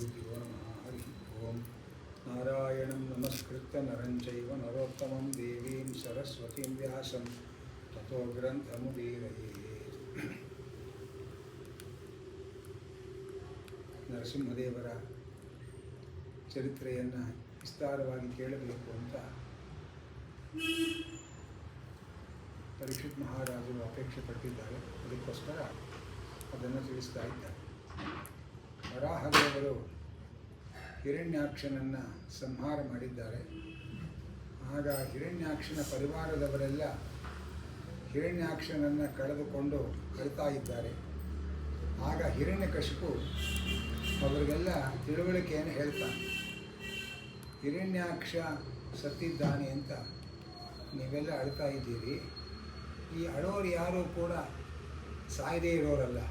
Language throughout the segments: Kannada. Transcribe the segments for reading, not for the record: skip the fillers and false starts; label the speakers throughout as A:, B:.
A: श्रीगुरुभ्यो नमः हरि ओं नारायणं नमस्कृत्य नरं चैव नरोत्तमं देवीं सरस्वतीं व्यासं ततो ग्रन्थमुदीरये ನರಸಿಂಹದೇವರ ಚರಿತ್ರೆಯನ್ನು ವಿಸ್ತಾರವಾಗಿ ಕೇಳಬೇಕು ಅಂತ ಪರೀಕ್ಷಿತ್ ಮಹಾರಾಜರು ಅಪೇಕ್ಷೆ ಪಟ್ಟಿದ್ದಾರೆ. ಅದಕ್ಕೋಸ್ಕರ ಅದನ್ನು ತಿಳಿಸ್ತಾ ಇದ್ದಾರೆ. ವರಾಹದೇವರು ಹಿರಣ್ಯಾಕ್ಷನನ್ನು ಸಂಹಾರ ಮಾಡಿದ್ದಾರೆ. ಆಗ ಹಿರಣ್ಯಾಕ್ಷನ ಪರಿವಾರದವರೆಲ್ಲ ಹಿರಣ್ಯಾಕ್ಷನನ್ನು ಕಳೆದುಕೊಂಡು ಅಳ್ತಾ ಇದ್ದಾರೆ. ಆಗ ಹಿರಣ್ಯಕಶಿಪು ಅವರಿಗೆಲ್ಲ ತಿಳುವಳಿಕೆಯನ್ನು ಹೇಳ್ತಾನೆ. ಹಿರಣ್ಯಾಕ್ಷ ಸತ್ತಿದ್ದಾನೆ ಅಂತ ನೀವೆಲ್ಲ ಅಳ್ತಾ ಇದ್ದೀರಿ. ಈ ಅಳೋರು ಯಾರೂ ಕೂಡ ಸಾಯದೇ ಇರೋರಲ್ಲ.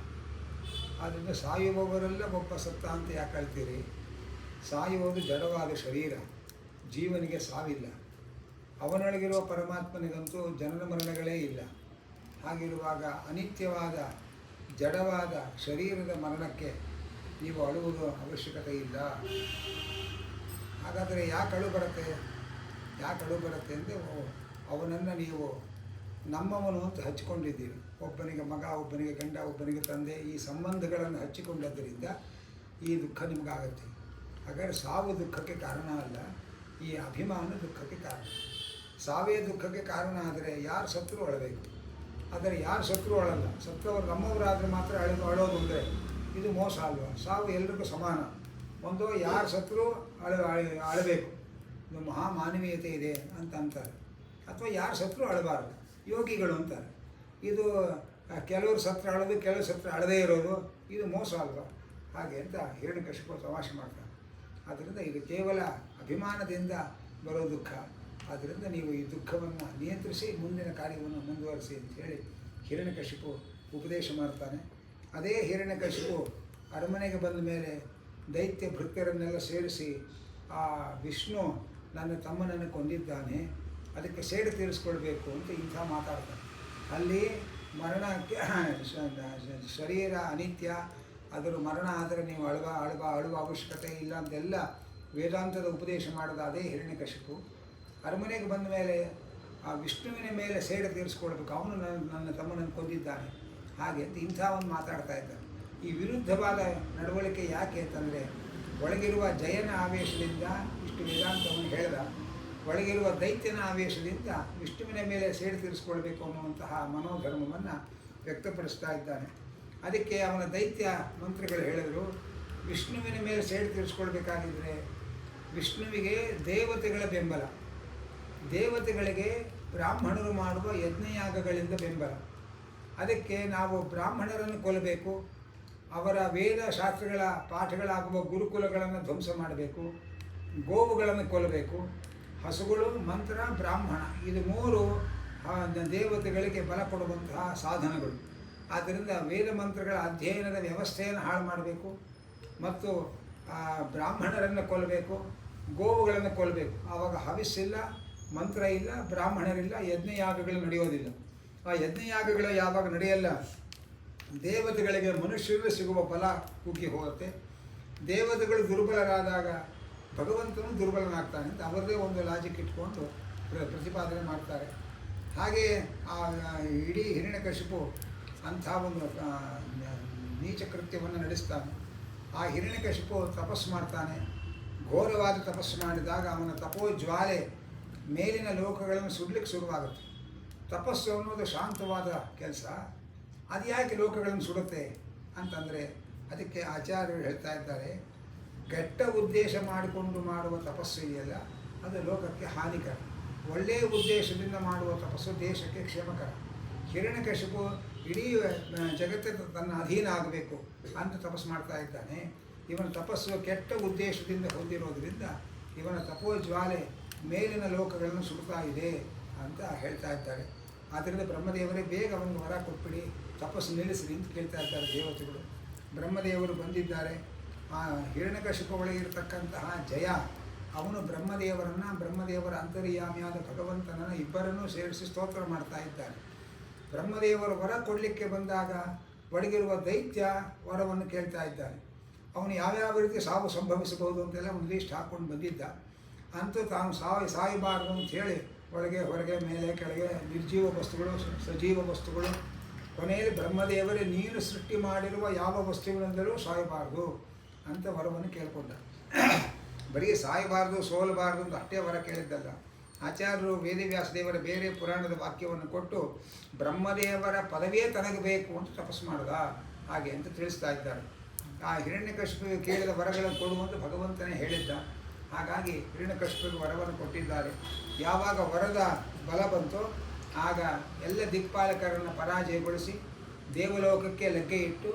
A: ಆದ್ದರಿಂದ ಸಾಯುವವರೆಲ್ಲ ಒಬ್ಬ ಸತ್ತ ಅಂತ ಯಾಕೆ ಅಳ್ತೀರಿ? ಸಾಯುವುದು ಜಡವಾದ ಶರೀರ, ಜೀವನಿಗೆ ಸಾವಿಲ್ಲ. ಅವನೊಳಗಿರುವ ಪರಮಾತ್ಮನಿಗಂತೂ ಜನನ ಮರಣಗಳೇ ಇಲ್ಲ. ಹಾಗಿರುವಾಗ ಅನಿತ್ಯವಾದ ಜಡವಾದ ಶರೀರದ ಮರಣಕ್ಕೆ ನೀವು ಅಳುವುದು ಅವಶ್ಯಕತೆ ಇಲ್ಲ. ಹಾಗಾದರೆ ಯಾಕೆ ಅಳು ಬರುತ್ತೆ ಅಂದರೆ ಅವನನ್ನು ನೀವು ನಮ್ಮವನು ಅಂತ ಹಚ್ಚಿಕೊಂಡಿದ್ದೀರಿ. ಒಬ್ಬನಿಗೆ ಮಗ, ಒಬ್ಬನಿಗೆ ಗಂಡ, ಒಬ್ಬನಿಗೆ ತಂದೆ, ಈ ಸಂಬಂಧಗಳನ್ನು ಹಚ್ಚಿಕೊಂಡದ್ದರಿಂದ ಈ ದುಃಖ ನಿಮಗಾಗತ್ತೆ. ಹಾಗಾದರೆ ಸಾವು ದುಃಖಕ್ಕೆ ಕಾರಣ ಅಲ್ಲ, ಈ ಅಭಿಮಾನ ದುಃಖಕ್ಕೆ ಕಾರಣ. ಸಾವೇ ದುಃಖಕ್ಕೆ ಕಾರಣ ಆದರೆ ಯಾರು ಸತ್ರು ಅಳಬೇಕು. ಆದರೆ ಯಾರು ಸತ್ರು ಅಳಲ್ಲ. ಸತ್ತವರು ನಮ್ಮವರಾದರೆ ಮಾತ್ರ ಅಳೋದು ಅಂದರೆ ಇದು ಮೋಸ ಅಲ್ವಾ? ಸಾವು ಎಲ್ರಿಗೂ ಸಮಾನ. ಒಂದು ಯಾರು ಸತ್ರು ಅಳಬೇಕು, ಇದು ಮಹಾಮಾನವೀಯತೆ ಇದೆ ಅಂತ ಅಂತಾರೆ. ಅಥವಾ ಯಾರು ಸತ್ರು ಅಳಬಾರ್ದು, ಯೋಗಿಗಳು ಅಂತಾರೆ. ಇದು ಕೆಲವರು ಸತ್ರ ಅಳೋದು, ಕೆಲವರು ಸತ್ರ ಅಳದೇ ಇರೋದು, ಇದು ಮೋಸ ಅಲ್ವಾ? ಹಾಗೆ ಅಂತ ಹಿರಣ್ಯಕಶಿಪು ತಮಾಷೆ ಮಾಡ್ತಾರೆ. ಆದ್ದರಿಂದ ಇದು ಕೇವಲ ಅಭಿಮಾನದಿಂದ ಬರೋ ದುಃಖ. ಆದ್ದರಿಂದ ನೀವು ಈ ದುಃಖವನ್ನು ನಿಯಂತ್ರಿಸಿ ಮುಂದಿನ ಕಾರ್ಯವನ್ನು ಮುಂದುವರಿಸಿ ಅಂತೇಳಿ ಹಿರಣ್ಯಕಶಿಪು ಉಪದೇಶ ಮಾಡ್ತಾನೆ. ಅದೇ ಹಿರಣ್ಯಕಶಿಪು ಅರಮನೆಗೆ ಬಂದ ಮೇಲೆ ದೈತ್ಯ ಭೃತ್ಯರನ್ನೆಲ್ಲ ಸೇರಿಸಿ ಆ ವಿಷ್ಣು ನನ್ನ ತಮ್ಮನನ್ನು ಕೊಂದಿದ್ದಾನೆ, ಅದಕ್ಕೆ ಸೇಡು ತೀರಿಸ್ಕೊಳ್ಬೇಕು ಅಂತ ಇಂಥ ಮಾತಾಡ್ತಾನೆ. ಅಲ್ಲಿ ಮರಣಕ್ಕೆ ಶರೀರ ಅನಿತ್ಯ, ಅದರ ಮರಣ ಆದರೆ ನೀವು ಅಳುವ ಅವಶ್ಯಕತೆ ಇಲ್ಲ ಅಂತೆಲ್ಲ ವೇದಾಂತದ ಉಪದೇಶ ಮಾಡಿದ ಅದೇ ಹಿರಣ್ಯಕಶಿಪು ಅರಮನೆಗೆ ಬಂದ ಮೇಲೆ ಆ ವಿಷ್ಣುವಿನ ಮೇಲೆ ಸೇಡು ತೀರಿಸ್ಕೊಳ್ಬೇಕು, ಅವನು ನನ್ನ ತಮ್ಮನನ್ನು ಕೊಂದಿದ್ದಾನೆ ಹಾಗೆ ಅಂತ ಇಂಥ ಒಂದು ಮಾತಾಡ್ತಾ ಇದ್ದಾನೆ. ಈ ವಿರುದ್ಧವಾದ ನಡವಳಿಕೆ ಯಾಕೆ ಅಂತಂದರೆ ಒಳಗಿರುವ ಜಯನ ಆವೇಶದಿಂದ ಇಷ್ಟು ವೇದಾಂತವನ್ನು ಹೇಳಿದ, ಒಳಗಿರುವ ದೈತ್ಯನ ಆವೇಶದಿಂದ ವಿಷ್ಣುವಿನ ಮೇಲೆ ಸೇಡು ತೀರಿಸ್ಕೊಳ್ಬೇಕು ಅನ್ನುವಂತಹ ಮನೋಧರ್ಮವನ್ನು ವ್ಯಕ್ತಪಡಿಸ್ತಾ ಇದ್ದಾನೆ. ಅದಕ್ಕೆ ಅವನ ದೈತ್ಯ ಮಂತ್ರಿಗಳು ಹೇಳಿದರು, ವಿಷ್ಣುವಿನ ಮೇಲೆ ಸೇಡು ತೀರಿಸ್ಕೊಳ್ಬೇಕಾಗಿದ್ದರೆ ವಿಷ್ಣುವಿಗೆ ದೇವತೆಗಳ ಬೆಂಬಲ, ದೇವತೆಗಳಿಗೆ ಬ್ರಾಹ್ಮಣರು ಮಾಡುವ ಯಜ್ಞಯಾಗಗಳಿಂದ ಬೆಂಬಲ. ಅದಕ್ಕೆ ನಾವು ಬ್ರಾಹ್ಮಣರನ್ನು ಕೊಲ್ಲಬೇಕು, ಅವರ ವೇದ ಶಾಸ್ತ್ರಗಳ ಪಾಠಗಳಾಗುವ ಗುರುಕುಲಗಳನ್ನು ಧ್ವಂಸ ಮಾಡಬೇಕು, ಗೋವುಗಳನ್ನು ಕೊಲ್ಲಬೇಕು. ಹಸುಗಳು, ಮಂತ್ರ, ಬ್ರಾಹ್ಮಣ ಇದು ಮೂರು ದೇವತೆಗಳಿಗೆ ಬಲ ಕೊಡುವಂತಹ ಸಾಧನಗಳು. ಆದ್ದರಿಂದ ವೇದ ಮಂತ್ರಗಳ ಅಧ್ಯಯನದ ವ್ಯವಸ್ಥೆಯನ್ನು ಹಾಳು ಮಾಡಬೇಕು ಮತ್ತು ಬ್ರಾಹ್ಮಣರನ್ನು ಕೊಲ್ಲಬೇಕು, ಗೋವುಗಳನ್ನು ಕೊಲ್ಲಬೇಕು. ಆವಾಗ ಹವಿಸ್ಸಿಲ್ಲ, ಮಂತ್ರ ಇಲ್ಲ, ಬ್ರಾಹ್ಮಣರಿಲ್ಲ, ಯಜ್ಞಯಾಗಗಳು ನಡೆಯೋದಿಲ್ಲ. ಆ ಯಜ್ಞಯಾಗಗಳು ಯಾವಾಗ ನಡೆಯಲ್ಲ, ದೇವತೆಗಳಿಗೆ ಮನುಷ್ಯರಿಗೆ ಸಿಗುವ ಫಲ ಕುಗ್ಗಿ ಹೋಗುತ್ತೆ. ದೇವತೆಗಳು ದುರ್ಬಲರಾದಾಗ ಭಗವಂತನು ದುರ್ಬಲನಾಗ್ತಾನೆ ಅಂತ ಅವರದೇ ಒಂದು ಲಾಜಿಕ್ ಇಟ್ಕೊಂಡು ಪ್ರತಿಪಾದನೆ ಮಾಡ್ತಾರೆ. ಹಾಗೆ ಆ ಇಡೀ ಹಿರಣ್ಯಕಶಿಪು ಅಂಥ ಒಂದು ನೀಚ ಕೃತ್ಯವನ್ನು ನಡೆಸ್ತಾನೆ. ಆ ಹಿರಣ್ಯಕಶಿಪು ತಪಸ್ಸು ಮಾಡ್ತಾನೆ. ಘೋರವಾದ ತಪಸ್ಸು ಮಾಡಿದಾಗ ಅವನ ತಪೋಜ್ವಾಲೆ ಮೇಲಿನ ಲೋಕಗಳನ್ನು ಸುಡಲಿಕ್ಕೆ ಶುರುವಾಗುತ್ತೆ. ತಪಸ್ಸು ಅನ್ನೋದು ಶಾಂತವಾದ ಕೆಲಸ, ಅದು ಯಾಕೆ ಲೋಕಗಳನ್ನು ಸುಡುತ್ತೆ ಅಂತಂದರೆ ಅದಕ್ಕೆ ಆಚಾರ್ಯರು ಹೇಳ್ತಾ ಇದ್ದಾರೆ, ಕೆಟ್ಟ ಉದ್ದೇಶ ಮಾಡಿಕೊಂಡು ಮಾಡುವ ತಪಸ್ಸು ಇದೆಯಲ್ಲ ಅದು ಲೋಕಕ್ಕೆ ಹಾನಿಕರ, ಒಳ್ಳೆಯ ಉದ್ದೇಶದಿಂದ ಮಾಡುವ ತಪಸ್ಸು ದೇಶಕ್ಕೆ ಕ್ಷೇಮಕರ. ಹಿರಣ್ಯಕಶಿಪು ಇಡೀ ಜಗತ್ತಿನ ತನ್ನ ಅಧೀನ ಆಗಬೇಕು ಅಂತ ತಪಸ್ಸು ಮಾಡ್ತಾ ಇದ್ದಾನೆ. ಇವನ ತಪಸ್ಸು ಕೆಟ್ಟ ಉದ್ದೇಶದಿಂದ ಹೊಂದಿರೋದ್ರಿಂದ ಇವನ ತಪೋಜ್ವಾಲೆ ಮೇಲಿನ ಲೋಕಗಳನ್ನು ಸುಡ್ತಾ ಇದೆ ಅಂತ ಹೇಳ್ತಾ ಇದ್ದಾರೆ. ಆದ್ದರಿಂದ ಬ್ರಹ್ಮದೇವರೇ ಬೇಗ ಒಂದು ವರ ಕೊಟ್ಬಿಡಿ, ತಪಸ್ಸು ನಿಲ್ಲಿಸಿರಿ ಅಂತ ಕೇಳ್ತಾ ಇದ್ದಾರೆ ದೇವತೆಗಳು. ಬ್ರಹ್ಮದೇವರು ಬಂದಿದ್ದಾರೆ. ಆ ಹಿರಣ್ಯಕಶಿಪು ಒಳಗಿರತಕ್ಕಂತಹ ಜಯ ಅವನು ಬ್ರಹ್ಮದೇವರ ಅಂತರ್ಯಾಮಿಯಾದ ಭಗವಂತನನ್ನು ಇಬ್ಬರನ್ನೂ ಸೇರಿಸಿ ಸ್ತೋತ್ರ ಮಾಡ್ತಾ ಇದ್ದಾನೆ. ಬ್ರಹ್ಮದೇವರು ವರ ಕೊಡಲಿಕ್ಕೆ ಬಂದಾಗ ಒಳಗಿರುವ ದೈತ್ಯ ವರವನ್ನು ಕೇಳ್ತಾ ಇದ್ದಾನೆ. ಅವನು ಯಾವ್ಯಾವ ರೀತಿ ಸಾವು ಸಂಭವಿಸಬಹುದು ಅಂತೆಲ್ಲ ಒಂದು ಲೀಸ್ಟ್ ಹಾಕ್ಕೊಂಡು ಬಂದಿದ್ದ. ಅಂತೂ ತಾನು ಸಾಯಬಾರದು ಅಂಥೇಳಿ ಒಳಗೆ ಹೊರಗೆ ಮೇಲೆ ಕೆಳಗೆ ನಿರ್ಜೀವ ವಸ್ತುಗಳು ಸಜೀವ ವಸ್ತುಗಳು, ಕೊನೆಯಲ್ಲಿ ಬ್ರಹ್ಮದೇವರೇ ನೀನು ಸೃಷ್ಟಿ ಮಾಡಿರುವ ಯಾವ ವಸ್ತುವಿನಿಂದಲೂ ಸಾಯಬಾರ್ದು ಅಂತ ವರವನ್ನು ಕೇಳಿಕೊಂಡ. ಬರೀ ಸಾಯಬಾರ್ದು ಸೋಲಬಾರ್ದು ಅಂತ ಅಷ್ಟೇ ವರ ಕೇಳಿದ್ದಲ್ಲ. ಆಚಾರ್ಯರು ವೇದವ್ಯಾಸದೇವರ ಬೇರೆ ಪುರಾಣದ ವಾಕ್ಯವನ್ನು ಕೊಟ್ಟು ಬ್ರಹ್ಮದೇವರ ಪದವಿಯೇ ತನಗೆ ಬೇಕು ಅಂತ ತಪಸ್ಸು ಮಾಡಿದ ಹಾಗೆ ಅಂತ ತಿಳಿಸ್ತಾ ಇದ್ದಾರೆ. ಆ ಹಿರಣ್ಯಕಶಿಪುವಿಗೆ ಕೇಳಿದ ವರಗಳನ್ನು ಕೊಡುವಂತ ಭಗವಂತನೇ ಹೇಳಿದ್ದ. ಹಾಗಾಗಿ ಹಿರಣ್ಯಕಶಿಪುವಿಗೆ ವರವನ್ನು ಕೊಟ್ಟಿದ್ದಾರೆ. ಯಾವಾಗ ವರದ ಬಲ ಬಂತೋ ಆಗ ಎಲ್ಲ ದಿಕ್ಪಾಲಕರನ್ನು ಪರಾಜಯಗೊಳಿಸಿ ದೇವಲೋಕಕ್ಕೆ ಲಗ್ಗೆ ಇಟ್ಟು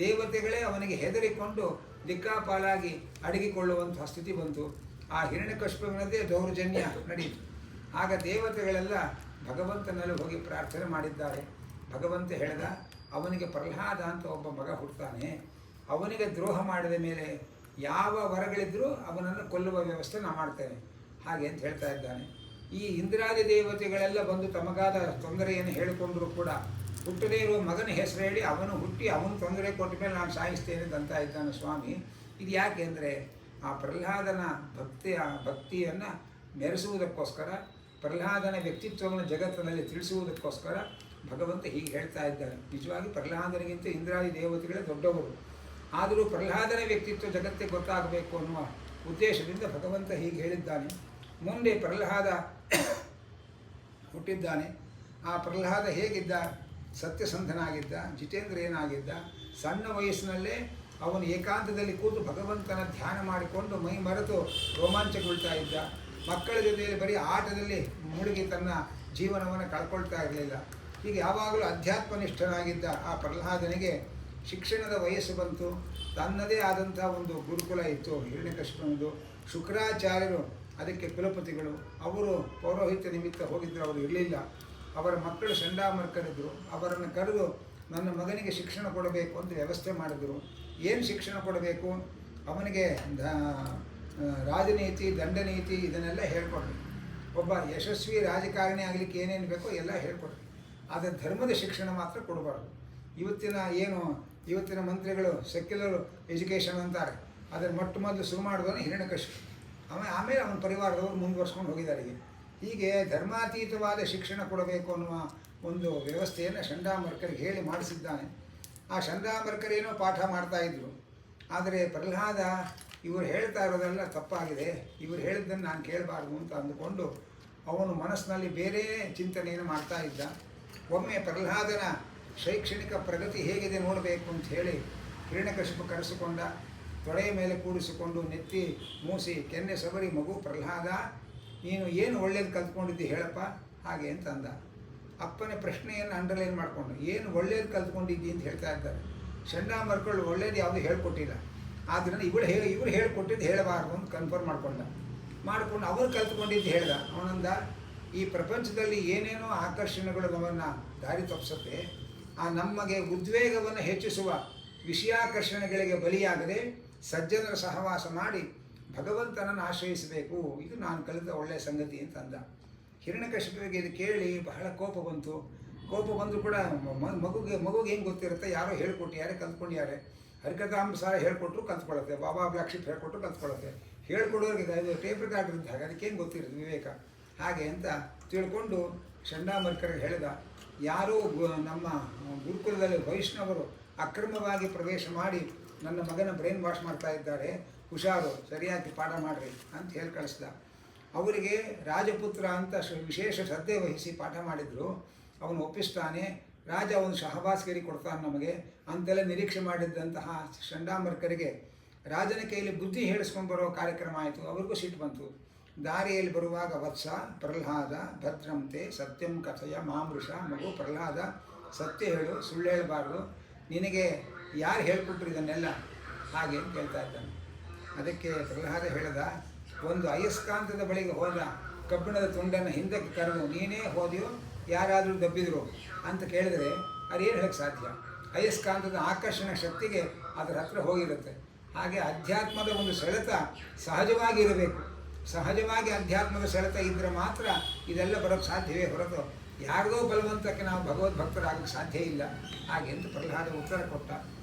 A: ದೇವತೆಗಳೇ ಅವನಿಗೆ ಹೆದರಿಕೊಂಡು ದಿಕ್ಕಾಪಾಲಾಗಿ ಅಡಗಿಕೊಳ್ಳುವಂತಹ ಸ್ಥಿತಿ ಬಂತು. ಆ ಹಿರಣ್ಯಕಶಿಪುವಿನದ್ದೇ ದೌರ್ಜನ್ಯ ನಡೆಯಿತು. ಆಗ ದೇವತೆಗಳೆಲ್ಲ ಭಗವಂತನಲ್ಲಿ ಹೋಗಿ ಪ್ರಾರ್ಥನೆ ಮಾಡಿದ್ದಾರೆ. ಭಗವಂತ ಹೇಳಿದ, ಅವನಿಗೆ ಪ್ರಹ್ಲಾದ ಅಂತ ಒಬ್ಬ ಮಗ ಹುಡ್ತಾನೆ, ಅವನಿಗೆ ದ್ರೋಹ ಮಾಡಿದ ಮೇಲೆ ಯಾವ ವರಗಳಿದ್ರೂ ಅವನನ್ನು ಕೊಲ್ಲುವ ವ್ಯವಸ್ಥೆ ನಾನು ಮಾಡ್ತೇನೆ ಹಾಗೆ ಅಂತ ಹೇಳ್ತಾ ಇದ್ದಾನೆ. ಈ ಇಂದ್ರಾದಿ ದೇವತೆಗಳೆಲ್ಲ ಬಂದು ತಮಗಾದ ತೊಂದರೆಯನ್ನು ಹೇಳಿಕೊಂಡರೂ ಕೂಡ ಹುಟ್ಟದೇ ಇರುವ ಮಗನ ಹೆಸರು ಹೇಳಿ ಅವನು ಹುಟ್ಟಿ ಅವನು ತೊಂದರೆ ಕೊಟ್ಟ ಮೇಲೆ ನಾನು ಸಾಯಿಸ್ತೇನೆ ಅಂತ ಇದ್ದಾನೆ ಸ್ವಾಮಿ. ಇದು ಯಾಕೆ ಅಂದರೆ ಆ ಪ್ರಹ್ಲಾದನ ಭಕ್ತಿಯನ್ನು ಮೆರೆಸುವುದಕ್ಕೋಸ್ಕರ, ಪ್ರಹ್ಲಾದನ ವ್ಯಕ್ತಿತ್ವವನ್ನು ಜಗತ್ತಿನಲ್ಲಿ ತಿಳಿಸುವುದಕ್ಕೋಸ್ಕರ ಭಗವಂತ ಹೀಗೆ ಹೇಳ್ತಾ ಇದ್ದಾನೆ. ನಿಜವಾಗಿ ಪ್ರಹ್ಲಾದನಿಗಿಂತ ಇಂದ್ರಾದಿ ದೇವತೆಗಳೇ ದೊಡ್ಡವರು. ಆದರೂ ಪ್ರಹ್ಲಾದನ ವ್ಯಕ್ತಿತ್ವ ಜಗತ್ತಿಗೆ ಗೊತ್ತಾಗಬೇಕು ಅನ್ನುವ ಉದ್ದೇಶದಿಂದ ಭಗವಂತ ಹೀಗೆ ಹೇಳಿದ್ದಾನೆ. ಮುಂದೆ ಪ್ರಹ್ಲಾದ ಹುಟ್ಟಿದ್ದಾನೆ. ಆ ಪ್ರಹ್ಲಾದ ಹೇಗಿದ್ದ? ಸತ್ಯಸಂಧನಾಗಿದ್ದ, ಜಿತೇಂದ್ರಿಯನಾಗಿದ್ದ. ಸಣ್ಣ ವಯಸ್ಸಿನಲ್ಲೇ ಅವನು ಏಕಾಂತದಲ್ಲಿ ಕೂತು ಭಗವಂತನ ಧ್ಯಾನ ಮಾಡಿಕೊಂಡು ಮೈ ಮರೆತು ರೋಮಾಂಚಗೊಳ್ತಾ ಇದ್ದ. ಮಕ್ಕಳ ಜೊತೆಯಲ್ಲಿ ಬರೀ ಆಟದಲ್ಲಿ ಮುಳುಗಿ ತನ್ನ ಜೀವನವನ್ನು ಕಳ್ಕೊಳ್ತಾ ಇರಲಿಲ್ಲ. ಹೀಗೆ ಯಾವಾಗಲೂ ಅಧ್ಯಾತ್ಮನಿಷ್ಠನಾಗಿದ್ದ ಆ ಪ್ರಹ್ಲಾದನಿಗೆ ಶಿಕ್ಷಣದ ವಯಸ್ಸು ಬಂತು. ತನ್ನದೇ ಆದಂಥ ಒಂದು ಗುರುಕುಲ ಇತ್ತು ಹಿರಣ್ಯಕಶಿಪುವಿನದು. ಶುಕ್ರಾಚಾರ್ಯರು ಅದಕ್ಕೆ ಕುಲಪತಿಗಳು. ಅವರು ಪೌರೋಹಿತ್ಯ ನಿಮಿತ್ತ ಹೋಗಿದ್ದರು, ಅವರು ಇರಲಿಲ್ಲ. ಅವರ ಮಕ್ಕಳು ಚಂಡಾಮರ್ಕರಿದ್ದರು. ಅವರನ್ನು ಕರೆದು ನನ್ನ ಮಗನಿಗೆ ಶಿಕ್ಷಣ ಕೊಡಬೇಕು ಅಂತ ವ್ಯವಸ್ಥೆ ಮಾಡಿದರು. ಏನು ಶಿಕ್ಷಣ ಕೊಡಬೇಕು? ಅವನಿಗೆ ರಾಜನೀತಿ, ದಂಡನೀತಿ ಇದನ್ನೆಲ್ಲ ಹೇಳ್ಕೊಡ್ರಿ. ಒಬ್ಬ ಯಶಸ್ವಿ ರಾಜಕಾರಣಿ ಆಗಲಿಕ್ಕೆ ಏನೇನು ಬೇಕೋ ಎಲ್ಲ ಹೇಳ್ಕೊಡ್ರಿ. ಆದರೆ ಧರ್ಮದ ಶಿಕ್ಷಣ ಮಾತ್ರ ಕೊಡಬಾರ್ದು. ಇವತ್ತಿನ ಮಂತ್ರಿಗಳು ಸೆಕ್ಯುಲರ್ ಎಜುಕೇಷನ್ ಅಂತಾರೆ. ಅದನ್ನು ಮೊದಲು ಶುರು ಮಾಡಿದವನು ಹಿರಣ್ಯಕಶಿಪು. ಆಮೇಲೆ ಅವನ ಪರಿವಾರದವರು ಮುಂದುವರ್ಸ್ಕೊಂಡು ಹೋಗಿದ್ದಾರೆ. ಹೀಗೆ ಧರ್ಮಾತೀತವಾದ ಶಿಕ್ಷಣ ಕೊಡಬೇಕು ಅನ್ನುವ ಒಂದು ವ್ಯವಸ್ಥೆಯನ್ನು ಚಂಡಾಮರ್ಕರಿಗೆ ಹೇಳಿ ಮಾಡಿಸಿದ್ದಾನೆ. ಆ ಚಂಡಾಮರ್ಕರೇನೋ ಪಾಠ ಮಾಡ್ತಾಯಿದ್ರು. ಆದರೆ ಪ್ರಹ್ಲಾದ ಇವರು ಹೇಳ್ತಾ ಇರೋದೆಲ್ಲ ತಪ್ಪಾಗಿದೆ, ಇವರು ಹೇಳಿದ್ದನ್ನು ನಾನು ಕೇಳಬಾರ್ದು ಅಂತ ಅಂದುಕೊಂಡು ಅವನು ಮನಸ್ಸಿನಲ್ಲಿ ಬೇರೆ ಚಿಂತನೆಯನ್ನು ಮಾಡ್ತಾ ಇದ್ದ. ಒಮ್ಮೆ ಪ್ರಹ್ಲಾದನ ಶೈಕ್ಷಣಿಕ ಪ್ರಗತಿ ಹೇಗಿದೆ ನೋಡಬೇಕು ಅಂತ ಹೇಳಿ ಹಿರಣ್ಯಕಶಿಪು ಕರೆಸಿಕೊಂಡ. ತೊಡೆಯ ಮೇಲೆ ಕೂಡಿಸಿಕೊಂಡು ನೆತ್ತಿ ಮೂಸಿ ಕೆನ್ನೆ ಸವರಿ, ಮಗು ಪ್ರಹ್ಲಾದ, ನೀನು ಏನು ಒಳ್ಳೇದು ಕಲ್ತ್ಕೊಂಡಿದ್ದಿ ಹೇಳಪ್ಪ ಹಾಗೆ ಅಂತ ಅಂದ. ಅಪ್ಪನ ಪ್ರಶ್ನೆಯನ್ನು ಅಂಡರ್ಲೈನ್ ಮಾಡಿಕೊಂಡು ಏನು ಒಳ್ಳೇದು ಕಲ್ತ್ಕೊಂಡಿದ್ದಿ ಅಂತ ಹೇಳ್ತಾ ಇದ್ದಾರೆ. ಚಂಡಾಮರ್ಕಳು ಒಳ್ಳೇದು ಯಾವುದು ಹೇಳ್ಕೊಟ್ಟಿಲ್ಲ. ಆದ್ದರಿಂದ ಇವರು ಹೇಳ್ಕೊಟ್ಟಿದ್ದು ಹೇಳಬಾರ್ದು ಅಂತ ಕನ್ಫರ್ಮ್ ಮಾಡಿಕೊಂಡು ಅವರು ಕಲ್ತ್ಕೊಂಡಿದ್ದು ಹೇಳ್ದ. ಅವನಂದ, ಈ ಪ್ರಪಂಚದಲ್ಲಿ ಏನೇನೋ ಆಕರ್ಷಣೆಗಳು ನಮ್ಮನ್ನು ದಾರಿ ತಪ್ಪಿಸುತ್ತೆ. ಆ ನಮಗೆ ಉದ್ವೇಗವನ್ನು ಹೆಚ್ಚಿಸುವ ವಿಷಯಾಕರ್ಷಣೆಗಳಿಗೆ ಬಲಿಯಾಗದೆ ಸಜ್ಜನರ ಸಹವಾಸ ಮಾಡಿ ಭಗವಂತನನ್ನು ಆಶ್ರಯಿಸಬೇಕು. ಇದು ನಾನು ಕಲಿತ ಒಳ್ಳೆಯ ಸಂಗತಿ ಅಂತ ಅಂದ. ಹಿರಣ್ಯಕಶಿಪುವಿಗೆ ಇದು ಕೇಳಿ ಬಹಳ ಕೋಪ ಬಂತು ಕೂಡ ಮಗುಗೆ ಏನು ಗೊತ್ತಿರುತ್ತೆ? ಯಾರೋ ಹೇಳ್ಕೊಟ್ಟಿದ್ದಾರೆ, ಕಲ್ತ್ಕೊಂಡಿದ್ದಾರೆ. ಹರಿಕಥಾಂಸಾರ ಹೇಳ್ಕೊಟ್ರು ಕಲ್ತ್ಕೊಳ್ಳುತ್ತೆ, ಬಾಬಾ ಬ್ಲಾಕ್ಷಿಪ್ ಹೇಳ್ಕೊಟ್ರು ಕಲ್ತ್ಕೊಳ್ಳುತ್ತೆ. ಹೇಳ್ಕೊಡೋರಿಗೆ ಇದು ಟೇಪ್ ರೆಕಾರ್ಡ್ ಇದ್ದಾಗ ಅದಕ್ಕೇನು ಗೊತ್ತಿರುತ್ತೆ ವಿವೇಕ ಹಾಗೆ ಅಂತ ತಿಳ್ಕೊಂಡು ಚಂಡಾಮರ್ಕರಿಗೆ ಹೇಳಿದ, ಯಾರೋ ನಮ್ಮ ಗುರುಕುಲದಲ್ಲಿ ವೈಷ್ಣವರು ಅಕ್ರಮವಾಗಿ ಪ್ರವೇಶ ಮಾಡಿ ನನ್ನ ಮಗನ ಬ್ರೈನ್ ವಾಶ್ ಮಾಡ್ತಾ ಇದ್ದಾರೆ, ಹುಷಾರು, ಸರಿಯಾಗಿ ಪಾಠ ಮಾಡಿರಿ ಅಂತ ಹೇಳಿ ಕಳಿಸ್ದ. ಅವರಿಗೆ ರಾಜಪುತ್ರ ಅಂತ ವಿಶೇಷ ಶ್ರದ್ಧೆ ವಹಿಸಿ ಪಾಠ ಮಾಡಿದರು. ಅವನು ಒಪ್ಪಿಸ್ತಾನೆ. ರಾಜ ಅವನು ಶಹಬಾಸ್ಗಿರಿ ಕೊಡ್ತಾನೆ ನಮಗೆ ಅಂತೆಲ್ಲ ನಿರೀಕ್ಷೆ ಮಾಡಿದ್ದಂತಹ ಚಂಡಾಮರ್ಕರಿಗೆ ರಾಜನ ಕೈಯಲ್ಲಿ ಬುದ್ಧಿ ಹೇಳಿಸ್ಕೊಂಡು ಬರೋ ಕಾರ್ಯಕ್ರಮ ಆಯಿತು. ಅವ್ರಿಗೂ ಸಿಟ್ಟು ಬಂತು. ದಾರಿಯಲ್ಲಿ ಬರುವಾಗ, ವತ್ಸ ಪ್ರಹ್ಲಾದ ಭದ್ರಂತೆ ಸತ್ಯಂ ಕಥೆಯ ಮಾಮೃಷ, ಮಗು ಪ್ರಹ್ಲಾದ ಸತ್ಯ ಹೇಳು, ಸುಳ್ಳು ಹೇಳಬಾರ್ದು, ನಿನಗೆ ಯಾರು ಹೇಳ್ಕೊಟ್ರು ಇದನ್ನೆಲ್ಲ ಹಾಗೆ ಅಂತ ಕೇಳ್ತಾ ಇದ್ದಾನೆ. ಅದಕ್ಕೆ ಪ್ರಹ್ಲಾದ ಹೇಳಿದ, ಒಂದು ಅಯಸ್ಕಾಂತದ ಬಳಿಗೆ ಹೋದ ಕಬ್ಬಿಣದ ತುಂಡನ್ನು ಹಿಂದಕ್ಕೆ ಕರೆದು ನೀನೇ ಹೋದೆಯೋ ಯಾರಾದರೂ ದಬ್ಬಿದ್ರು ಅಂತ ಕೇಳಿದರೆ ಅದೇನು ಹೇಳಕ್ಕೆ ಸಾಧ್ಯ? ಅಯಸ್ಕಾಂತದ ಆಕರ್ಷಣ ಶಕ್ತಿಗೆ ಅದರ ಹತ್ರ ಹೋಗಿರುತ್ತೆ. ಹಾಗೆ ಅಧ್ಯಾತ್ಮದ ಒಂದು ಸೆಳೆತ ಸಹಜವಾಗಿ ಇರಬೇಕು. ಸಹಜವಾಗಿ ಅಧ್ಯಾತ್ಮದ ಸೆಳೆತ ಇದ್ದರೆ ಮಾತ್ರ ಇದೆಲ್ಲ ಬರೋಕ್ಕೆ ಸಾಧ್ಯವೇ ಹೊರತು ಯಾರಿಗೋ ಬಲವಂತಕ್ಕೆ ನಾವು ಭಗವದ್ಭಕ್ತರಾಗಕ್ಕೆ ಸಾಧ್ಯ ಇಲ್ಲ ಹಾಗೆ ಅಂತ ಪ್ರಹ್ಲಾದ ಉತ್ತರ ಕೊಟ್ಟ.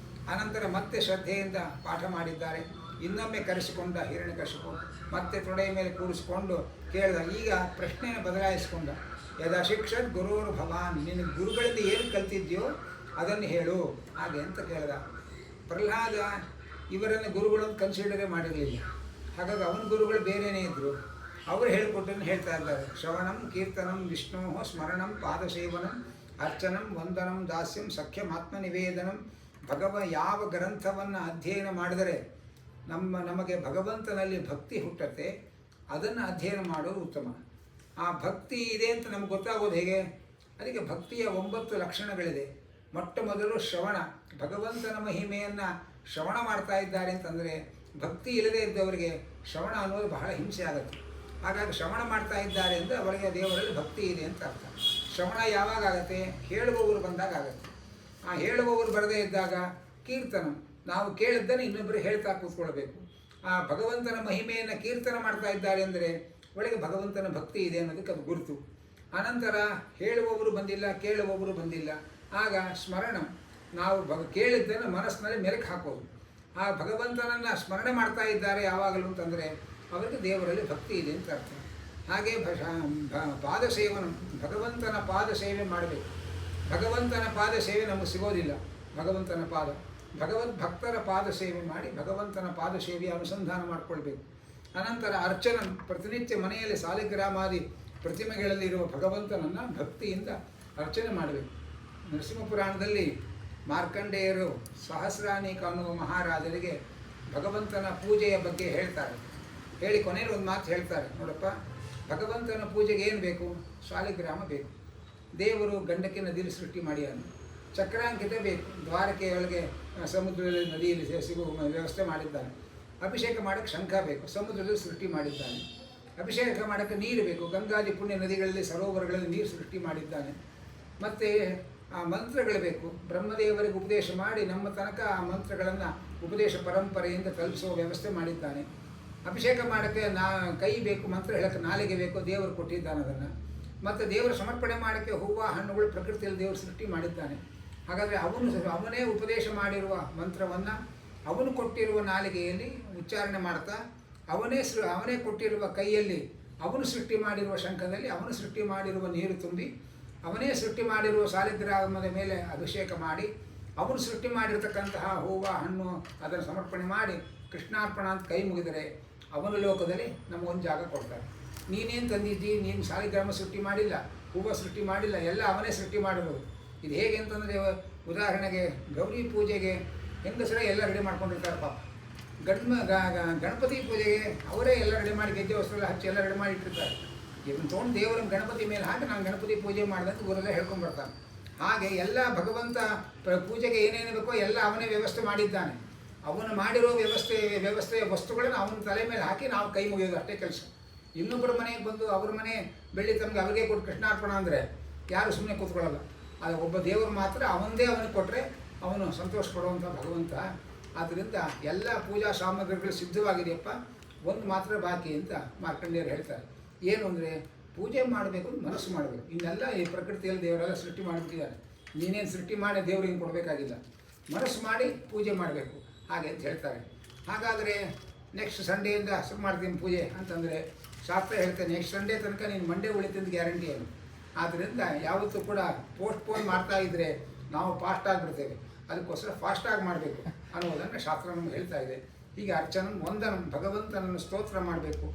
A: ಅನಂತರ ಮತ್ತೆ ಶ್ರದ್ಧೆಯಿಂದ ಪಾಠ ಮಾಡಿದ್ದಾರೆ. ಇನ್ನೊಮ್ಮೆ ಕರೆಸಿಕೊಂಡ ಹಿರಣ್ಯಕಶಿಪು ಮತ್ತೆ ತೊಡೆಯ ಮೇಲೆ ಕೂರಿಸಿಕೊಂಡು ಕೇಳಿದ. ಈಗ ಪ್ರಶ್ನೆಯನ್ನು ಬದಲಾಯಿಸಿಕೊಂಡ. ಯದಾ ಶಿಕ್ಷತ್ ಗುರುರು ಭವಾನ್, ನಿನ್ನ ಗುರುಗಳಲ್ಲಿ ಏನು ಕಲ್ತಿದ್ಯೋ ಅದನ್ನು ಹೇಳು ಹಾಗೆ ಅಂತ ಕೇಳಿದ. ಪ್ರಹ್ಲಾದ ಇವರನ್ನು ಗುರುಗಳನ್ನು ಕನ್ಸಿಡರೇ ಮಾಡಿರಲಿಲ್ಲ. ಹಾಗಾಗಿ ಅವನ ಗುರುಗಳು ಬೇರೆಯೇ ಇದ್ದರು. ಅವರು ಹೇಳಿಕೊಟ್ಟನ್ನು ಹೇಳ್ತಾ ಇದ್ದಾರೆ. ಶ್ರವಣಂ ಕೀರ್ತನಂ ವಿಷ್ಣೋ ಸ್ಮರಣಂ ಪಾದಸೇವನಂ ಅರ್ಚನಂ ವಂದನಂ ದಾಸ್ಯಂ ಸಖ್ಯಮಾತ್ಮ ನಿವೇದನಂ. ಯಾವ ಗ್ರಂಥವನ್ನು ಅಧ್ಯಯನ ಮಾಡಿದರೆ ನಮಗೆ ಭಗವಂತನಲ್ಲಿ ಭಕ್ತಿ ಹುಟ್ಟತ್ತೆ ಅದನ್ನು ಅಧ್ಯಯನ ಮಾಡೋದು ಉತ್ತಮ. ಆ ಭಕ್ತಿ ಇದೆ ಅಂತ ನಮ್ಗೆ ಗೊತ್ತಾಗೋದು ಹೇಗೆ? ಅದಕ್ಕೆ ಭಕ್ತಿಯ 9 ಲಕ್ಷಣಗಳಿದೆ. ಮೊಟ್ಟ ಮೊದಲು ಶ್ರವಣ, ಭಗವಂತನ ಮಹಿಮೆಯನ್ನು ಶ್ರವಣ ಮಾಡ್ತಾ ಇದ್ದಾರೆ ಅಂತಂದರೆ ಭಕ್ತಿ ಇಲ್ಲದೇ ಇದ್ದವರಿಗೆ ಶ್ರವಣ ಅನ್ನೋದು ಬಹಳ ಹಿಂಸೆ ಆಗುತ್ತೆ. ಹಾಗಾಗಿ ಶ್ರವಣ ಮಾಡ್ತಾ ಇದ್ದಾರೆ ಅಂದರೆ ಅವರಿಗೆ ದೇವರಲ್ಲಿ ಭಕ್ತಿ ಇದೆ ಅಂತ ಅರ್ಥ. ಶ್ರವಣ ಯಾವಾಗ ಆಗುತ್ತೆ? ಹೇಳುವವರು ಬಂದಾಗ ಆಗುತ್ತೆ. ಆ ಹೇಳುವವರು ಬರದೇ ಇದ್ದಾಗ ಕೀರ್ತನ, ನಾವು ಕೇಳಿದ್ದನ್ನು ಇನ್ನೊಬ್ಬರು ಹೇಳ್ತಾ ಕೂತ್ಕೊಳ್ಬೇಕು. ಆ ಭಗವಂತನ ಮಹಿಮೆಯನ್ನು ಕೀರ್ತನ ಮಾಡ್ತಾ ಇದ್ದಾರೆ ಅಂದರೆ ಒಳಗೆ ಭಗವಂತನ ಭಕ್ತಿ ಇದೆ ಅನ್ನೋದಕ್ಕೆ ಅದು ಗುರುತು. ಅನಂತರ ಹೇಳುವವರು ಬಂದಿಲ್ಲ, ಕೇಳುವವರು ಬಂದಿಲ್ಲ, ಆಗ ಸ್ಮರಣ, ನಾವು ಕೇಳಿದ್ದನ್ನು ಮನಸ್ಸಿನಲ್ಲಿ ಮೆಲುಕು ಹಾಕೋದು. ಆ ಭಗವಂತನನ್ನು ಸ್ಮರಣೆ ಮಾಡ್ತಾ ಇದ್ದಾರೆ ಯಾವಾಗಲೂ ಅಂತಂದರೆ ಅವರಿಗೆ ದೇವರಲ್ಲಿ ಭಕ್ತಿ ಇದೆ ಅಂತ ಅರ್ಥ. ಹಾಗೆ ಪಾದ ಸೇವನ, ಭಗವಂತನ ಪಾದ ಸೇವೆ ಮಾಡಬೇಕು. ಭಗವಂತನ ಪಾದ ಸೇವೆ ನಮಗೆ ಸಿಗೋದಿಲ್ಲ. ಭಗವಂತನ ಪಾದ, ಭಕ್ತರ ಪಾದ ಸೇವೆ ಮಾಡಿ ಭಗವಂತನ ಪಾದ ಸೇವೆಯ ಅನುಸಂಧಾನ ಮಾಡಿಕೊಳ್ಬೇಕು. ಅನಂತರ ಅರ್ಚನ, ಪ್ರತಿನಿತ್ಯ ಮನೆಯಲ್ಲಿ ಸಾಲಿಗ್ರಾಮಾದಿ ಪ್ರತಿಮೆಗಳಲ್ಲಿರುವ ಭಗವಂತನನ್ನು ಭಕ್ತಿಯಿಂದ ಅರ್ಚನೆ ಮಾಡಬೇಕು. ನರಸಿಂಹ ಪುರಾಣದಲ್ಲಿ ಮಾರ್ಕಂಡೇಯರು ಸಹಸ್ರಾನೇಕ ಅನ್ನುವ ಮಹಾರಾಜರಿಗೆ ಭಗವಂತನ ಪೂಜೆಯ ಬಗ್ಗೆ ಹೇಳ್ತಾರೆ. ಹೇಳಿ ಕೊನೆಯಲ್ಲಿ ಒಂದು ಮಾತು ಹೇಳ್ತಾರೆ, ನೋಡಪ್ಪ, ಭಗವಂತನ ಪೂಜೆಗೆ ಏನು ಬೇಕು? ಸಾಲಿಗ್ರಾಮ ಬೇಕು. ದೇವರು ಗಂಡಕ್ಕೆ ನದಿಯಲ್ಲಿ ಸೃಷ್ಟಿ ಮಾಡ್ಯಾನ. ಚಕ್ರಾಂಕಿತ ಬೇಕು, ದ್ವಾರಕೆಯೊಳಗೆ ಸಮುದ್ರದಲ್ಲಿ ನದಿಯಲ್ಲಿ ಸಿಗುವ ವ್ಯವಸ್ಥೆ ಮಾಡಿದ್ದಾನೆ. ಅಭಿಷೇಕ ಮಾಡೋಕ್ಕೆ ಶಂಖ ಬೇಕು, ಸಮುದ್ರದಲ್ಲಿ ಸೃಷ್ಟಿ ಮಾಡಿದ್ದಾನೆ. ಅಭಿಷೇಕ ಮಾಡೋಕ್ಕೆ ನೀರು ಬೇಕು, ಗಂಗಾದಿ ಪುಣ್ಯ ನದಿಗಳಲ್ಲಿ ಸರೋವರಗಳಲ್ಲಿ ನೀರು ಸೃಷ್ಟಿ ಮಾಡಿದ್ದಾನೆ. ಮತ್ತು ಆ ಮಂತ್ರಗಳು ಬೇಕು, ಬ್ರಹ್ಮದೇವರಿಗೆ ಉಪದೇಶ ಮಾಡಿ ನಮ್ಮ ತನಕ ಆ ಮಂತ್ರಗಳನ್ನು ಉಪದೇಶ ಪರಂಪರೆಯಿಂದ ತಲುಪಿಸುವ ವ್ಯವಸ್ಥೆ ಮಾಡಿದ್ದಾನೆ. ಅಭಿಷೇಕ ಮಾಡೋಕ್ಕೆ ಕೈ ಬೇಕು, ಮಂತ್ರ ಹೇಳೋಕ್ಕೆ ನಾಲಿಗೆ ಬೇಕು, ದೇವರು ಕೊಟ್ಟಿದ್ದಾನೆ ಅದನ್ನು. ಮತ್ತು ದೇವರು ಸಮರ್ಪಣೆ ಮಾಡೋಕ್ಕೆ ಹೂವು ಹಣ್ಣುಗಳು ಪ್ರಕೃತಿಯಲ್ಲಿ ದೇವರು ಸೃಷ್ಟಿ ಮಾಡಿದ್ದಾನೆ. ಹಾಗಾದರೆ ಅವನೇ ಉಪದೇಶ ಮಾಡಿರುವ ಮಂತ್ರವನ್ನು ಅವನು ಕೊಟ್ಟಿರುವ ನಾಲಿಗೆಯಲ್ಲಿ ಉಚ್ಚಾರಣೆ ಮಾಡ್ತಾ, ಅವನೇ ಕೊಟ್ಟಿರುವ ಕೈಯಲ್ಲಿ ಅವನು ಸೃಷ್ಟಿ ಮಾಡಿರುವ ಶಂಖದಲ್ಲಿ ಅವನು ಸೃಷ್ಟಿ ಮಾಡಿರುವ ನೀರು ತುಂಬಿ, ಅವನೇ ಸೃಷ್ಟಿ ಮಾಡಿರುವ ಸಾಲಿಗ್ರಾಮದ ಮೇಲೆ ಅಭಿಷೇಕ ಮಾಡಿ, ಅವನು ಸೃಷ್ಟಿ ಮಾಡಿರ್ತಕ್ಕಂತಹ ಹೂವು ಹಣ್ಣು ಅದನ್ನು ಸಮರ್ಪಣೆ ಮಾಡಿ ಕೃಷ್ಣಾರ್ಪಣ ಅಂತ ಕೈ ಮುಗಿದರೆ ಅವನ ಲೋಕದಲ್ಲಿ ನಮಗೊಂದು ಜಾಗ ಕೊಡ್ತಾರೆ. ನೀನೇನು ತಂದಿದ್ದಿ? ನೀನು ಸಾಲಿಗ್ರಾಮ ಸೃಷ್ಟಿ ಮಾಡಿಲ್ಲ, ಹೂವು ಸೃಷ್ಟಿ ಮಾಡಿಲ್ಲ, ಎಲ್ಲ ಅವನೇ ಸೃಷ್ಟಿ ಮಾಡಿರೋದು. ಇದು ಹೇಗೆ ಅಂತಂದರೆ, ಉದಾಹರಣೆಗೆ ಗೌರಿ ಪೂಜೆಗೆ ಹೆಂಗಸರೇ ಎಲ್ಲ ರೆಡಿ ಮಾಡ್ಕೊಂಡಿರ್ತಾರೆ ಪಾಪ. ಗಣಪತಿ ಪೂಜೆಗೆ ಅವರೇ ಎಲ್ಲ ರೆಡಿ ಮಾಡಿ ಗೆಜ್ಜೆ ವಸ್ತ್ರ ಹಚ್ಚಿ ಎಲ್ಲ ರೆಡಿ ಮಾಡಿ ಇಟ್ಟಿರ್ತಾರೆ. ಇದನ್ನು ತೊಗೊಂಡು ದೇವರ ಗಣಪತಿ ಮೇಲೆ ಹಾಕಿ ನಾನು ಗಣಪತಿ ಪೂಜೆ ಮಾಡಿದಂತ ಊರೆಲ್ಲ ಹೇಳ್ಕೊಂಡ್ಬರ್ತಾನೆ. ಹಾಗೆ ಎಲ್ಲ ಭಗವಂತ ಪೂಜೆಗೆ ಏನೇನು ಬೇಕೋ ಎಲ್ಲ ಅವನೇ ವ್ಯವಸ್ಥೆ ಮಾಡಿದ್ದಾನೆ. ಅವನು ಮಾಡಿರೋ ವ್ಯವಸ್ಥೆಯ ವಸ್ತುಗಳನ್ನು ಅವನ ತಲೆ ಮೇಲೆ ಹಾಕಿ ನಾವು ಕೈ ಮುಗಿಯೋದು ಅಷ್ಟೇ ಕೆಲಸ. ಇನ್ನೊಬ್ಬರ ಮನೆಗೆ ಬಂದು ಅವ್ರ ಮನೆ ಬೆಳ್ಳಿ ತಮಗೆ ಅವರಿಗೆ ಕೊಟ್ಟು ಕೃಷ್ಣಾರ್ಪಣ ಅಂದರೆ ಯಾರು ಸುಮ್ಮನೆ ಕೂತ್ಕೊಳ್ಳಲ್ಲ. ಅದು ಒಬ್ಬ ದೇವರು ಮಾತ್ರ ಅವನಿಗೆ ಕೊಟ್ಟರೆ ಅವನು ಸಂತೋಷ ಪಡುವಂಥ ಭಗವಂತ. ಆದ್ದರಿಂದ ಎಲ್ಲ ಪೂಜಾ ಸಾಮಗ್ರಿಗಳು ಸಿದ್ಧವಾಗಿದೆಯಪ್ಪ, ಒಂದು ಮಾತ್ರ ಬಾಕಿ ಅಂತ ಮಾರ್ಕಂಡೇಯರು ಹೇಳ್ತಾರೆ. ಏನು ಅಂದರೆ ಪೂಜೆ ಮಾಡಬೇಕು, ಮನಸ್ಸು ಮಾಡಬೇಕು. ಇನ್ನೆಲ್ಲ ಈ ಪ್ರಕೃತಿಯಲ್ಲಿ ದೇವರೆಲ್ಲ ಸೃಷ್ಟಿ ಮಾಡಿಬಿಟ್ಟಿದ್ದಾರೆ. ನೀನೇನು ಸೃಷ್ಟಿ ಮಾಡಿ ದೇವರಿಗೆ ಕೊಡಬೇಕಾಗಿಲ್ಲ, ಮನಸ್ಸು ಮಾಡಿ ಪೂಜೆ ಮಾಡಬೇಕು ಹಾಗೆ ಅಂತ ಹೇಳ್ತಾರೆ. ಹಾಗಾದರೆ ನೆಕ್ಸ್ಟ್ ಸಂಡೇಯಿಂದ ಶುರು ಮಾಡ್ತೀನಿ ಪೂಜೆ ಅಂತಂದರೆ ಶಾಸ್ತ್ರ ಹೇಳ್ತೇನೆ ನೆಕ್ಸ್ಟ್ ಸಂಡೇ ತನಕ ನೀನು ಮಂಡೇ ಉಳಿತಂದು ಗ್ಯಾರಂಟಿ ಏನು. ಆದ್ದರಿಂದ ಯಾವತ್ತೂ ಕೂಡ ಪೋಸ್ಟ್ಪೋನ್ ಮಾಡ್ತಾ ಇದ್ದರೆ ನಾವು ಫಾಸ್ಟ್ ಆಗಿಬಿಡ್ತೇವೆ. ಅದಕ್ಕೋಸ್ಕರ ಫಾಸ್ಟಾಗಿ ಮಾಡಬೇಕು ಅನ್ನೋದನ್ನು ಶಾಸ್ತ್ರ ನಮ್ಗೆ ಹೇಳ್ತಾ ಇದೆ. ಹೀಗೆ ಅರ್ಚನ ವಂದನ, ಭಗವಂತನನ್ನು ಸ್ತೋತ್ರ ಮಾಡಬೇಕು,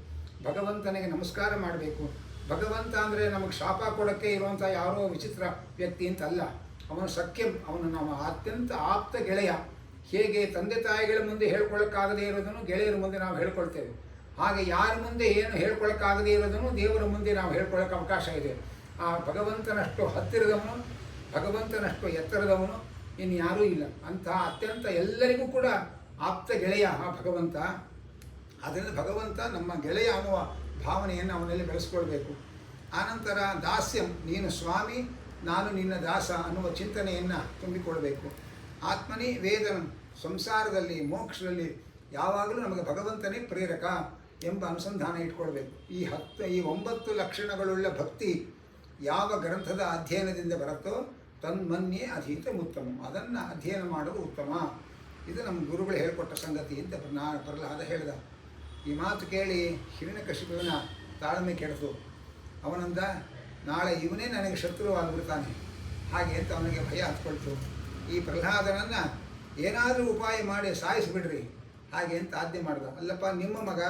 A: ಭಗವಂತನಿಗೆ ನಮಸ್ಕಾರ ಮಾಡಬೇಕು. ಭಗವಂತ ಅಂದರೆ ನಮಗೆ ಶಾಪ ಕೊಡೋಕ್ಕೆ ಇರುವಂಥ ಯಾರೋ ವಿಚಿತ್ರ ವ್ಯಕ್ತಿ ಅಂತಲ್ಲ. ಅವನು ಸಖ್ಯಂ, ಅವನು ನಮ್ಮ ಅತ್ಯಂತ ಆಪ್ತ ಗೆಳೆಯ. ಹೇಗೆ ತಂದೆ ತಾಯಿಗಳ ಮುಂದೆ ಹೇಳ್ಕೊಳ್ಳೋಕ್ಕಾಗದೇ ಇರೋದನ್ನು ಗೆಳೆಯರ ಮುಂದೆ ನಾವು ಹೇಳ್ಕೊಳ್ತೇವೆ, ಹಾಗೆ ಯಾರ ಮುಂದೆ ಏನು ಹೇಳ್ಕೊಳ್ಳೋಕ್ಕಾಗದೇ ಇರೋದನ್ನು ದೇವರ ಮುಂದೆ ನಾವು ಹೇಳ್ಕೊಳ್ಳೋಕೆ ಅವಕಾಶ ಇದೆ. ಆ ಭಗವಂತನಷ್ಟು ಹತ್ತಿರದವನು, ಭಗವಂತನಷ್ಟು ಎತ್ತರದವನು ಇನ್ನು ಯಾರೂ ಇಲ್ಲ. ಅಂತಹ ಅತ್ಯಂತ ಎಲ್ಲರಿಗೂ ಕೂಡ ಆಪ್ತ ಗೆಳೆಯ ಆ ಭಗವಂತ. ಆದ್ದರಿಂದ ಭಗವಂತ ನಮ್ಮ ಗೆಳೆಯ ಅನ್ನುವ ಭಾವನೆಯನ್ನು ಅವನಲ್ಲಿ ಬೆಳೆಸ್ಕೊಳ್ಬೇಕು. ಆನಂತರ ದಾಸ್ಯಂ, ನೀನು ಸ್ವಾಮಿ ನಾನು ನಿನ್ನ ದಾಸ ಅನ್ನುವ ಚಿಂತನೆಯನ್ನು ತುಂಬಿಕೊಳ್ಬೇಕು. ಆತ್ಮನಿ ವೇದನಂ, ಸಂಸಾರದಲ್ಲಿ ಮೋಕ್ಷದಲ್ಲಿ ಯಾವಾಗಲೂ ನಮಗೆ ಭಗವಂತನೇ ಪ್ರೇರಕ ಎಂಬ ಅನುಸಂಧಾನ ಇಟ್ಕೊಳ್ಬೇಕು. ಈ 9 ಲಕ್ಷಣಗಳುಳ್ಳ ಭಕ್ತಿ ಯಾವ ಗ್ರಂಥದ ಅಧ್ಯಯನದಿಂದ ಬರುತ್ತೋ ತನ್ಮನ್ಯೇ ಅಧೀತ ಉತ್ತಮ, ಅದನ್ನು ಅಧ್ಯಯನ ಮಾಡೋದು ಉತ್ತಮ. ಇದು ನಮ್ಮ ಗುರುಗಳು ಹೇಳಿಕೊಟ್ಟ ಸಂಗತಿ ಅಂತ ಪ್ರಹ್ಲಾದ ಹೇಳಿದ. ಈ ಮಾತು ಕೇಳಿ ಹಿರಣ್ಯಕಶಿಪುವಿನ ತಾಳ್ಮೆ ಕೆಡಿತು. ಅವನಂದ, ನಾಳೆ ಇವನೇ ನನಗೆ ಶತ್ರುವಾಗಿಬಿಡ್ತಾನೆ ಹಾಗೆ ಅಂತ ಅವನಿಗೆ ಭಯ ಹತ್ಕೊಳ್ತು. ಈ ಪ್ರಹ್ಲಾದನನ್ನು ಏನಾದರೂ ಉಪಾಯ ಮಾಡಿ ಸಾಯಿಸಿಬಿಡ್ರಿ ಹಾಗೆ ಅಂತ ಆಜ್ಞೆ ಮಾಡಿದ. ಅಲ್ಲಪ್ಪ, ನಿಮ್ಮ ಮಗ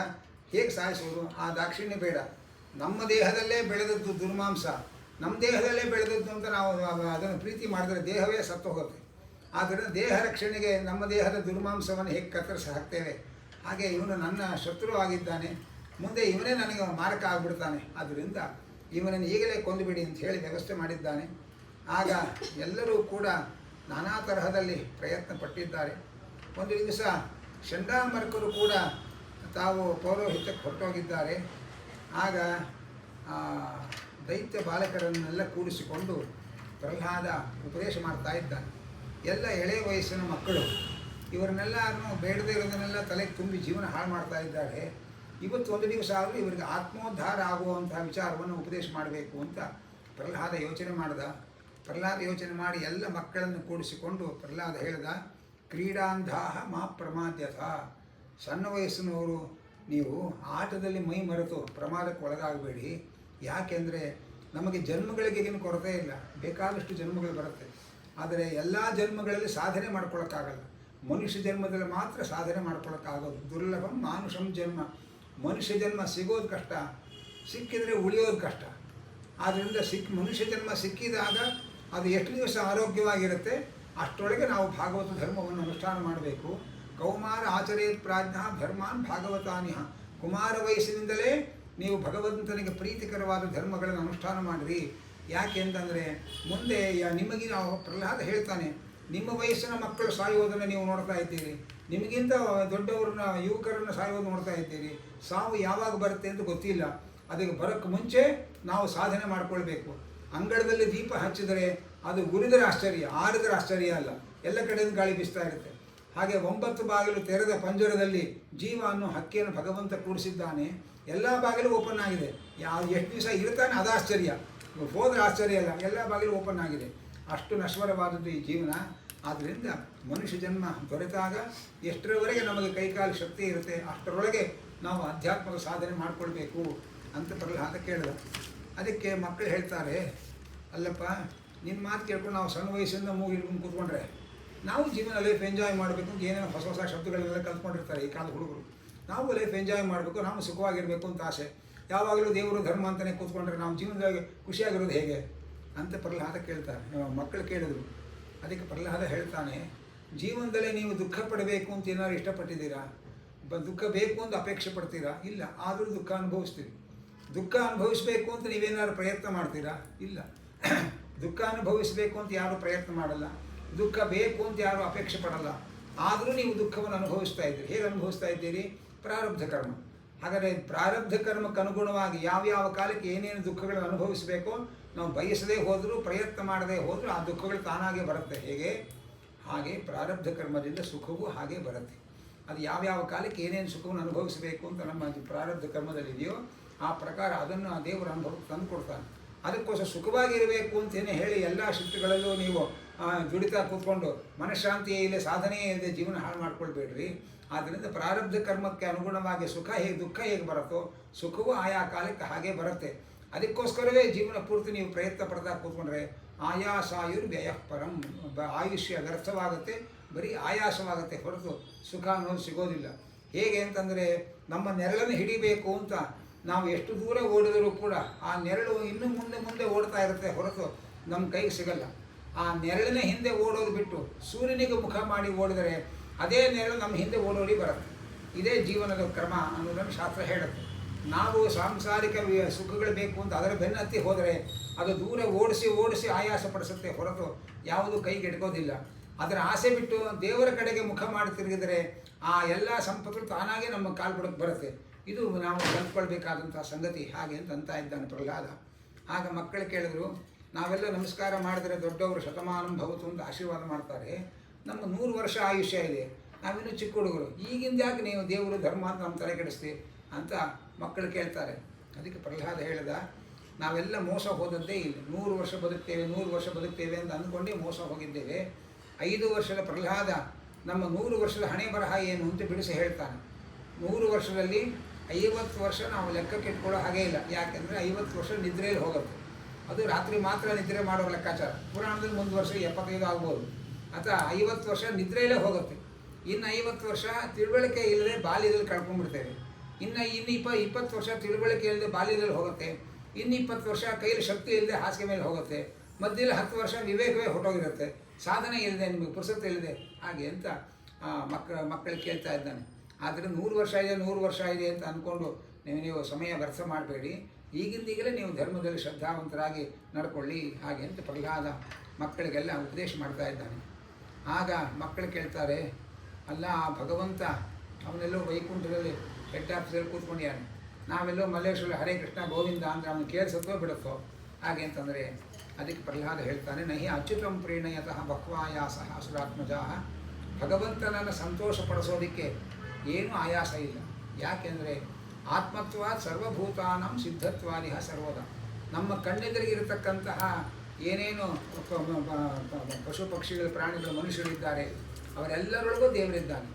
A: ಹೇಗೆ ಸಾಯಿಸೋದು? ಆ ದಾಕ್ಷಿಣ್ಯ ಬೇಡ. ನಮ್ಮ ದೇಹದಲ್ಲೇ ಬೆಳೆದದ್ದು ದುರ್ಮಾಂಸ, ನಮ್ಮ ದೇಹದಲ್ಲೇ ಬೆಳೆದದ್ದು ಅಂತ ನಾವು ಅದನ್ನು ಪ್ರೀತಿ ಮಾಡಿದ್ರೆ ದೇಹವೇ ಸತ್ತು ಹೋಗುತ್ತೆ. ಆದ್ದರಿಂದ ದೇಹ ರಕ್ಷಣೆಗೆ ನಮ್ಮ ದೇಹದ ದುರ್ಮಾಂಸವನ್ನು ಹೇಗೆ ಕತ್ತರಿಸಿ ಹಾಕ್ತೇವೆ, ಹಾಗೆ ಇವನು ನನ್ನ ಶತ್ರು ಆಗಿದ್ದಾನೆ, ಮುಂದೆ ಇವನೇ ನನಗೆ ಮಾರಕ ಆಗಿಬಿಡ್ತಾನೆ, ಆದ್ದರಿಂದ ಇವನನ್ನು ಈಗಲೇ ಕೊಂದುಬಿಡಿ ಅಂತ ಹೇಳಿ ವ್ಯವಸ್ಥೆ ಮಾಡಿದ್ದಾನೆ. ಆಗ ಎಲ್ಲರೂ ಕೂಡ ನಾನಾ ತರಹದಲ್ಲಿ ಪ್ರಯತ್ನ ಪಟ್ಟಿದ್ದಾರೆ. ಒಂದು ದಿವಸ ಚಂಡಾಮರ್ಕರು ಕೂಡ ತಾವು ಪೌರೋಹಿತ್ಯಕ್ಕೆ ಹೊರಟೋಗಿದ್ದಾರೆ. ಆಗ ದೈತ್ಯ ಬಾಲಕರನ್ನೆಲ್ಲ ಕೂಡಿಸಿಕೊಂಡು ಪ್ರಹ್ಲಾದ ಉಪದೇಶ ಮಾಡ್ತಾ ಇದ್ದಾನೆ. ಎಲ್ಲ ಎಳೆ ವಯಸ್ಸಿನ ಮಕ್ಕಳು, ಇವರನ್ನೆಲ್ಲರೂ ಬೇಡದೇ ಇರೋದನ್ನೆಲ್ಲ ತಲೆಗೆ ತುಂಬಿ ಜೀವನ ಹಾಳು ಮಾಡ್ತಾ ಇದ್ದಾರೆ. ಇವತ್ತು ಒಂದು ದಿವಸ ಆದರೂ ಇವರಿಗೆ ಆತ್ಮೋದ್ಧಾರ ಆಗುವಂತಹ ವಿಚಾರವನ್ನು ಉಪದೇಶ ಮಾಡಬೇಕು ಅಂತ ಪ್ರಹ್ಲಾದ ಯೋಚನೆ ಮಾಡಿದ. ಪ್ರಹ್ಲಾದ ಯೋಚನೆ ಮಾಡಿ ಎಲ್ಲ ಮಕ್ಕಳನ್ನು ಕೂಡಿಸಿಕೊಂಡು ಪ್ರಹ್ಲಾದ ಹೇಳಿದ, ಕ್ರೀಡಾಂಧಾಹ ಮಾ ಪ್ರಮಾದ್ಯಥ. ಸಣ್ಣ ವಯಸ್ಸಿನವರು ನೀವು ಆಟದಲ್ಲಿ ಮೈ ಮರೆತು ಪ್ರಮಾದಕ್ಕೆ ಒಳಗಾಗಬೇಡಿ. ಯಾಕೆಂದರೆ ನಮಗೆ ಜನ್ಮಗಳಿಗೇನು ಕೊರತೆ ಇಲ್ಲ, ಬೇಕಾದಷ್ಟು ಜನ್ಮಗಳು ಬರುತ್ತೆ. ಆದರೆ ಎಲ್ಲ ಜನ್ಮಗಳಲ್ಲಿ ಸಾಧನೆ ಮಾಡ್ಕೊಳ್ಳೋಕ್ಕಾಗಲ್ಲ. ಮನುಷ್ಯ ಜನ್ಮದಲ್ಲಿ ಮಾತ್ರ ಸಾಧನೆ ಮಾಡ್ಕೊಳ್ಳೋಕ್ಕಾಗೋದು. ದುರ್ಲಭಂ ಮಾನುಷಂ ಜನ್ಮ. ಮನುಷ್ಯ ಜನ್ಮ ಸಿಗೋದು ಕಷ್ಟ, ಸಿಕ್ಕಿದರೆ ಉಳಿಯೋದು ಕಷ್ಟ. ಆದ್ದರಿಂದ ಮನುಷ್ಯ ಜನ್ಮ ಸಿಕ್ಕಿದಾಗ ಅದು ಎಷ್ಟು ದಿವಸ ಆರೋಗ್ಯವಾಗಿರುತ್ತೆ ಅಷ್ಟರೊಳಗೆ ನಾವು ಭಾಗವತ ಧರ್ಮವನ್ನು ಅನುಷ್ಠಾನ ಮಾಡಬೇಕು. ಕೌಮಾರ ಆಚರೇತ್ ಪ್ರಾಜ್ಞ ಧರ್ಮಾನ್ ಭಾಗವತಾನಿಹ. ಕುಮಾರ ವಯಸ್ಸಿನಿಂದಲೇ ನೀವು ಭಗವಂತನಿಗೆ ಪ್ರೀತಿಕರವಾದ ಧರ್ಮಗಳನ್ನು ಅನುಷ್ಠಾನ ಮಾಡಿರಿ. ಯಾಕೆಂತಂದರೆ ಮುಂದೆ ನಿಮಗೆ ನಾವು ಪ್ರಹ್ಲಾದ ಹೇಳ್ತಾನೆ, ನಿಮ್ಮ ವಯಸ್ಸಿನ ಮಕ್ಕಳು ಸಾಯುವುದನ್ನು ನೀವು ನೋಡ್ತಾ ಇದ್ದೀರಿ, ನಿಮಗಿಂತ ದೊಡ್ಡವ್ರನ್ನ ಯುವಕರನ್ನು ಸಾಯುವುದು ನೋಡ್ತಾ ಇದ್ದೀರಿ. ಸಾವು ಯಾವಾಗ ಬರುತ್ತೆ ಅಂತ ಗೊತ್ತಿಲ್ಲ. ಅದಕ್ಕೆ ಬರೋಕ್ಕೆ ಮುಂಚೆ ನಾವು ಸಾಧನೆ ಮಾಡಿಕೊಳ್ಬೇಕು. ಅಂಗಳದಲ್ಲಿ ದೀಪ ಹಚ್ಚಿದರೆ ಅದು ಉರಿದರೆ ಆಶ್ಚರ್ಯ, ಆರಿದರೆ ಆಶ್ಚರ್ಯ ಅಲ್ಲ. ಎಲ್ಲ ಕಡೆಯಿಂದ ಗಾಳಿ ಬೀಸ್ತಾ ಇರುತ್ತೆ. ಹಾಗೆ 9 ಬಾಗಿಲು ತೆರೆದ ಪಂಜರದಲ್ಲಿ ಜೀವ ಅನ್ನೋ ಹಕ್ಕಿಯನ್ನು ಭಗವಂತ ಕೂಡಿಸಿದ್ದಾನೆ. ಎಲ್ಲ ಬಾಗಿಲು ಓಪನ್ ಆಗಿದೆ. ಎಷ್ಟು ದಿವಸ ಇರ್ತಾನೆ ಅದು ಆಶ್ಚರ್ಯ, ಹೋದ್ರೆ ಆಶ್ಚರ್ಯ ಅಲ್ಲ. ಎಲ್ಲ ಬಾಗಿಲು ಓಪನ್ ಆಗಿದೆ. ಅಷ್ಟು ನಶ್ವರವಾದದ್ದು ಈ ಜೀವನ. ಆದ್ದರಿಂದ ಮನುಷ್ಯ ಜನ್ಮ ದೊರೆತಾಗ ಎಷ್ಟರವರೆಗೆ ನಮಗೆ ಕೈಕಾಲು ಶಕ್ತಿ ಇರುತ್ತೆ ಅಷ್ಟರೊಳಗೆ ನಾವು ಆಧ್ಯಾತ್ಮದ ಸಾಧನೆ ಮಾಡಿಕೊಳ್ಬೇಕು ಅಂತ ಪ್ರಹ್ಲಾದ ಕೇಳಿದ. ಅದಕ್ಕೆ ಮಕ್ಕಳು ಹೇಳ್ತಾರೆ, ಅಲ್ಲಪ್ಪ ನಿನ್ನ ಮಾತು ಕೇಳ್ಕೊಂಡು ನಾವು ಸಣ್ಣ ವಯಸ್ಸಿಂದ ಮೂಗಿಡ್ಕೊಂಡು ಕೂತ್ಕೊಂಡ್ರೆ ನಾವು ಜೀವನ ಲೈಫ್ ಎಂಜಾಯ್ ಮಾಡಬೇಕು ಅಂತ ಏನೇನೋ ಹೊಸ ಹೊಸ ಶಬ್ದಗಳನ್ನೆಲ್ಲ ಕಲ್ತ್ಕೊಂಡಿರ್ತಾರೆ ಈ ಕಾಲದ ಹುಡುಗರು. ನಾವು ಲೈಫ್ ಎಂಜಾಯ್ ಮಾಡಬೇಕು, ನಾವು ಸುಖವಾಗಿರಬೇಕು ಅಂತ ಆಸೆ. ಯಾವಾಗಲೂ ದೇವರು ಧರ್ಮ ಅಂತಲೇ ಕೂತ್ಕೊಂಡ್ರೆ ನಾವು ಜೀವನದಾಗ ಖುಷಿಯಾಗಿರೋದು ಹೇಗೆ ಅಂತ ಪ್ರಹ್ಲಾದ ಕೇಳ್ತಾರೆ. ಮಕ್ಕಳು ಕೇಳಿದ್ರು. ಅದಕ್ಕೆ ಪ್ರಹ್ಲಾದ ಹೇಳ್ತಾನೆ, ಜೀವನದಲ್ಲೇ ನೀವು ದುಃಖ ಪಡಬೇಕು ಅಂತ ಏನಾದ್ರು ಇಷ್ಟಪಟ್ಟಿದ್ದೀರಾ? ದುಃಖ ಬೇಕು ಅಂತ ಅಪೇಕ್ಷೆ ಪಡ್ತೀರಾ? ಇಲ್ಲ. ಆದರೂ ದುಃಖ ಅನುಭವಿಸ್ತೀರಿ. ದುಃಖ ಅನುಭವಿಸಬೇಕು ಅಂತ ನೀವೇನಾದ್ರು ಪ್ರಯತ್ನ ಮಾಡ್ತೀರಾ? ಇಲ್ಲ. ದುಃಖ ಅನುಭವಿಸಬೇಕು ಅಂತ ಯಾರೂ ಪ್ರಯತ್ನ ಮಾಡಲ್ಲ, ದುಃಖ ಬೇಕು ಅಂತ ಯಾರೂ ಅಪೇಕ್ಷೆ ಪಡಲ್ಲ. ಆದರೂ ನೀವು ದುಃಖವನ್ನು ಅನುಭವಿಸ್ತಾ ಇದ್ದೀರಿ. ಹೇಗೆ ಅನುಭವಿಸ್ತಾ ಇದ್ದೀರಿ? ಪ್ರಾರಬ್ಧ ಕರ್ಮ. ಹಾಗಾದರೆ ಪ್ರಾರಬ್ಧ ಕರ್ಮಕ್ಕೆ ಅನುಗುಣವಾಗಿ ಯಾವ್ಯಾವ ಕಾಲಕ್ಕೆ ಏನೇನು ದುಃಖಗಳನ್ನು ಅನುಭವಿಸಬೇಕೋ ನಾವು ಬಯಸದೇ ಹೋದರೂ ಪ್ರಯತ್ನ ಮಾಡದೇ ಹೋದರೂ ಆ ದುಃಖಗಳು ತಾನಾಗೇ ಬರುತ್ತೆ. ಹೇಗೆ? ಹಾಗೆ ಪ್ರಾರಬ್ಧ ಕರ್ಮದಿಂದ ಸುಖವೂ ಹಾಗೆ ಬರುತ್ತೆ. ಅದು ಯಾವ್ಯಾವ ಕಾಲಕ್ಕೆ ಏನೇನು ಸುಖವನ್ನು ಅನುಭವಿಸಬೇಕು ಅಂತ ನಮ್ಮ ಪ್ರಾರಬ್ಧ ಕರ್ಮದಲ್ಲಿದೆಯೋ ಆ ಪ್ರಕಾರ ಅದನ್ನು ಆ ದೇವರ ಅನುಭವಕ್ಕೆ ತಂದು ಕೊಡ್ತಾನೆ. ಅದಕ್ಕೋಸ್ಕರ ಸುಖವಾಗಿರಬೇಕು ಅಂತೇನೆ ಹೇಳಿ ಎಲ್ಲ ಶಿಸ್ತುಗಳಲ್ಲೂ ನೀವು ದುಡಿತಾ ಕೂತ್ಕೊಂಡು ಮನಃಶಾಂತಿಯೇ ಇಲ್ಲ, ಸಾಧನೆಯೇ ಇಲ್ಲದೆ ಜೀವನ ಹಾಳು ಮಾಡ್ಕೊಳ್ಬೇಡ್ರಿ. ಆದ್ದರಿಂದ ಪ್ರಾರಬ್ಧ ಕರ್ಮಕ್ಕೆ ಅನುಗುಣವಾಗಿ ಸುಖ ಹೇಗೆ ದುಃಖ ಹೇಗೆ ಬರುತ್ತೋ ಸುಖವೂ ಆಯಾ ಕಾಲಕ್ಕೆ ಹಾಗೆ ಬರುತ್ತೆ. ಅದಕ್ಕೋಸ್ಕರವೇ ಜೀವನ ಪೂರ್ತಿ ನೀವು ಪ್ರಯತ್ನ ಪಡ್ತಾ ಕೂತ್ಕೊಂಡ್ರೆ ಆಯಾಸಾಯುರ್ ವ್ಯಯ ಪರಂ. ಆಯುಷ್ಯ ವ್ಯರ್ಥವಾಗುತ್ತೆ, ಬರೀ ಆಯಾಸವಾಗುತ್ತೆ ಹೊರತು ಸುಖ ಅನ್ನೋದು ಸಿಗೋದಿಲ್ಲ. ಹೇಗೆ ಅಂತಂದರೆ ನಮ್ಮ ನೆರಳನ್ನು ಹಿಡಿಬೇಕು ಅಂತ ನಾವು ಎಷ್ಟು ದೂರ ಓಡಿದರೂ ಕೂಡ ಆ ನೆರಳು ಇನ್ನೂ ಮುಂದೆ ಮುಂದೆ ಓಡ್ತಾ ಇರುತ್ತೆ ಹೊರತು ನಮ್ಮ ಕೈಗೆ ಸಿಗಲ್ಲ. ಆ ನೆರಳಿನ ಹಿಂದೆ ಓಡೋದು ಬಿಟ್ಟು ಸೂರ್ಯನಿಗೆ ಮುಖ ಮಾಡಿ ಓಡಿದರೆ ಅದೇ ನೆರಳು ನಮ್ಮ ಹಿಂದೆ ಓಡೋಡಿ ಬರುತ್ತೆ. ಇದೇ ಜೀವನದ ಕ್ರಮ ಅನ್ನೋದನ್ನು ಶಾಸ್ತ್ರ ಹೇಳುತ್ತೆ. ನಾವು ಸಾಂಸಾರಿಕ ಸುಖಗಳು ಬೇಕು ಅಂತ ಅದರ ಬೆನ್ನತ್ತಿ ಹೋದರೆ ಅದು ದೂರ ಓಡಿಸಿ ಓಡಿಸಿ ಆಯಾಸ ಪಡಿಸುತ್ತೆ ಹೊರತು ಯಾವುದು ಕೈಗೆ ಎಟ್ಕೋದಿಲ್ಲ. ಅದರ ಆಸೆ ಬಿಟ್ಟು ದೇವರ ಕಡೆಗೆ ಮುಖ ಮಾಡಿ ತಿರುಗಿದರೆ ಆ ಎಲ್ಲ ಸಂಪತ್ತುಗಳು ತಾನಾಗೇ ನಮ್ಮ ಕಾಲ್ಬುಡಕ್ಕೆ ಬರುತ್ತೆ. ಇದು ನಾವು ಕಲ್ತ್ಕೊಳ್ಬೇಕಾದಂಥ ಸಂಗತಿ. ಹಾಗೆ ಅಂತ ಇದ್ದಾನೆ ಪ್ರಹ್ಲಾದ. ಆಗ ಮಕ್ಕಳು ಕೇಳಿದ್ರು, ನಾವೆಲ್ಲ ನಮಸ್ಕಾರ ಮಾಡಿದರೆ ದೊಡ್ಡವರು ಶತಮಾನಂ ಭವತು ಅಂತ ಆಶೀರ್ವಾದ ಮಾಡ್ತಾರೆ, ನಮ್ಮ 100 ವರ್ಷ ಆಯುಷ್ಯ ಇದೆ, ನಾವಿನ್ನೂ ಚಿಕ್ಕ ಹುಡುಗರು, ಈಗಿಂದ ಯಾಕೆ ನೀವು ದೇವರು ಧರ್ಮ ಅಂತ ನಮ್ಮ ತಲೆ ಕೆಡಿಸ್ತೀವಿ ಅಂತ ಮಕ್ಕಳು ಕೇಳ್ತಾರೆ. ಅದಕ್ಕೆ ಪ್ರಹ್ಲಾದ ಹೇಳಿದ, ನಾವೆಲ್ಲ ಮೋಸ ಹೋದದ್ದೇ ಇಲ್ಲ. 100 ವರ್ಷ ಬದುಕ್ತೇವೆ 100 ವರ್ಷ ಬದುಕ್ತೇವೆ ಅಂತ ಅಂದ್ಕೊಂಡೇ ಮೋಸ ಹೋಗಿದ್ದೇವೆ. 5 ವರ್ಷದ ಪ್ರಹ್ಲಾದ ನಮ್ಮ 100 ವರ್ಷದ ಹಣೆ ಬರಹ ಏನು ಅಂತ ಬಿಡಿಸಿ ಹೇಳ್ತಾನೆ. 100 ವರ್ಷದಲ್ಲಿ 50 ವರ್ಷ ನಾವು ಲೆಕ್ಕಕ್ಕೆ ಇಟ್ಕೊಳ್ಳೋ ಹಾಗೇ ಇಲ್ಲ. ಯಾಕೆಂದರೆ 50 ವರ್ಷ ನಿದ್ರೆಯಲ್ಲಿ ಹೋಗುತ್ತೆ. ಅದು ರಾತ್ರಿ ಮಾತ್ರ ನಿದ್ರೆ ಮಾಡೋ ಲೆಕ್ಕಾಚಾರ. ಪುರಾಣದಲ್ಲಿ ಮುಂದುವರ್ಷ 75 ಆಗ್ಬೋದು, ಅಥವಾ 50 ವರ್ಷ ನಿದ್ರೆಯಲ್ಲೇ ಹೋಗುತ್ತೆ. ಇನ್ನು 50 ವರ್ಷ ತಿಳುವಳಿಕೆ ಇಲ್ಲದೆ ಬಾಲ್ಯದಲ್ಲಿ ಕಳ್ಕೊಂಡ್ಬಿಡ್ತೇವೆ. ಇನ್ನು 20 ವರ್ಷ ತಿಳುವಳಿಕೆ ಇಲ್ಲದೆ ಬಾಲ್ಯದಲ್ಲಿ ಹೋಗುತ್ತೆ. ಇನ್ನು 20 ವರ್ಷ ಕೈಯಲ್ಲಿ ಶಕ್ತಿ ಇಲ್ಲದೆ ಹಾಸಿಗೆ ಮೇಲೆ ಹೋಗುತ್ತೆ. ಮಧ್ಯದಲ್ಲಿ 10 ವರ್ಷ ವಿವೇಕವೇ ಹೊಟ್ಟೋಗಿರುತ್ತೆ, ಸಾಧನೆ ಇಲ್ಲದೆ, ನಿಮಗೆ ಪುರುಸತ್ತೆ ಇಲ್ಲದೆ. ಹಾಗೆ ಅಂತ ಮಕ್ಕಳಿಗೆ ಕೇಳ್ತಾ ಇದ್ದಾನೆ. ಆದರೆ 100 ವರ್ಷ ಇದೆ 100 ವರ್ಷ ಇದೆ ಅಂತ ಅಂದ್ಕೊಂಡು ನೀವು ಸಮಯ ವ್ಯರ್ಥ ಮಾಡಬೇಡಿ. ಈಗಿಂದೀಗಲೇ ನೀವು ಧರ್ಮದಲ್ಲಿ ಶ್ರದ್ಧಾವಂತರಾಗಿ ನಡ್ಕೊಳ್ಳಿ. ಹಾಗೆ ಅಂತ ಪ್ರಹ್ಲಾದ ಮಕ್ಕಳಿಗೆಲ್ಲ ಉಪದೇಶ ಮಾಡ್ತಾ ಇದ್ದಾನೆ. ಆಗ ಮಕ್ಕಳು ಕೇಳ್ತಾರೆ, ಅಲ್ಲ ಆ ಭಗವಂತ ಅವನೆಲ್ಲೋ ವೈಕುಂಠದಲ್ಲಿ ಹೆಡ್ ಆಫೀಸಲ್ಲಿ ಕೂತ್ಕೊಂಡಿದ್ದಾನೆ, ನಾವೆಲ್ಲೋ ಮಲ್ಲೇಶ್ವರ ಹರೇ ಕೃಷ್ಣ ಗೋವಿಂದ ಅಂದರೆ ಅವನು ಕೇಳಿಸುತ್ತೋ ಬಿಡುತ್ತೋ? ಹಾಗೆ ಅಂತಂದರೆ ಅದಕ್ಕೆ ಪ್ರಹ್ಲಾದ ಹೇಳ್ತಾನೆ, ನಹಿ ಅಚ್ಯುತಂ ಪ್ರೇಣಯತಃ ಬಹ್ವಾಯಾಸಃ ಅಸುರಾತ್ಮಜಾಃ. ಭಗವಂತನನ್ನು ಸಂತೋಷಪಡಿಸೋದಕ್ಕೆ ಏನೂ ಆಯಾಸ ಇಲ್ಲ. ಯಾಕೆಂದರೆ ಆತ್ಮತ್ವಾತ್ ಸರ್ವಭೂತಾನಾಂ ಸಿದ್ಧತ್ವಾದಿಹ ಸರ್ವದ. ನಮ್ಮ ಕಣ್ಣೆದುರಿಗಿರತಕ್ಕಂತಹ ಏನೇನು ಪಶು ಪಕ್ಷಿಗಳು ಪ್ರಾಣಿಗಳು ಮನುಷ್ಯರಿದ್ದಾರೆ ಅವರೆಲ್ಲರೊಳಗೂ ದೇವರಿದ್ದಾನೆ.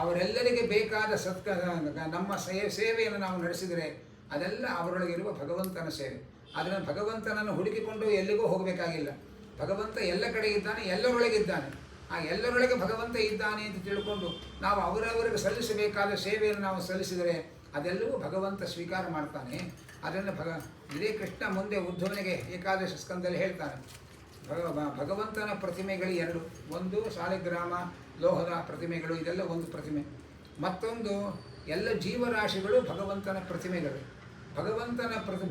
A: ಅವರೆಲ್ಲರಿಗೆ ಬೇಕಾದ ನಮ್ಮ ಸೇವೆಯನ್ನು ನಾವು ನಡೆಸಿದರೆ ಅದೆಲ್ಲ ಅವರೊಳಗಿರುವ ಭಗವಂತನ ಸೇವೆ. ಅದನ್ನು ಭಗವಂತನನ್ನು ಹುಡುಕಿಕೊಂಡು ಎಲ್ಲಿಗೂ ಹೋಗಬೇಕಾಗಿಲ್ಲ. ಭಗವಂತ ಎಲ್ಲ ಕಡೆ ಇದ್ದಾನೆ, ಎಲ್ಲರೊಳಗಿದ್ದಾನೆ. ಆ ಎಲ್ಲರೊಳಗೆ ಭಗವಂತ ಇದ್ದಾನೆ ಅಂತ ತಿಳ್ಕೊಂಡು ನಾವು ಅವರವರಿಗೆ ಸಲ್ಲಿಸಬೇಕಾದ ಸೇವೆಯನ್ನು ನಾವು ಸಲ್ಲಿಸಿದರೆ ಅದೆಲ್ಲವೂ ಭಗವಂತ ಸ್ವೀಕಾರ ಮಾಡ್ತಾನೆ. ಅದನ್ನು ಇದೇ ಕೃಷ್ಣ ಮುಂದೆ ಉದ್ಧವನಿಗೆ ಏಕಾದಶ ಸ್ಕಂದಲ್ಲಿ ಹೇಳ್ತಾನೆ. ಭಗವಂತನ ಪ್ರತಿಮೆಗಳು ಎರಡು. ಒಂದು ಸಾಲಿಗ್ರಾಮ ಲೋಹದ ಪ್ರತಿಮೆಗಳು, ಇದೆಲ್ಲ ಒಂದು ಪ್ರತಿಮೆ. ಮತ್ತೊಂದು ಎಲ್ಲ ಜೀವರಾಶಿಗಳು ಭಗವಂತನ ಪ್ರತಿಮೆಗಳು.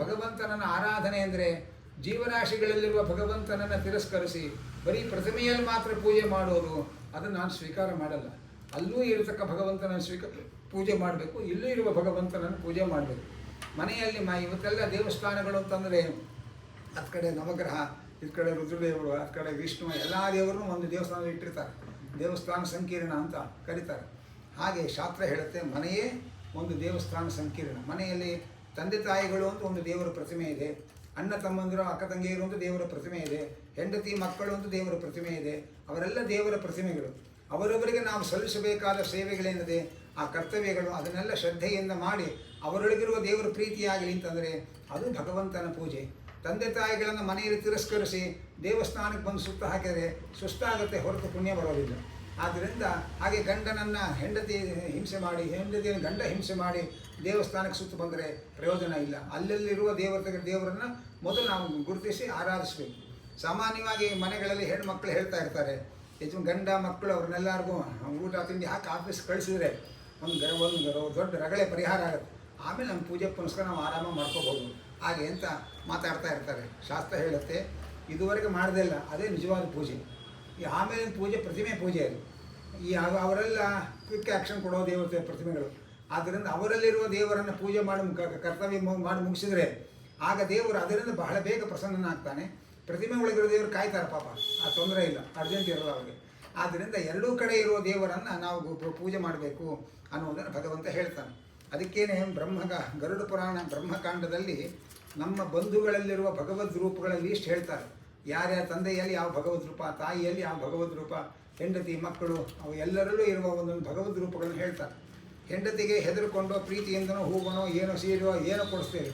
A: ಭಗವಂತನನ್ನು ಆರಾಧನೆ ಅಂದರೆ ಜೀವರಾಶಿಗಳಲ್ಲಿರುವ ಭಗವಂತನನ್ನು ತಿರಸ್ಕರಿಸಿ ಬರೀ ಪ್ರತಿಮೆಯಲ್ಲಿ ಮಾತ್ರ ಪೂಜೆ ಮಾಡೋದು, ಅದನ್ನು ನಾನು ಸ್ವೀಕಾರ ಮಾಡಲ್ಲ. ಅಲ್ಲೂ ಇರತಕ್ಕ ಭಗವಂತನ ಪೂಜೆ ಮಾಡಬೇಕು, ಇಲ್ಲೂ ಇರುವ ಭಗವಂತನನ್ನು ಪೂಜೆ ಮಾಡಬೇಕು. ಮನೆಯಲ್ಲಿ ಇವತ್ತೆಲ್ಲ ದೇವಸ್ಥಾನಗಳು ಅಂತಂದರೆ ಹತ್ತು ಕಡೆ ನವಗ್ರಹ, ಈ ಕಡೆ ರುದ್ರದೇವರು, ಆ ಕಡೆ ವಿಷ್ಣು, ಎಲ್ಲ ದೇವರನ್ನು ಒಂದು ದೇವಸ್ಥಾನದಲ್ಲಿ ಇಟ್ಟಿರ್ತಾರೆ. ದೇವಸ್ಥಾನ ಸಂಕೀರ್ಣ ಅಂತ ಕರೀತಾರೆ. ಹಾಗೆ ಶಾಸ್ತ್ರ ಹೇಳುತ್ತೆ, ಮನೆಯೇ ಒಂದು ದೇವಸ್ಥಾನ ಸಂಕೀರ್ಣ. ಮನೆಯಲ್ಲಿ ತಂದೆ ತಾಯಿಗಳು ಅಂತ ಒಂದು ದೇವರ ಪ್ರತಿಮೆ ಇದೆ, ಅಣ್ಣ ತಮ್ಮಂದಿರು ಅಕ್ಕ ತಂಗಿಯರು ಅಂತ ದೇವರ ಪ್ರತಿಮೆ ಇದೆ, ಹೆಂಡತಿ ಮಕ್ಕಳು ಅಂತ ದೇವರ ಪ್ರತಿಮೆ ಇದೆ. ಅವರೆಲ್ಲ ದೇವರ ಪ್ರತಿಮೆಗಳು. ಅವರವರಿಗೆ ನಾವು ಸಲ್ಲಿಸಬೇಕಾದ ಸೇವೆಗಳೇನಿದೆ, ಆ ಕರ್ತವ್ಯಗಳು, ಅದನ್ನೆಲ್ಲ ಶ್ರದ್ಧೆಯಿಂದ ಮಾಡಿ ಅವರೊಳಗಿರುವ ದೇವರ ಪ್ರೀತಿಯಾಗಲಿ ಅಂತಂದರೆ ಅದು ಭಗವಂತನ ಪೂಜೆ. ತಂದೆ ತಾಯಿಗಳನ್ನು ಮನೆಯಲ್ಲಿ ತಿರಸ್ಕರಿಸಿ ದೇವಸ್ಥಾನಕ್ಕೆ ಬಂದು ಸುತ್ತ ಹಾಕಿದರೆ ಸುಸ್ತಾಗುತ್ತೆ, ಹೊರತು ಪುಣ್ಯ ಬರೋದಿಲ್ಲ. ಆದ್ದರಿಂದ ಹಾಗೆ ಗಂಡನನ್ನು ಹೆಂಡತಿ ಹಿಂಸೆ ಮಾಡಿ, ಹೆಂಡತಿಯನ್ನು ಗಂಡ ಹಿಂಸೆ ಮಾಡಿ ದೇವಸ್ಥಾನಕ್ಕೆ ಸುತ್ತು ಬಂದರೆ ಪ್ರಯೋಜನ ಇಲ್ಲ. ಅಲ್ಲಲ್ಲಿರುವ ದೇವರನ್ನು ಮೊದಲು ನಾವು ಗುರುತಿಸಿ ಆರಾಧಿಸಬೇಕು. ಸಾಮಾನ್ಯವಾಗಿ ಮನೆಗಳಲ್ಲಿ ಹೆಣ್ಮಕ್ಳು ಹೇಳ್ತಾ ಇರ್ತಾರೆ, ಹೆಚ್ಚು ಗಂಡ ಮಕ್ಕಳು ಅವ್ರನ್ನೆಲ್ಲರಿಗೂ ಊಟ ತಿಂಡಿ ಹಾಕಿ ಆಫೀಸ್ ಕಳಿಸಿದ್ರೆ ಒಂದು ದೊಡ್ಡ ರಗಳೆ ಪರಿಹಾರ ಆಗುತ್ತೆ. ಆಮೇಲೆ ನಮ್ಮ ಪೂಜೆ ಪುನಸ್ಕಾರ ನಾವು ಆರಾಮ ಮಾಡ್ಕೋಬೋದು. ಹಾಗೆ ಅಂತ ಮಾತಾಡ್ತಾ ಇರ್ತಾರೆ. ಶಾಸ್ತ್ರ ಹೇಳುತ್ತೆ, ಇದುವರೆಗೆ ಮಾಡದೇ ಇಲ್ಲ, ಅದೇ ನಿಜವಾದ ಪೂಜೆ. ಈ ಆಮೇಲಿನ ಪೂಜೆ ಪ್ರತಿಮೆ ಪೂಜೆ ಅದು. ಅವರೆಲ್ಲ ಕ್ವಿಕ್ ಆ್ಯಕ್ಷನ್ ಕೊಡೋ ದೇವತೆ ಪ್ರತಿಮೆಗಳು. ಆದ್ದರಿಂದ ಅವರಲ್ಲಿರುವ ದೇವರನ್ನು ಪೂಜೆ ಮಾಡಿ ಕರ್ತವ್ಯ ಮಾಡಿ ಮುಗಿಸಿದರೆ ಆಗ ದೇವರು ಅದರಿಂದ ಬಹಳ ಬೇಗ ಪ್ರಸನ್ನನಾಗ್ತಾನೆ. ಪ್ರತಿಮೆ ಒಳಗಿರೋ ದೇವರು ಕಾಯ್ತಾರೆ ಪಾಪ, ಆ ತೊಂದರೆ ಇಲ್ಲ, ಅರ್ಜೆಂಟ್ ಇರೋಲ್ಲ ಅವರಿಗೆ. ಆದ್ದರಿಂದ ಎರಡೂ ಕಡೆ ಇರುವ ದೇವರನ್ನು ನಾವು ಪೂಜೆ ಮಾಡಬೇಕು ಅನ್ನೋದನ್ನು ಭಗವಂತ ಹೇಳ್ತಾನೆ. ಅದಕ್ಕೇನೆ ಗರುಡ ಪುರಾಣ ಬ್ರಹ್ಮಕಾಂಡದಲ್ಲಿ ನಮ್ಮ ಬಂಧುಗಳಲ್ಲಿರುವ ಭಗವದ್ ರೂಪಗಳ ಲೀಸ್ಟ್ ಹೇಳ್ತಾರೆ. ಯಾರ್ಯಾರ ತಂದೆಯಲ್ಲಿ ಯಾವ ಭಗವದ್ ರೂಪ, ತಾಯಿಯಲ್ಲಿ ಯಾವ ಭಗವದ್ ರೂಪ, ಹೆಂಡತಿ ಮಕ್ಕಳು ಅವು ಎಲ್ಲರಲ್ಲೂ ಇರುವ ಒಂದೊಂದು ಭಗವದ್ ರೂಪಗಳನ್ನು ಹೇಳ್ತಾರೆ. ಹೆಂಡತಿಗೆ ಹೆದರ್ಕೊಂಡೋ ಪ್ರೀತಿಯಿಂದನೋ ಹೂವನೋ ಏನೋ ಸೀರೆಯೋ ಏನೋ ಕೊಡಿಸ್ತೇವೆ.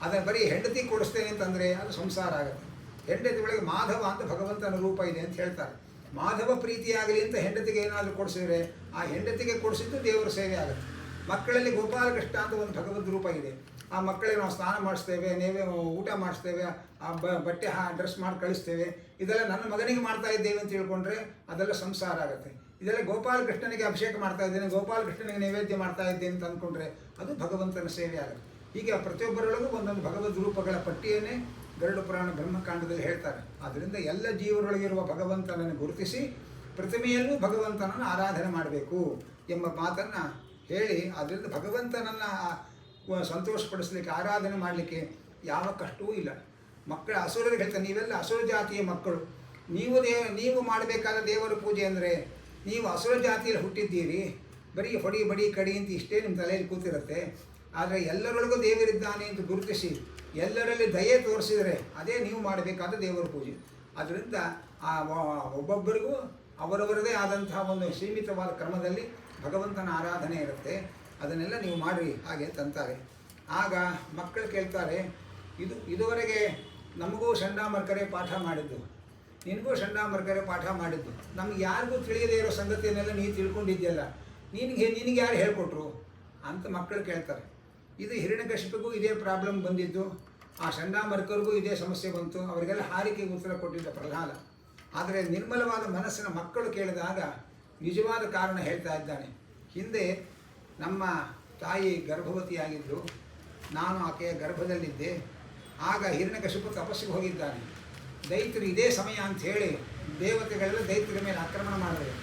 A: ಅದನ್ನು ಬರೀ ಹೆಂಡತಿ ಕೊಡಿಸ್ತೇನೆ ಅಂತಂದರೆ ಅದು ಸಂಸಾರ ಆಗುತ್ತೆ. ಹೆಂಡತಿ ಒಳಗೆ ಮಾಧವ ಅಂತ ಭಗವಂತನ ರೂಪ ಇದೆ ಅಂತ ಹೇಳ್ತಾರೆ. ಮಾಧವ ಪ್ರೀತಿಯಾಗಲಿ ಅಂತ ಹೆಂಡತಿಗೆ ಏನಾದರೂ ಕೊಡಿಸಿದರೆ ಆ ಹೆಂಡತಿಗೆ ಕೊಡಿಸಿದ್ದು ದೇವರ ಸೇವೆ ಆಗುತ್ತೆ. ಮಕ್ಕಳಲ್ಲಿ ಗೋಪಾಲಕೃಷ್ಣ ಅಂತ ಒಂದು ಭಗವದ್ ರೂಪ ಇದೆ. ಆ ಮಕ್ಕಳಿಗೆ ನಾವು ಸ್ನಾನ ಮಾಡಿಸ್ತೇವೆ, ನೇವೇ ಊಟ ಮಾಡಿಸ್ತೇವೆ, ಆ ಬಟ್ಟೆ ಡ್ರೆಸ್ ಮಾಡಿ ಕಳಿಸ್ತೇವೆ. ಇದೆಲ್ಲ ನನ್ನ ಮಗನಿಗೆ ಮಾಡ್ತಾ ಇದ್ದೇವೆ ಅಂತ ತಿಳ್ಕೊಂಡ್ರೆ ಅದೆಲ್ಲ ಸಂಸಾರ ಆಗುತ್ತೆ. ಇದೆಲ್ಲ ಗೋಪಾಲಕೃಷ್ಣನಿಗೆ ಅಭಿಷೇಕ ಮಾಡ್ತಾ ಇದ್ದೇನೆ, ಗೋಪಾಲಕೃಷ್ಣನಿಗೆ ನೈವೇದ್ಯ ಮಾಡ್ತಾ ಇದ್ದೇನೆ ಅಂತ ಅಂದ್ಕೊಂಡ್ರೆ ಅದು ಭಗವಂತನ ಸೇವೆ ಆಗುತ್ತೆ. ಹೀಗೆ ಪ್ರತಿಯೊಬ್ಬರೊಳಗೂ ಒಂದೊಂದು ಭಗವದ್ ರೂಪಗಳ ಪಟ್ಟಿಯನ್ನೇ ಗರುಡ ಪುರಾಣ ಬ್ರಹ್ಮಕಾಂಡದಲ್ಲಿ ಹೇಳ್ತಾರೆ. ಆದ್ದರಿಂದ ಎಲ್ಲ ಜೀವರೊಳಗಿರುವ ಭಗವಂತನನ್ನು ಗುರುತಿಸಿ ಪ್ರತಿಮೆಯಲ್ಲೂ ಭಗವಂತನನ್ನು ಆರಾಧನೆ ಮಾಡಬೇಕು ಎಂಬ ಮಾತನ್ನು ಹೇಳಿ, ಅದರಿಂದ ಭಗವಂತನನ್ನು ಸಂತೋಷಪಡಿಸಲಿಕ್ಕೆ, ಆರಾಧನೆ ಮಾಡಲಿಕ್ಕೆ ಯಾವ ಕಷ್ಟವೂ ಇಲ್ಲ. ಮಕ್ಕಳ ಅಸುರರಿಗೆ ಹೇಳ್ತಾರೆ, ನೀವೆಲ್ಲ ಅಸುರ ಜಾತಿಯ ಮಕ್ಕಳು, ನೀವು ಮಾಡಬೇಕಾದ ದೇವರ ಪೂಜೆ ಅಂದರೆ ನೀವು ಅಸುರ ಜಾತಿಯಲ್ಲಿ ಹುಟ್ಟಿದ್ದೀರಿ, ಬರೀ ಹೊಡಿ ಬಡಿ ಕಡಿ ಅಂತ ಇಷ್ಟೇ ನಿಮ್ಮ ತಲೆಯಲ್ಲಿ ಕೂತಿರುತ್ತೆ. ಆದರೆ ಎಲ್ಲರೊಳಗೂ ದೇವರಿದ್ದಾನೆ ಅಂತ ಗುರುತಿಸಿ ಎಲ್ಲರಲ್ಲಿ ದಯೆ ತೋರಿಸಿದರೆ ಅದೇ ನೀವು ಮಾಡಬೇಕಾದ ದೇವರ ಪೂಜೆ. ಆದ್ದರಿಂದ ಒಬ್ಬೊಬ್ಬರಿಗೂ ಅವರವರದೇ ಆದಂತಹ ಒಂದು ಸೀಮಿತವಾದ ಕ್ರಮದಲ್ಲಿ ಭಗವಂತನ ಆರಾಧನೆ ಇರುತ್ತೆ. ಅದನ್ನೆಲ್ಲ ನೀವು ಮಾಡಿರಿ ಹಾಗೆ ತಂತಾರೆ. ಆಗ ಮಕ್ಕಳು ಕೇಳ್ತಾರೆ, ಇದುವರೆಗೆ ನಮಗೂ ಚಂಡಾಮರ್ಕರೇ ಪಾಠ ಮಾಡಿದ್ದು, ನಿನಗೂ ಚಂಡಾಮರ್ಕರೇ ಪಾಠ ಮಾಡಿದ್ದು, ನಮ್ಗೆ ಯಾರಿಗೂ ತಿಳಿಯದೇ ಇರೋ ಸಂಗತಿಯನ್ನೆಲ್ಲ ನೀನು ತಿಳ್ಕೊಂಡಿದ್ಯಲ್ಲ, ನಿನಗೆ ಯಾರು ಹೇಳಿಕೊಟ್ರು ಅಂತ ಮಕ್ಕಳು ಕೇಳ್ತಾರೆ. ಇದು ಹಿರಣ್ಯಕಶಿಪಿಗೂ ಇದೇ ಪ್ರಾಬ್ಲಮ್ ಬಂದಿದ್ದು, ಆ ಚಂಡಾಮರ್ಕರಿಗೂ ಇದೇ ಸಮಸ್ಯೆ ಬಂತು. ಅವರಿಗೆಲ್ಲ ಹಾರಿಕೆಗೆ ಉತ್ತರ ಕೊಟ್ಟಿದ್ದ ಪ್ರಹ್ಲಾದ. ಆದರೆ ನಿರ್ಮಲವಾದ ಮನಸ್ಸಿನ ಮಕ್ಕಳು ಕೇಳಿದಾಗ ನಿಜವಾದ ಕಾರಣ ಹೇಳ್ತಾ ಇದ್ದಾನೆ. ಹಿಂದೆ ನಮ್ಮ ತಾಯಿ ಗರ್ಭವತಿಯಾಗಿದ್ದರು, ನಾನು ಆಕೆಯ ಗರ್ಭದಲ್ಲಿದ್ದೆ. ಆಗ ಹಿರಣ್ಯಕಶಿಪು ತಪಸ್ಸಿಗೆ ಹೋಗಿದ್ದಾನೆ. ದೈತ್ಯರು ಇದೇ ಸಮಯ ಅಂಥೇಳಿ ದೇವತೆಗಳೆಲ್ಲ ದೈತ್ಯರ ಮೇಲೆ ಆಕ್ರಮಣ ಮಾಡಿದರು.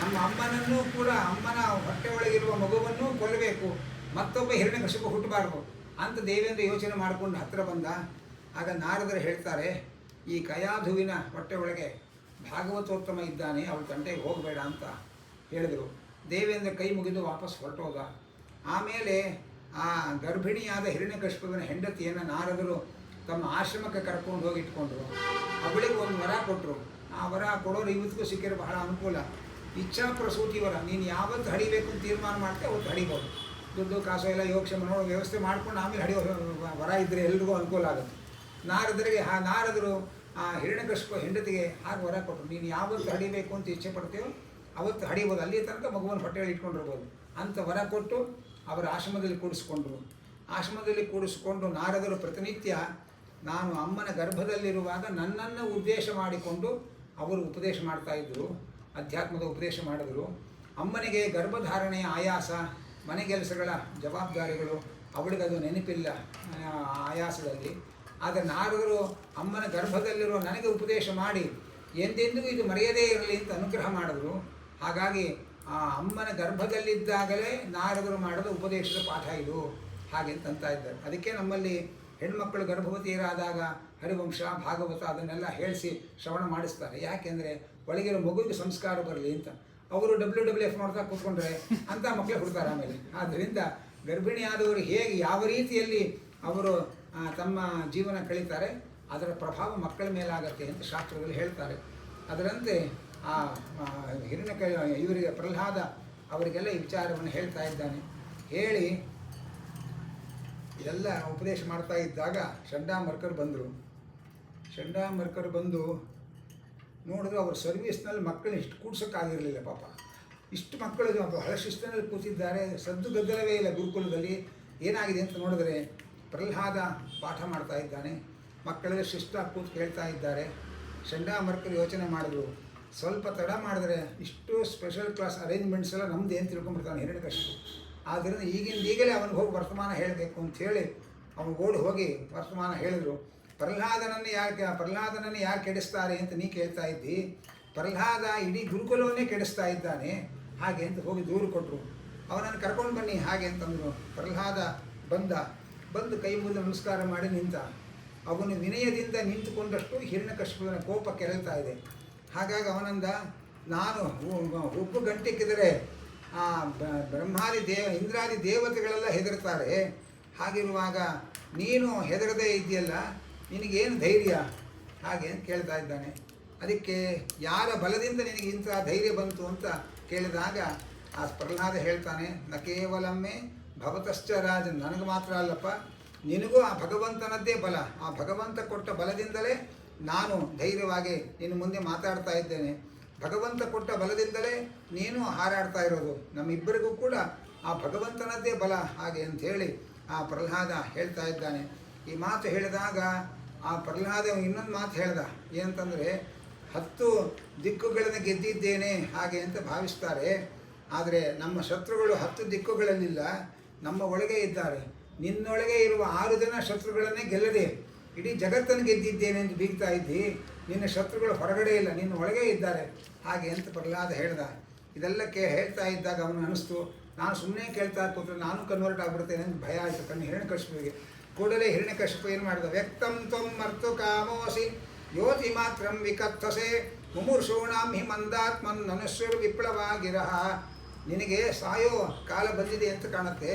A: ನಮ್ಮ ಅಮ್ಮನನ್ನೂ ಕೂಡ, ಅಮ್ಮನ ಹೊಟ್ಟೆ ಒಳಗಿರುವ ಮಗುವನ್ನೂ ಕೊಲ್ಲಬೇಕು, ಮತ್ತೊಬ್ಬ ಹಿರಣ್ಯಕಶಿಪು ಹುಟ್ಟಬಾರ್ದು ಅಂತ ದೇವೇಂದ್ರ ಯೋಚನೆ ಮಾಡಿಕೊಂಡು ಹತ್ತಿರ ಬಂದ. ಆಗ ನಾರದರು ಹೇಳ್ತಾರೆ, ಈ ಕಯಾಧುವಿನ ಹೊಟ್ಟೆ ಒಳಗೆ ಭಾಗವತೋತ್ತಮ ಇದ್ದಾನೆ, ಅವಳ ತಂಟೆಗೆ ಹೋಗಬೇಡ ಅಂತ ಹೇಳಿದರು. ದೇವೇಂದ್ರ ಕೈ ಮುಗಿದು ವಾಪಸ್ ಹೊರಟೋದ. ಆಮೇಲೆ ಆ ಗರ್ಭಿಣಿಯಾದ ಹಿರಣ್ಯಕಶಿಪುವಿನ ಹೆಂಡತಿಯನ್ನು ನಾರದರು ತಮ್ಮ ಆಶ್ರಮಕ್ಕೆ ಕರ್ಕೊಂಡು ಹೋಗಿ ಇಟ್ಕೊಂಡ್ರು. ಅವಳಿಗೆ ಒಂದು ವರ ಕೊಟ್ಟರು. ಆ ವರ ಕೊಡೋರು ಇವತ್ತಿಗೂ ಸಿಕ್ಕಿರೋ ಬಹಳ ಅನುಕೂಲ. ಇಚ್ಛಾ ಪ್ರಸೂತಿ ವರ. ನೀನು ಯಾವತ್ತು ಹಡಿಬೇಕು ಅಂತ ತೀರ್ಮಾನ ಮಾಡ್ತೇವೆ ಅವತ್ತು ಹಡಿಬೋದು. ದುಡ್ಡು ಕಾಸು ಎಲ್ಲ ಯೋಕ್ಷೇಮ ನೋಡೋ ವ್ಯವಸ್ಥೆ ಮಾಡ್ಕೊಂಡು ಆಮೇಲೆ ಹಡಿಯೋ ವರ ಇದ್ದರೆ ಎಲ್ರಿಗೂ ಅನುಕೂಲ ಆಗುತ್ತೆ. ನಾರದರು ಆ ಹಿರಣ್ಯಕಶಿಪು ಹೆಂಡತಿಗೆ ಹಾಗೆ ವರ ಕೊಟ್ಟರು. ನೀನು ಯಾವತ್ತು ಹಡಿಬೇಕು ಅಂತ ಇಚ್ಛೆ ಪಡ್ತೀವೋ ಅವತ್ತು ಹಡಿಬೋದು, ಅಲ್ಲಿ ತನಕ ಮಗುವನ್ನು ಹೊಟ್ಟೆಯಲ್ಲಿ ಇಟ್ಕೊಂಡಿರ್ಬೋದು ಅಂತ ವರ ಕೊಟ್ಟು ಅವರ ಆಶ್ರಮದಲ್ಲಿ ಕೂಡಿಸ್ಕೊಂಡ್ರು. ಆಶ್ರಮದಲ್ಲಿ ಕೂಡಿಸ್ಕೊಂಡು ನಾರದರು ಪ್ರತಿನಿತ್ಯ ನಾನು ಅಮ್ಮನ ಗರ್ಭದಲ್ಲಿರುವಾಗ ನನ್ನನ್ನು ಉದ್ದೇಶ ಮಾಡಿಕೊಂಡು ಅವರು ಉಪದೇಶ ಮಾಡ್ತಾಯಿದ್ರು, ಅಧ್ಯಾತ್ಮದ ಉಪದೇಶ ಮಾಡಿದ್ರು. ಅಮ್ಮನಿಗೆ ಗರ್ಭಧಾರಣೆಯ ಆಯಾಸ, ಮನೆ ಕೆಲಸಗಳ ಜವಾಬ್ದಾರಿಗಳು, ಅವಳಿಗದು ನೆನಪಿಲ್ಲ ಆಯಾಸದಲ್ಲಿ. ಆದರೆ ನಾರದರು ಅಮ್ಮನ ಗರ್ಭದಲ್ಲಿರೋ ನನಗೆ ಉಪದೇಶ ಮಾಡಿ ಎಂದೆಂದಿಗೂ ಇದು ಮರೆಯದೇ ಇರಲಿ ಅಂತ ಅನುಗ್ರಹ ಮಾಡಿದ್ರು. ಹಾಗಾಗಿ ಆ ಅಮ್ಮನ ಗರ್ಭದಲ್ಲಿದ್ದಾಗಲೇ ನಾರದರು ಮಾಡಿದ ಉಪದೇಶದ ಪಾಠ ಇದು ಹಾಗೆ ಅಂತ ಇದ್ದಾರೆ. ಅದಕ್ಕೆ ನಮ್ಮಲ್ಲಿ ಹೆಣ್ಮಕ್ಕಳು ಗರ್ಭವತಿಯರಾದಾಗ ಹರಿವಂಶ ಭಾಗವತ ಅದನ್ನೆಲ್ಲ ಹೇಳಿಸಿ ಶ್ರವಣ ಮಾಡಿಸ್ತಾರೆ. ಯಾಕೆಂದರೆ ಒಳಗಿರೋ ಮಗುವಿಗೆ ಸಂಸ್ಕಾರ ಬರಲಿ ಅಂತ. ಅವರು WWF ನೋಡ್ತಾ ಕೂತ್ಕೊಂಡ್ರೆ ಅಂಥ ಮಕ್ಕಳೇ ಹುಡ್ತಾರೆ ಆಮೇಲೆ. ಆದ್ದರಿಂದ ಗರ್ಭಿಣಿಯಾದವರು ಹೇಗೆ ಯಾವ ರೀತಿಯಲ್ಲಿ ಅವರು ತಮ್ಮ ಜೀವನ ಕಳೀತಾರೆ ಅದರ ಪ್ರಭಾವ ಮಕ್ಕಳ ಮೇಲಾಗತ್ತೆ ಅಂತ ಶಾಸ್ತ್ರದಲ್ಲಿ ಹೇಳ್ತಾರೆ. ಅದರಂತೆ ಆ ಇವರಿಗೆ ಪ್ರಹ್ಲಾದ ಅವರಿಗೆಲ್ಲ ಈ ವಿಚಾರವನ್ನು ಹೇಳ್ತಾ ಇದ್ದಾನೆ. ಹೇಳಿ ಇದೆಲ್ಲ ಉಪದೇಶ ಮಾಡ್ತಾ ಇದ್ದಾಗ ಚಂಡಾಮರ್ಕರು ಬಂದು ನೋಡಿದ್ರು ಅವ್ರ ಸರ್ವೀಸ್ನಲ್ಲಿ ಮಕ್ಕಳು ಇಷ್ಟು ಕೂಡ್ಸೋಕ್ಕಾಗಿರಲಿಲ್ಲ. ಪಾಪ ಇಷ್ಟು ಮಕ್ಕಳು ಬಹಳ ಶಿಸ್ತಿನಲ್ಲಿ ಕೂತಿದ್ದಾರೆ, ಸದ್ದು ಗದ್ದಲವೇ ಇಲ್ಲ ಗುರುಕುಲದಲ್ಲಿ. ಏನಾಗಿದೆ ಅಂತ ನೋಡಿದ್ರೆ ಪ್ರಹ್ಲಾದ ಪಾಠ ಮಾಡ್ತಾ ಇದ್ದಾನೆ, ಮಕ್ಕಳೆಲ್ಲ ಶಿಸ್ತಾಗಿ ಕೂತು ಕೇಳ್ತಾ ಇದ್ದಾರೆ. ಚಂಡಾಮರ್ಕರು ಯೋಚನೆ ಮಾಡಿದ್ರು, ಸ್ವಲ್ಪ ತಡ ಮಾಡಿದ್ರೆ ಇಷ್ಟು ಸ್ಪೆಷಲ್ ಕ್ಲಾಸ್ ಅರೇಂಜ್ಮೆಂಟ್ಸ್ ಎಲ್ಲ ನಮ್ದು ಏನು ತಿಳ್ಕೊಂಡ್ಬಿಡ್ತಾನೆ ಹಿರಣ್ಯಕಶಿಪು. ಆದ್ದರಿಂದ ಈಗಲೇ ಅವನಿಗೆ ಹೋಗಿ ವರ್ತಮಾನ ಹೇಳಬೇಕು ಅಂಥೇಳಿ ಅವನು ಓಡಿ ಹೋಗಿ ವರ್ತಮಾನ ಹೇಳಿದ್ರು. ಪ್ರಹ್ಲಾದನನ್ನು ಯಾರು ಕೆಡಿಸ್ತಾರೆ ಅಂತ ನೀ ಕೇಳ್ತಾ ಇದ್ದಿ, ಪ್ರಹ್ಲಾದ ಇಡೀ ಗುರುಕುಲವನ್ನೇ ಕೆಡಿಸ್ತಾ ಇದ್ದಾನೆ ಹಾಗೆ ಅಂತ ಹೋಗಿ ದೂರು ಕೊಟ್ಟರು. ಅವನನ್ನು ಕರ್ಕೊಂಡು ಬನ್ನಿ ಹಾಗೆ ಅಂತಂದರು. ಪ್ರಹ್ಲಾದ ಬಂದು ಕೈ ಮುಗಿದು ನಮಸ್ಕಾರ ಮಾಡಿ ನಿಂತ. ಅವನು ವಿನಯದಿಂದ ನಿಂತುಕೊಂಡಷ್ಟು ಹಿರಣ್ಯಕಶಿಪುವಿನ ಕೋಪ ಕೆರಳ್ತಾ ಇದೆ. ಹಾಗಾಗಿ ಅವನಂದ, ನಾನು ಉಪ್ಪು ಗಂಟಿಕ್ಕಿದರೆ ಆ ಇಂದ್ರಾದಿ ದೇವತೆಗಳೆಲ್ಲ ಹೆದರ್ತಾರೆ, ಹಾಗಿರುವಾಗ ನೀನು ಹೆದರದೇ ಇದೆಯಲ್ಲ, ನಿನಗೇನು ಧೈರ್ಯ ಹಾಗೆ ಅಂತ ಕೇಳ್ತಾ ಇದ್ದಾನೆ. ಅದಕ್ಕೆ ಯಾರ ಬಲದಿಂದ ನಿನಗೆ ಇಂಥ ಧೈರ್ಯ ಬಂತು ಅಂತ ಕೇಳಿದಾಗ ಆ ಪ್ರಹ್ಲಾದ ಹೇಳ್ತಾನೆ, ನ ಕೇವಲಮ್ಮೆ ಭವತಶ್ಚ ರಾಜನ್, ನನಗೆ ಮಾತ್ರ ಅಲ್ಲಪ್ಪ, ನಿನಗೂ ಆ ಭಗವಂತನದ್ದೇ ಬಲ, ಆ ಭಗವಂತ ಕೊಟ್ಟ ಬಲದಿಂದಲೇ ನಾನು ಧೈರ್ಯವಾಗಿ ನಿನ್ನ ಮುಂದೆ ಮಾತಾಡ್ತಾ ಇದ್ದೇನೆ. ಭಗವಂತ ಕೊಟ್ಟ ಬಲದಿಂದಲೇ ನೀನು ಹಾರಾಡ್ತಾ ಇರೋದು, ನಮ್ಮಿಬ್ಬರಿಗೂ ಕೂಡ ಆ ಭಗವಂತನದ್ದೇ ಬಲ ಹಾಗೆ ಅಂಥೇಳಿ ಆ ಪ್ರಹ್ಲಾದ ಹೇಳ್ತಾ ಇದ್ದಾನೆ. ಈ ಮಾತು ಹೇಳಿದಾಗ ಆ ಪ್ರಹ್ಲಾದ ಇನ್ನೊಂದು ಮಾತು ಹೇಳ್ದ, ಏನಂತಂದರೆ 10 ದಿಕ್ಕುಗಳನ್ನು ಗೆದ್ದಿದ್ದೇನೆ ಹಾಗೆ ಅಂತ ಭಾವಿಸ್ತಾರೆ. ಆದರೆ ನಮ್ಮ ಶತ್ರುಗಳು 10 ದಿಕ್ಕುಗಳಲ್ಲಿಲ್ಲ, ನಮ್ಮ ಒಳಗೆ ಇದ್ದಾರೆ. ನಿನ್ನೊಳಗೆ ಇರುವ 6 ಜನ ಶತ್ರುಗಳನ್ನೇ ಗೆಲ್ಲದೆ ಇಡೀ ಜಗತ್ತನ್ನು ಗೆದ್ದಿದ್ದೇನೆ ಎಂದು ಬೀಗ್ತಾ ಇದ್ದಿ, ನಿನ್ನ ಶತ್ರುಗಳು ಹೊರಗಡೆ ಇಲ್ಲ, ನಿನ್ನ ಒಳಗೆ ಇದ್ದಾರೆ ಹಾಗೆ ಅಂತ ಪ್ರಹ್ಲಾದ ಹೇಳ್ದ. ಇದೆಲ್ಲಕ್ಕೆ ಹೇಳ್ತಾ ಇದ್ದಾಗ ಅವನು ಅನ್ನಿಸ್ತು, ನಾನು ಸುಮ್ಮನೆ ಕೇಳ್ತಾ ಕೂತ್ರೆ ನಾನು ಕನ್ವರ್ಟ್ ಆಗಿಬಿಡ್ತೇನೆ ಅಂತ ಭಯ ಆಯಿತು ಕಣ್ಣು ಹಿರಣ್ಯಕಶಿಪುವಿಗೆ. ಕೂಡಲೇ ಹಿರಣ್ಯಕಶಿಪು ಏನು ಮಾಡಿದ, ವ್ಯಕ್ತಂ ತ್ವಂ ಮರ್ತು ಕಾಮೋಸಿ ಯೋತಿ ಮಾತ್ರಂ ವಿಕತ್ತಸೆ ಮುಮುರ್ಷೂಣಾಂ ಹಿ ಮಂದಾತ್ಮನ್ ನನುಸ್ವರು ವಿಪ್ಲವಾಗಿರಹ. ನಿನಗೆ ಸಾಯೋ ಕಾಲ ಬಂದಿದೆ ಅಂತ ಕಾಣುತ್ತೆ,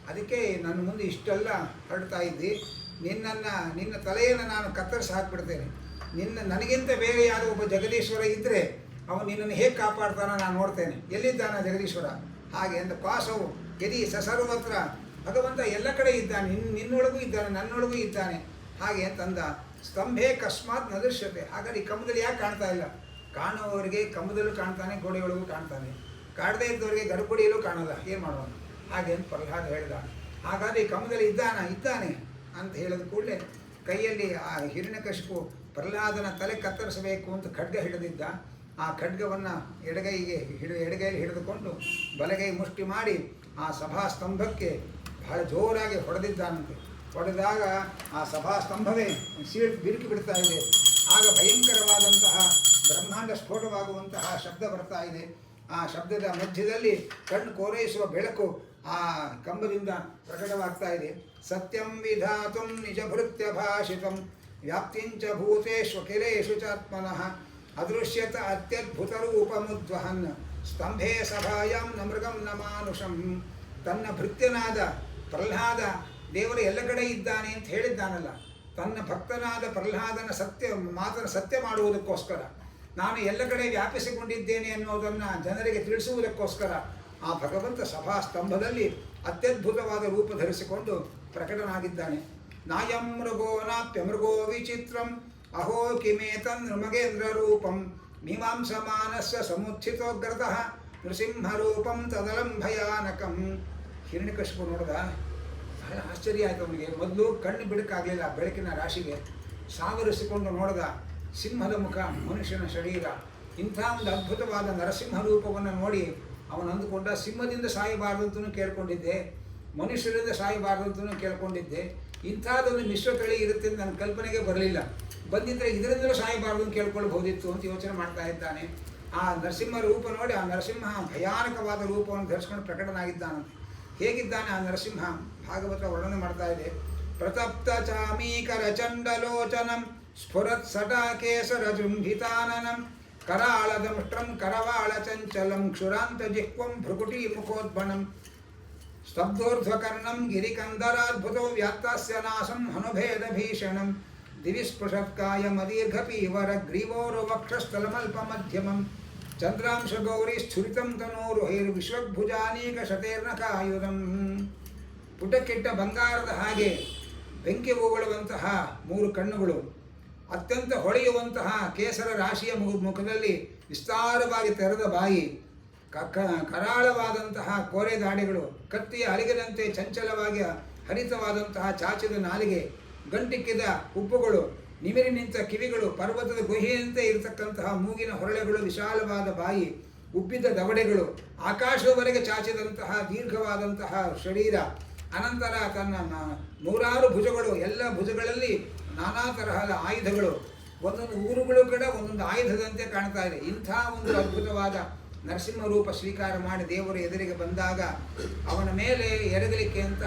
A: ಅದಕ್ಕೆ ನನ್ನ ಮುಂದೆ ಇಷ್ಟೆಲ್ಲ ಹರಡ್ತಾ ಇದ್ದಿ. ನಿನ್ನ ತಲೆಯನ್ನು ನಾನು ಕತ್ತರಿಸಿ ಹಾಕಿಬಿಡ್ತೇನೆ. ನನಗಿಂತ ಬೇರೆ ಯಾರೋ ಒಬ್ಬ ಜಗದೀಶ್ವರ ಇದ್ದರೆ ಅವನು ನಿನ್ನನ್ನು ಹೇಗೆ ಕಾಪಾಡ್ತಾನೋ ನಾನು ನೋಡ್ತೇನೆ, ಎಲ್ಲಿದ್ದಾನ ಜಗದೀಶ್ವರ ಹಾಗೆ ಅಂತ. ಪಾಸವು ಯದಿ ಸಸರ್ವತ್ರ, ಭಗವಂತ ಎಲ್ಲ ಕಡೆ ಇದ್ದಾನೆ, ನಿನ್ನೊಳಗೂ ಇದ್ದಾನೆ, ನನ್ನೊಳಗೂ ಇದ್ದಾನೆ ಹಾಗೆ ಅಂತಂದ. ಸ್ತಂಭೆ ಕಸ್ಮಾತ್ ನ ದೃಶ್ಯತೆ, ಹಾಗಾದ್ರೆ ಈ ಕಂಬದಲ್ಲಿ ಯಾಕೆ ಕಾಣ್ತಾ ಇಲ್ಲ? ಕಾಣುವವರಿಗೆ ಕಂಬದಲ್ಲೂ ಕಾಣ್ತಾನೆ, ಗೋಡೆಯೊಳಗೂ ಕಾಣ್ತಾನೆ, ಕಾಣದೇ ಇದ್ದವರಿಗೆ ಗರ್ಭಗುಡಿಯಲ್ಲೂ ಕಾಣಲ್ಲ, ಏನು ಮಾಡೋಣ ಹಾಗೆ ಅಂತ ಪ್ರಹ್ಲಾದ ಹೇಳಿದ. ಹಾಗಾದರೆ ಈ ಕಂಬದಲ್ಲಿ ಇದ್ದಾನೆ ಅಂತ ಹೇಳಿದ ಕೂಡಲೇ ಕೈಯಲ್ಲಿ ಆ ಹಿರಣ್ಯಕಶಿಪು ಪ್ರಹ್ಲಾದನ ತಲೆ ಕತ್ತರಿಸಬೇಕು ಅಂತ ಖಡ್ಗ ಹಿಡಿದಿದ್ದ. ಆ ಖಡ್ಗವನ್ನು ಎಡಗೈಯಲ್ಲಿ ಹಿಡಿದುಕೊಂಡು ಬಲಗೈ ಮುಷ್ಟಿ ಮಾಡಿ ಆ ಸಭಾಸ್ತಂಭಕ್ಕೆ ಬಹಳ ಜೋರಾಗಿ ಹೊಡೆದಿದ್ದಾನಂತೆ. ಹೊಡೆದಾಗ ಆ ಸಭಾಸ್ತಂಭವೇ ಬಿರುಕಿ ಬಿಡ್ತಾ ಇದೆ. ಆಗ ಭಯಂಕರವಾದಂತಹ ಬ್ರಹ್ಮಾಂಡ ಸ್ಫೋಟವಾಗುವಂತಹ ಶಬ್ದ ಬರ್ತಾ ಇದೆ. ಆ ಶಬ್ದದ ಮಧ್ಯದಲ್ಲಿ ಕಣ್ಣು ಕೋರೈಸುವ ಬೆಳಕು ಆ ಕಂಬದಿಂದ ಪ್ರಕಟವಾಗ್ತಾ ಇದೆ. ಸತ್ಯಂ ವಿಧಾತು ನಿಜಭೃತ್ಯ ಭಾಷಿತಂ ವ್ಯಾಪ್ತಿಂಚ ಭೂತೇಶ್ವಕಿಲೇಶು ಚಾತ್ಮನಃ ಅದೃಶ್ಯತ ಅತ್ಯದ್ಭುತ ರೂಪಮುದ್ವಹನ್ ಸ್ತಂಭೆ ಸಭಾಯಾಂ ನ ಮೃಗಂ ನ ಮಾನುಷಂ. ತನ್ನ ಭೃತ್ಯನಾದ ಪ್ರಹ್ಲಾದ ದೇವರು ಎಲ್ಲ ಕಡೆ ಇದ್ದಾನೆ ಅಂತ ಹೇಳಿದ್ದಾನಲ್ಲ, ತನ್ನ ಭಕ್ತನಾದ ಪ್ರಹ್ಲಾದನ ಮಾತನ್ನು ಸತ್ಯ ಮಾಡುವುದಕ್ಕೋಸ್ಕರ, ನಾನು ಎಲ್ಲ ಕಡೆ ವ್ಯಾಪಿಸಿಕೊಂಡಿದ್ದೇನೆ ಅನ್ನೋದನ್ನು ಜನರಿಗೆ ತಿಳಿಸುವುದಕ್ಕೋಸ್ಕರ ಆ ಭಗವಂತ ಸಭಾಸ್ತಂಭದಲ್ಲಿ ಅತ್ಯದ್ಭುತವಾದ ರೂಪ ಧರಿಸಿಕೊಂಡು ಪ್ರಕಟನಾಗಿದ್ದಾನೆ. ನಾಯಂ ಮೃಗೋ ನಾಪ್ಯ ಮೃಗೋ ವಿಚಿತ್ರಂ ಅಹೋ ಕಿಮೇತನ್ ನೃಮಗೇಂದ್ರ ರೂಪಂ ಮೀಮಾಂಸಮಾನಸ್ಯ ಸಮುತ್ಥಿತೋಗ್ರತಃ ನೃಸಿಂಹರೂಪಂ ತದಲಂ ಭಯಾನಕಂ. ಹಿರಣ್ಯಕಶಿಪು ನೋಡಿದ, ಬಹಳ ಆಶ್ಚರ್ಯ ಆಯಿತು ಅವನಿಗೆ. ಮೊದಲು ಕಣ್ಣು ಬಿಡಕ್ಕಾಗಲಿಲ್ಲ, ಬೆಳಕಿನ ರಾಶಿಗೆ ಸಾವರಿಸಿಕೊಂಡು ನೋಡಿದ ಸಿಂಹದ ಮುಖ, ಮನುಷ್ಯನ ಶರೀರ, ಇಂಥ ಒಂದು ಅದ್ಭುತವಾದ ನರಸಿಂಹ ರೂಪವನ್ನು ನೋಡಿ ಅವನು ಅಂದುಕೊಂಡ, ಸಿಂಹದಿಂದ ಸಾಯಬಾರ್ದು ಅಂತಲೂ ಕೇಳ್ಕೊಂಡಿದ್ದೆ, ಮನುಷ್ಯರಿಂದ ಸಾಯಬಾರ್ದು ಅಂತಲೂ ಕೇಳ್ಕೊಂಡಿದ್ದೆ, ಇಂಥದ್ದೊಂದು ಮಿಶ್ರ ತಳಿ ಇರುತ್ತೆ ಅಂತ ನನ್ನ ಕಲ್ಪನೆಗೆ ಬರಲಿಲ್ಲ, ಬಂದಿದ್ದರೆ ಇದರಿಂದಲೂ ಸಾಯಬಾರ್ದು ಅಂತ ಕೇಳ್ಕೊಳ್ಬಹುದಿತ್ತು ಅಂತ ಯೋಚನೆ ಮಾಡ್ತಾ ಇದ್ದಾನೆ. ಆ ನರಸಿಂಹ ರೂಪ ನೋಡಿ ಆ ನರಸಿಂಹ ಭಯಾನಕವಾದ ರೂಪವನ್ನು ಧರಿಸ್ಕೊಂಡು ಪ್ರಕಟನಾಗಿದ್ದಾನಂತೆ. ಹೇಗಿದ್ದಾನೆ ಆ ನರಸಿಂಹ? ಭಾಗವತ ವರ್ಣನೆ ಮಾಡ್ತಾ ಇದೆ. ಪ್ರತಪ್ತ ಚಾಮೀಕರ ಚಂಡಲೋಚನಂ ಸ್ಫುರತ್ ಸಟಾಕೇಸರ ಜೃಂಭಿತಾನನಂ ಕರಾಳದಮುಷ್ಟ್ರಂ ಕರವಾಳ ಚಂಚಲಂ ಕ್ಷುರಾಂತ ಜಿಹ್ವಂ ಭೃಕುಟಿ ಮುಖೋದ್ಭಣಂ ಸ್ತಬ್ಧೋರ್ಧ್ವಕರ್ಣಂ ಗಿರಿಕಂದರಾದ್ಭುತೋ ವ್ಯಾತ್ತಾಸ್ಯ ನಾಸಂ ಹನುಭೇದ ಭೀಷಣಂ ದಿವಿಸ್ಪೃಶತ್ಕಾಯಮದೀರ್ಘಪೀವರ ಗ್ರೀವೋರ್ವಕ್ಷಸ್ಥಲಮಲ್ಪಮಧ್ಯಮಂ ಚಂದ್ರಾಂಶಗೌರಿ ಸ್ಫುರಿತಂ ತನೂರುಹೈರ್ವಿಶ್ವಭುಜಾನೀಕಶತೇರ್ನಕಾಯುಧಂ. ಪುಟಕ್ಕಿಟ್ಟ ಬಂಗಾರದ ಹಾಗೆ ಬೆಂಕಿ ಉಗುಳುವಂತಹ 3 ಕಣ್ಣುಗಳು, ಅತ್ಯಂತ ಹೊಳೆಯುವಂತಹ ಕೇಸರ ರಾಶಿಯ ಮುಖದಲ್ಲಿ ವಿಸ್ತಾರವಾಗಿ ತೆರೆದ ಬಾಯಿ, ಕರಾಳವಾದಂತಹ ಕೋರೆ ದಾಡಿಗಳು, ಕತ್ತಿಯ ಅಲಿಗದಂತೆ ಚಂಚಲವಾಗಿ ಹರಿತವಾದಂತಹ ಚಾಚಿದ ನಾಲಿಗೆ, ಗಂಟಿಕ್ಕಿದ ಉಪ್ಪುಗಳು, ನಿಮಿರಿ ನಿಂತ ಕಿವಿಗಳು, ಪರ್ವತದ ಗುಹೆಯಂತೆ ಇರತಕ್ಕಂತಹ ಮೂಗಿನ ಹೊರಳೆಗಳು, ವಿಶಾಲವಾದ ಬಾಯಿ, ಉಬ್ಬಿದ್ದ ದವಡೆಗಳು, ಆಕಾಶದವರೆಗೆ ಚಾಚಿದಂತಹ ದೀರ್ಘವಾದಂತಹ ಶರೀರ, ಅನಂತರ ತನ್ನ 100 ಭುಜಗಳು, ಎಲ್ಲ ಭುಜಗಳಲ್ಲಿ ನಾನಾ ತರಹದ ಆಯುಧಗಳು, ಒಂದೊಂದು ಊರುಗಳು ಕೂಡ ಒಂದೊಂದು ಆಯುಧದಂತೆ ಕಾಣ್ತಾ ಇದೆ. ಇಂಥ ಒಂದು ಅದ್ಭುತವಾದ ನರಸಿಂಹ ರೂಪ ಸ್ವೀಕಾರ ಮಾಡಿ ದೇವರು ಎದುರಿಗೆ ಬಂದಾಗ ಅವನ ಮೇಲೆ ಎರಗಲಿಕ್ಕೆ ಅಂತ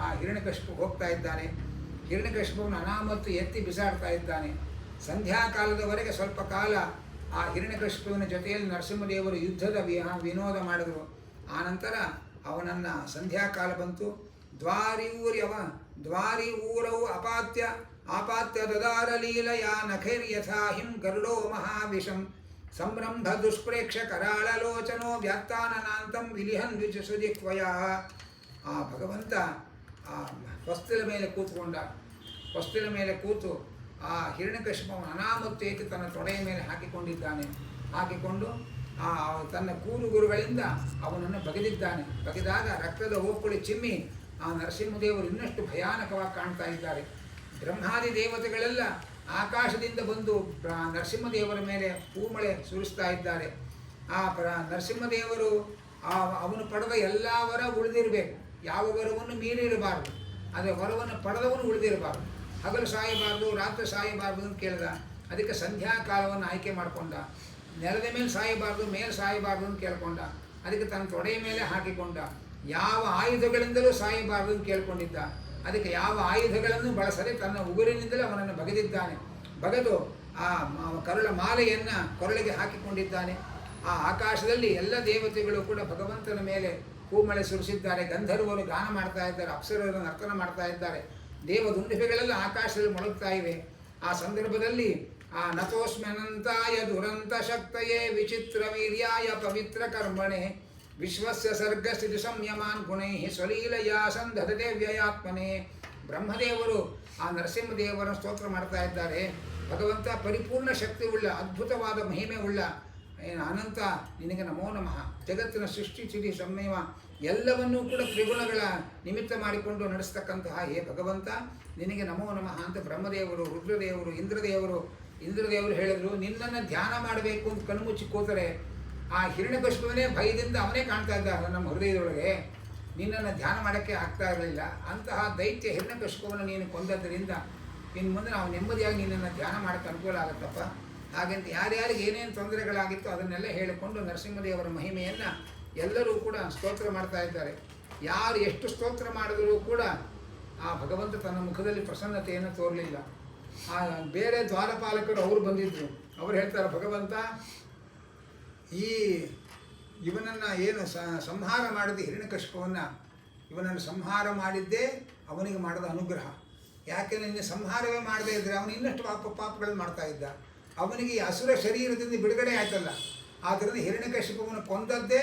A: ಆ ಹಿರಣ್ಯಕಶಿಪು ಹೋಗ್ತಾ ಇದ್ದಾನೆ. ಹಿರಣ್ಯಕಶಿಪುವನ್ನು ಅನಾಮತ್ತು ಎತ್ತಿ ಬಿಸಾಡ್ತಾ ಇದ್ದಾನೆ. ಸಂಧ್ಯಾಕಾಲದವರೆಗೆ ಸ್ವಲ್ಪ ಕಾಲ ಆ ಹಿರಣ್ಯಕಶಿಪುವಿನ ಜೊತೆಯಲ್ಲಿ ನರಸಿಂಹದೇವರು ಯುದ್ಧದ ವಿನೋದ ಮಾಡಿದರು. ಆನಂತರ ಅವನನ್ನು ಸಂಧ್ಯಾಕಾಲ ಬಂತು. ದ್ವಾರಿ ಊರವು ಆಪಾತ್ಯ ದದಾರ ಲೀಲಯ ನಖೈರ್ಯಥಾ ಹಿಂ ಗರುಡೋ ಮಹಾವಿಷಂ ಸಂರಂಭ ದುಷ್ಪ್ರೇಕ್ಷ ಕರಾಳಲೋಚನೋ ವ್ಯಾತ್ತಾನನಾಂತಂ ವಿಲಿಹನ್ ದ್ವಿಜಸುಜಿಕ್ವಯ. ಆ ಭಗವಂತ ಆ ಹೊಸ್ತಿಲ ಮೇಲೆ ಕೂತು ಆ ಹಿರಣ್ಯಕಶಿಪವನ್ನು ಅನಾಮತ್ತು ಏಕೆ ತನ್ನ ತೊಡೆಯ ಮೇಲೆ ಹಾಕಿಕೊಂಡು ತನ್ನ ಕೂರುಗುರುಗಳಿಂದ ಅವನನ್ನು ಬಗೆದಿದ್ದಾನೆ. ಬಗೆದಾಗ ರಕ್ತದ ಓಕುಳಿ ಚಿಮ್ಮಿ ಆ ನರಸಿಂಹದೇವರು ಇನ್ನಷ್ಟು ಭಯಾನಕವಾಗಿ ಕಾಣ್ತಾ ಇದ್ದಾರೆ. ಬ್ರಹ್ಮಾದಿ ದೇವತೆಗಳೆಲ್ಲ ಆಕಾಶದಿಂದ ಬಂದು ನರಸಿಂಹದೇವರ ಮೇಲೆ ಹೂಮಳೆ ಸುರಿಸ್ತಾ ಇದ್ದಾರೆ. ಆ ನರಸಿಂಹದೇವರು ಅವನು ಪಡೆದ ಎಲ್ಲ ವರ ಉಳಿದಿರಬೇಕು, ಯಾವ ವರವನ್ನು ಮೀರಿರಬಾರ್ದು, ಆದರೆ ವರವನ್ನು ಪಡೆದವನು ಉಳಿದಿರಬಾರ್ದು. ಹಗಲು ಸಾಯಬಾರ್ದು, ರಾತ್ರಿ ಸಾಯಬಾರ್ದು ಅಂತ ಕೇಳಿದ. ಅದಕ್ಕೆ ಸಂಧ್ಯಾಕಾಲವನ್ನು ಆಯ್ಕೆ ಮಾಡಿಕೊಂಡ. ನೆಲದ ಮೇಲೆ ಸಾಯಬಾರ್ದು, ಮೇಲೆ ಸಾಯಬಾರ್ದು ಅಂತ ಕೇಳ್ಕೊಂಡ. ಅದಕ್ಕೆ ತನ್ನ ತೊಡೆಯ ಮೇಲೆ ಹಾಕಿಕೊಂಡ. ಯಾವ ಆಯುಧಗಳಿಂದಲೂ ಸಾಯಬಾರ್ದು ಅಂತ ಕೇಳ್ಕೊಂಡಿದ್ದ. ಅದಕ್ಕೆ ಯಾವ ಆಯುಧಗಳನ್ನು ಬಳಸದೆ ತನ್ನ ಉಗುರಿನಿಂದಲೇ ಅವನನ್ನು ಬಗೆದಿದ್ದಾನೆ. ಬಗೆದು ಆ ಕರುಳ ಮಾಲೆಯನ್ನು ಕೊರಳಿಗೆ ಹಾಕಿಕೊಂಡಿದ್ದಾನೆ. ಆ ಆಕಾಶದಲ್ಲಿ ಎಲ್ಲ ದೇವತೆಗಳು ಕೂಡ ಭಗವಂತನ ಮೇಲೆ ಹೂಮಳೆ ಸುರಿಸಿದ್ದಾರೆ. ಗಂಧರ್ವರು ಗಾನ ಮಾಡ್ತಾ ಇದ್ದಾರೆ, ಅಪ್ಸರರು ನರ್ತನ ಮಾಡ್ತಾ ಇದ್ದಾರೆ, ದೇವದುಂದುಭೆಗಳೆಲ್ಲ ಆಕಾಶದಲ್ಲಿ ಮೊಳಗ್ತಾ ಇವೆ. ಆ ಸಂದರ್ಭದಲ್ಲಿ ಆ ನತೋಸ್ಮ್ಯನಂತಾಯ ದುರಂತ ಶಕ್ತಯೇ ವಿಚಿತ್ರ ವೀರ್ಯಾಯ ಪವಿತ್ರ ಕರ್ಮಣೆ ವಿಶ್ವಸ್ಯ ಸರ್ಗಸ್ಥಿತಿ ಸಂಯಮಾನ್ ಗುಣೈ ಸ್ವಲೀಲಯಾ ಸಂಧತೆ ವ್ಯಯಾತ್ಮನೆ. ಬ್ರಹ್ಮದೇವರು ಆ ನರಸಿಂಹದೇವರನ್ನು ಸ್ತೋತ್ರ ಮಾಡ್ತಾ ಇದ್ದಾರೆ. ಭಗವಂತ ಪರಿಪೂರ್ಣ ಶಕ್ತಿ ಉಳ್ಳ, ಅದ್ಭುತವಾದ ಮಹಿಮೆ ಉಳ್ಳ ಅನಂತ ನಿನಗೆ ನಮೋ ನಮಃ. ಜಗತ್ತಿನ ಸೃಷ್ಟಿ ಚಿಡಿ ಸಂಯಮ ಎಲ್ಲವನ್ನೂ ಕೂಡ ತ್ರಿಗುಣಗಳ ನಿಮಿತ್ತ ಮಾಡಿಕೊಂಡು ನಡೆಸ್ತಕ್ಕಂತಹ ಹೇ ಭಗವಂತ ನಿನಗೆ ನಮೋ ನಮಃ ಅಂತ ಬ್ರಹ್ಮದೇವರು, ರುದ್ರದೇವರು, ಇಂದ್ರದೇವರು ಹೇಳಿದ್ರು. ನಿನ್ನನ್ನು ಧ್ಯಾನ ಮಾಡಬೇಕು ಅಂತ ಕಣ್ಮುಚ್ಚಿ ಕೂತರೆ ಆ ಹಿರಣ್ಯಕಶಿಪುವನೇ ಭಯದಿಂದ ಅವನೇ ಕಾಣ್ತಾ ಇದ್ದ ನಮ್ಮ ಹೃದಯದೊಳಗೆ. ನಿನ್ನನ್ನು ಧ್ಯಾನ ಮಾಡೋಕ್ಕೆ ಆಗ್ತಾ ಇರಲಿಲ್ಲ. ಅಂತಹ ದೈತ್ಯ ಹಿರಣ್ಯಕಶಿಪುವನ್ನು ನೀನು ಕೊಂದದ್ದರಿಂದ ಇನ್ನು ಮುಂದೆ ನಾವು ನೆಮ್ಮದಿಯಾಗಿ ನಿನ್ನನ್ನು ಧ್ಯಾನ ಮಾಡೋಕ್ಕೆ ಅನುಕೂಲ ಆಗುತ್ತಪ್ಪ. ಹಾಗಂತ ಯಾರ್ಯಾರಿಗೆ ಏನೇನು ತೊಂದರೆಗಳಾಗಿತ್ತು ಅದನ್ನೆಲ್ಲ ಹೇಳಿಕೊಂಡು ನರಸಿಂಹದೇವರ ಮಹಿಮೆಯನ್ನು ಎಲ್ಲರೂ ಕೂಡ ಸ್ತೋತ್ರ ಮಾಡ್ತಾ ಇದ್ದಾರೆ. ಯಾರು ಎಷ್ಟು ಸ್ತೋತ್ರ ಮಾಡಿದರೂ ಕೂಡ ಆ ಭಗವಂತ ತನ್ನ ಮುಖದಲ್ಲಿ ಪ್ರಸನ್ನತೆಯನ್ನು ತೋರಲಿಲ್ಲ. ಆ ಬೇರೆ ದ್ವಾರಪಾಲಕರು ಅವರು ಬಂದಿದ್ದರು. ಅವರು ಹೇಳ್ತಾರೆ, ಭಗವಂತ ಈ ಇವನನ್ನು ಏನು ಸಂಹಾರ ಮಾಡಿದ ಹಿರಣ್ಯಕಶಿಪುವನ್ನು ಇವನನ್ನು ಸಂಹಾರ ಮಾಡಿದ್ದೇ ಅವನಿಗೆ ಮಾಡಿದ ಅನುಗ್ರಹ. ಯಾಕೆಂದರೆ ನಿನ್ನೆ ಸಂಹಾರವೇ ಮಾಡದೇ ಇದ್ದರೆ ಅವನು ಇನ್ನಷ್ಟು ಪಾಪಗಳನ್ನು ಮಾಡ್ತಾ ಇದ್ದ. ಅವನಿಗೆ ಈ ಅಸುರ ಶರೀರದಿಂದ ಬಿಡುಗಡೆ ಆಯ್ತಲ್ಲ, ಆದ್ದರಿಂದ ಹಿರಣ್ಯಕಶಿಪುವನ್ನು ಕೊಂದದ್ದೇ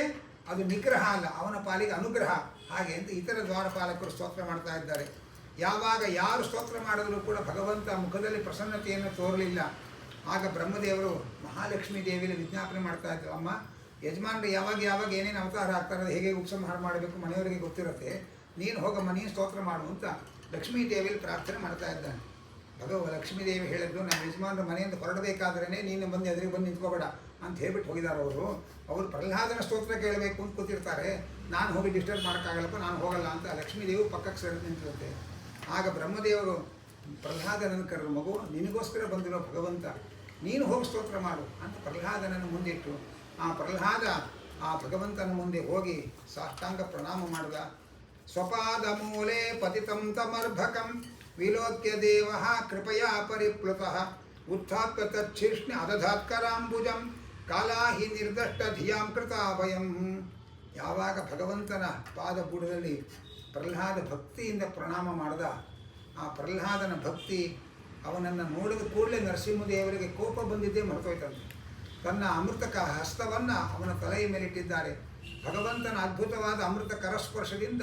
A: ಅದು ನಿಗ್ರಹ ಅಲ್ಲ, ಅವನ ಪಾಲಿಗೆ ಅನುಗ್ರಹ. ಹಾಗೆ ಅಂತ ಇತರ ದ್ವಾರಪಾಲಕರು ಸ್ತೋತ್ರ ಮಾಡ್ತಾ ಇದ್ದಾರೆ. ಯಾವಾಗ ಯಾರು ಸ್ತೋತ್ರ ಮಾಡಿದರೂ ಕೂಡ ಭಗವಂತ ಮುಖದಲ್ಲಿ ಪ್ರಸನ್ನತೆಯನ್ನು ತೋರಲಿಲ್ಲ. ಆಗ ಬ್ರಹ್ಮದೇವರು ಮಹಾಲಕ್ಷ್ಮೀ ದೇವಿಯಲ್ಲಿ ವಿಜ್ಞಾಪನೆ ಮಾಡ್ತಾ ಇದ್ರು, ಅಮ್ಮ ಯಜಮಾನರು ಯಾವಾಗ ಏನೇನು ಅವತಾರ ಆಗ್ತಾರೆ, ಹೇಗೆ ಉಪಸಂಹಾರ ಮಾಡಬೇಕು ಮನೆಯವರಿಗೆ ಗೊತ್ತಿರುತ್ತೆ, ನೀನು ಹೋಗಮ್ಮ, ನೀನು ಸ್ತೋತ್ರ ಮಾಡು ಅಂತ ಲಕ್ಷ್ಮೀ ದೇವಿಯಲ್ಲಿ ಪ್ರಾರ್ಥನೆ ಮಾಡ್ತಾ ಇದ್ದಾನೆ. ಲಕ್ಷ್ಮೀ ದೇವಿ ಹೇಳಿದ್ರು, ನಮ್ಮ ಯಜಮಾನರು ಮನೆಯಿಂದ ಹೊರಡಬೇಕಾದ್ರೇ ನೀನು ಬಂದು ಎದುರಿಗೆ ಬಂದು ನಿಂತ್ಕೋಬೇಡ ಅಂತ ಹೇಳ್ಬಿಟ್ಟು ಹೋಗಿದ್ದಾರೆ. ಅವರು ಪ್ರಹ್ಲಾದನ ಸ್ತೋತ್ರ ಕೇಳಬೇಕು ಅಂತ ಕೂತಿರ್ತಾರೆ. ನಾನು ಹೋಗಿ ಡಿಸ್ಟರ್ಬ್ ಮಾಡೋಕ್ಕಾಗಲ್ಲಪ್ಪ, ನಾನು ಹೋಗಲ್ಲ ಅಂತ ಲಕ್ಷ್ಮೀ ದೇವಿ ಪಕ್ಕಕ್ಕೆ ಸೆಳೆದು ನಿಂತಿರುತ್ತೆ. ಆಗ ಬ್ರಹ್ಮದೇವರು ಪ್ರಹ್ಲಾದನನ್ನು ಕರೆದು, ಮಗು ನಿನಗೋಸ್ಕರ ಬಂದಿರೋ ಭಗವಂತ, ನೀನು ಹೋಗಿ ಸ್ತೋತ್ರ ಮಾಡು ಅಂತ ಪ್ರಹ್ಲಾದನನ್ನು ಮುಂದಿಟ್ಟು ಆ ಪ್ರಹ್ಲಾದ ಆ ಭಗವಂತನ ಮುಂದೆ ಹೋಗಿ ಸಾಷ್ಟಾಂಗ ಪ್ರಣಾಮ ಮಾಡಿದ. ಸ್ವಪಾದ ಮೂಲೆ ಪತಿತಂ ತಮರ್ಭಕಂ ವಿಲೋಕ್ಯ ದೇವ ಕೃಪಯಾ ಪರಿಪ್ಲುತಃ ಉತ್ಥಾಪ್ಯ ತಚ್ಛೀಷ್ಣ ಅದಧಾತ್ಕರಾಂಬುಜಂ ಕಾಲಾಹಿ ನಿರ್ದಷ್ಟ ಧಿಯಾಂ ಕೃತಾಭಯಂ. ಯಾವಾಗ ಭಗವಂತನ ಪಾದಬುಡದಲ್ಲಿ ಪ್ರಹ್ಲಾದ ಭಕ್ತಿಯಿಂದ ಪ್ರಣಾಮ ಮಾಡಿದ, ಆ ಪ್ರಹ್ಲಾದನ ಭಕ್ತಿ ಅವನನ್ನು ನೋಡಿದ ಕೂಡಲೇ ನರಸಿಂಹದೇವರಿಗೆ ಕೋಪ ಬಂದಿದ್ದೇ ಮರೆತೋಯ್ತಂತೆ. ತನ್ನ ಅಮೃತ ಹಸ್ತವನ್ನು ಅವನ ತಲೆಯ ಮೇಲಿಟ್ಟಿದ್ದಾರೆ. ಭಗವಂತನ ಅದ್ಭುತವಾದ ಅಮೃತ ಕರಸ್ಪರ್ಶದಿಂದ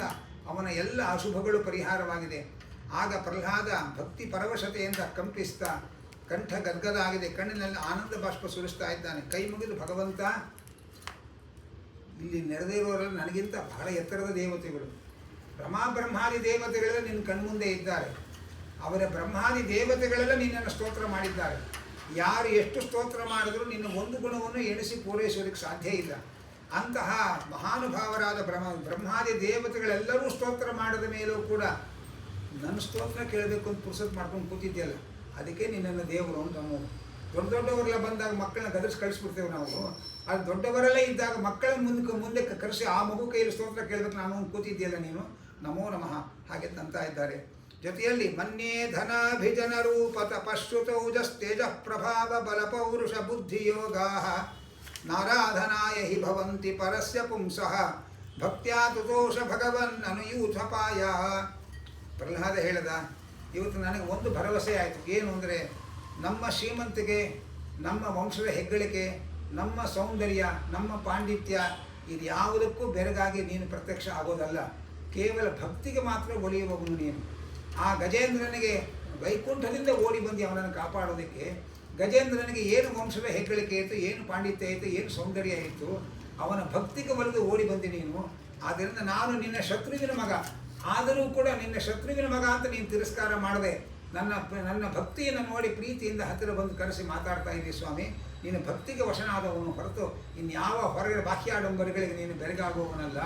A: ಅವನ ಎಲ್ಲ ಅಶುಭಗಳು ಪರಿಹಾರವಾಗಿದೆ. ಆಗ ಪ್ರಹ್ಲಾದ ಭಕ್ತಿ ಪರವಶತೆಯಿಂದ ಕಂಪಿಸ್ತಾ ಕಂಠ ಗದ್ಗದ ಆಗಿದೆ, ಕಣ್ಣಿನಲ್ಲಿ ಆನಂದ ಬಾಷ್ಪ ಸುರಿಸ್ತಾ ಇದ್ದಾನೆ. ಕೈ ಮುಗಿದು, ಭಗವಂತ ಇಲ್ಲಿ ನೆರೆದಿರೋರಲ್ಲಿ ನನಗಿಂತ ಬಹಳ ಎತ್ತರದ ದೇವತೆಗಳು, ಬ್ರಹ್ಮಾದಿ ದೇವತೆಗಳೆಲ್ಲ ನಿನ್ನ ಕಣ್ಮುಂದೆ ಇದ್ದಾರೆ. ಅವರ ಬ್ರಹ್ಮಾದಿ ದೇವತೆಗಳೆಲ್ಲ ನಿನ್ನನ್ನು ಸ್ತೋತ್ರ ಮಾಡಿದ್ದಾರೆ. ಯಾರು ಎಷ್ಟು ಸ್ತೋತ್ರ ಮಾಡಿದರೂ ನಿನ್ನ ಒಂದು ಗುಣವನ್ನು ಎಣಿಸಿ ಪೂರೈಸೋದಕ್ಕೆ ಸಾಧ್ಯ ಇಲ್ಲ. ಅಂತಹ ಮಹಾನುಭಾವರಾದ ಬ್ರಹ್ಮಾದಿ ದೇವತೆಗಳೆಲ್ಲರೂ ಸ್ತೋತ್ರ ಮಾಡಿದ ಮೇಲೂ ಕೂಡ ನನ್ನ ಸ್ತೋತ್ರ ಕೇಳಬೇಕು ಅಂತ ಪುರುಸತ್ ಮಾಡ್ಕೊಂಡು ಕೂತಿದ್ದೆಯಲ್ಲ, ಅದಕ್ಕೆ ನಿನ್ನನ್ನು ದೇವರು ಅಂತ ನಾವು ದೊಡ್ಡವರೆಲ್ಲ ಬಂದಾಗ ಮಕ್ಕಳನ್ನ ಗದರ್ಸಿ ಕಳಿಸ್ಬಿಡ್ತೇವೆ ನಾವು. ಅದು ದೊಡ್ಡವರೆಲ್ಲ ಇದ್ದಾಗ ಮಕ್ಕಳ ಮುಂದೆ ಕರೆಸಿ ಆ ಮಗು ಕೈಯಲ್ಲಿ ಸ್ತೋತ್ರ ಕೇಳಬೇಕು ನಾನು ಕೂತಿದ್ದೀಯಲ್ಲ ನೀನು, ನಮೋ ನಮಃ ಹಾಗೆ ಅಂತ ಇದ್ದಾರೆ. ಜೊತೆಯಲ್ಲಿ ಮನ್ಯೇ ಧನಾಭಿಜನ ರೂಪ ತಪಶ್ರುತೌಜಸ್ತೇಜ ಪ್ರಭಾವ ಬಲ ಪೌರುಷ ಬುದ್ಧಿಯೋಗಾ ನಾರಾಧನಾಯ ಹಿ ಭವಂತಿ ಪರಸ್ಯ ಪುಂಸಃ ಭಕ್ತ್ಯಾ ತುತೋಷ ಭಗವನ್ ಅನುಯೂಥಪಾಯ. ಪ್ರಹ್ಲಾದ ಹೇಳಿದ, ಇವತ್ತು ನನಗೆ ಒಂದು ಭರವಸೆ ಆಯಿತು. ಏನು ಅಂದರೆ, ನಮ್ಮ ಶ್ರೀಮಂತಿಗೆ, ನಮ್ಮ ವಂಶದ ಹೆಗ್ಗಳಿಕೆ, ನಮ್ಮ ಸೌಂದರ್ಯ, ನಮ್ಮ ಪಾಂಡಿತ್ಯ ಇದು ಯಾವುದಕ್ಕೂ ಬೆರಗಾಗಿ ನೀನು ಪ್ರತ್ಯಕ್ಷ ಆಗೋದಲ್ಲ, ಕೇವಲ ಭಕ್ತಿಗೆ ಮಾತ್ರ ಒಲಿಯುವವನು ನೀನು. ಆ ಗಜೇಂದ್ರನಿಗೆ ವೈಕುಂಠದಿಂದ ಓಡಿ ಬಂದು ಅವನನ್ನು ಕಾಪಾಡೋದಕ್ಕೆ ಗಜೇಂದ್ರನಿಗೆ ಏನು ವಂಶದ ಹೆಗ್ಗಳಿಕೆ ಇತ್ತು, ಏನು ಪಾಂಡಿತ್ಯ ಇತ್ತು, ಏನು ಸೌಂದರ್ಯ ಇತ್ತು, ಅವನ ಭಕ್ತಿಗೆ ಒಲಿದು ಓಡಿ ಬಂದಿ ನೀನು. ಆದ್ದರಿಂದ ನಾನು ನಿನ್ನ ಶತ್ರುವಿನ ಮಗ, ಆದರೂ ಕೂಡ ನಿನ್ನ ಶತ್ರುವಿನ ಮಗ ಅಂತ ನೀನು ತಿರಸ್ಕಾರ ಮಾಡದೆ ನನ್ನ ಭಕ್ತಿಯನ್ನು ನೋಡಿ ಪ್ರೀತಿಯಿಂದ ಹತ್ತಿರ ಬಂದು ಕರೆಸಿ ಮಾತಾಡ್ತಾ ಇದ್ದೀವಿ ಸ್ವಾಮಿ. ನೀನು ಭಕ್ತಿಗೆ ವಶನಾದವನು ಹೊರತು ಇನ್ಯಾವ ಹೊರಗಡೆ ಬಾಹ್ಯಾಡಂಬರಗಳಿಗೆ ನೀನು ಬೆರಗಾಗುವವನಲ್ಲ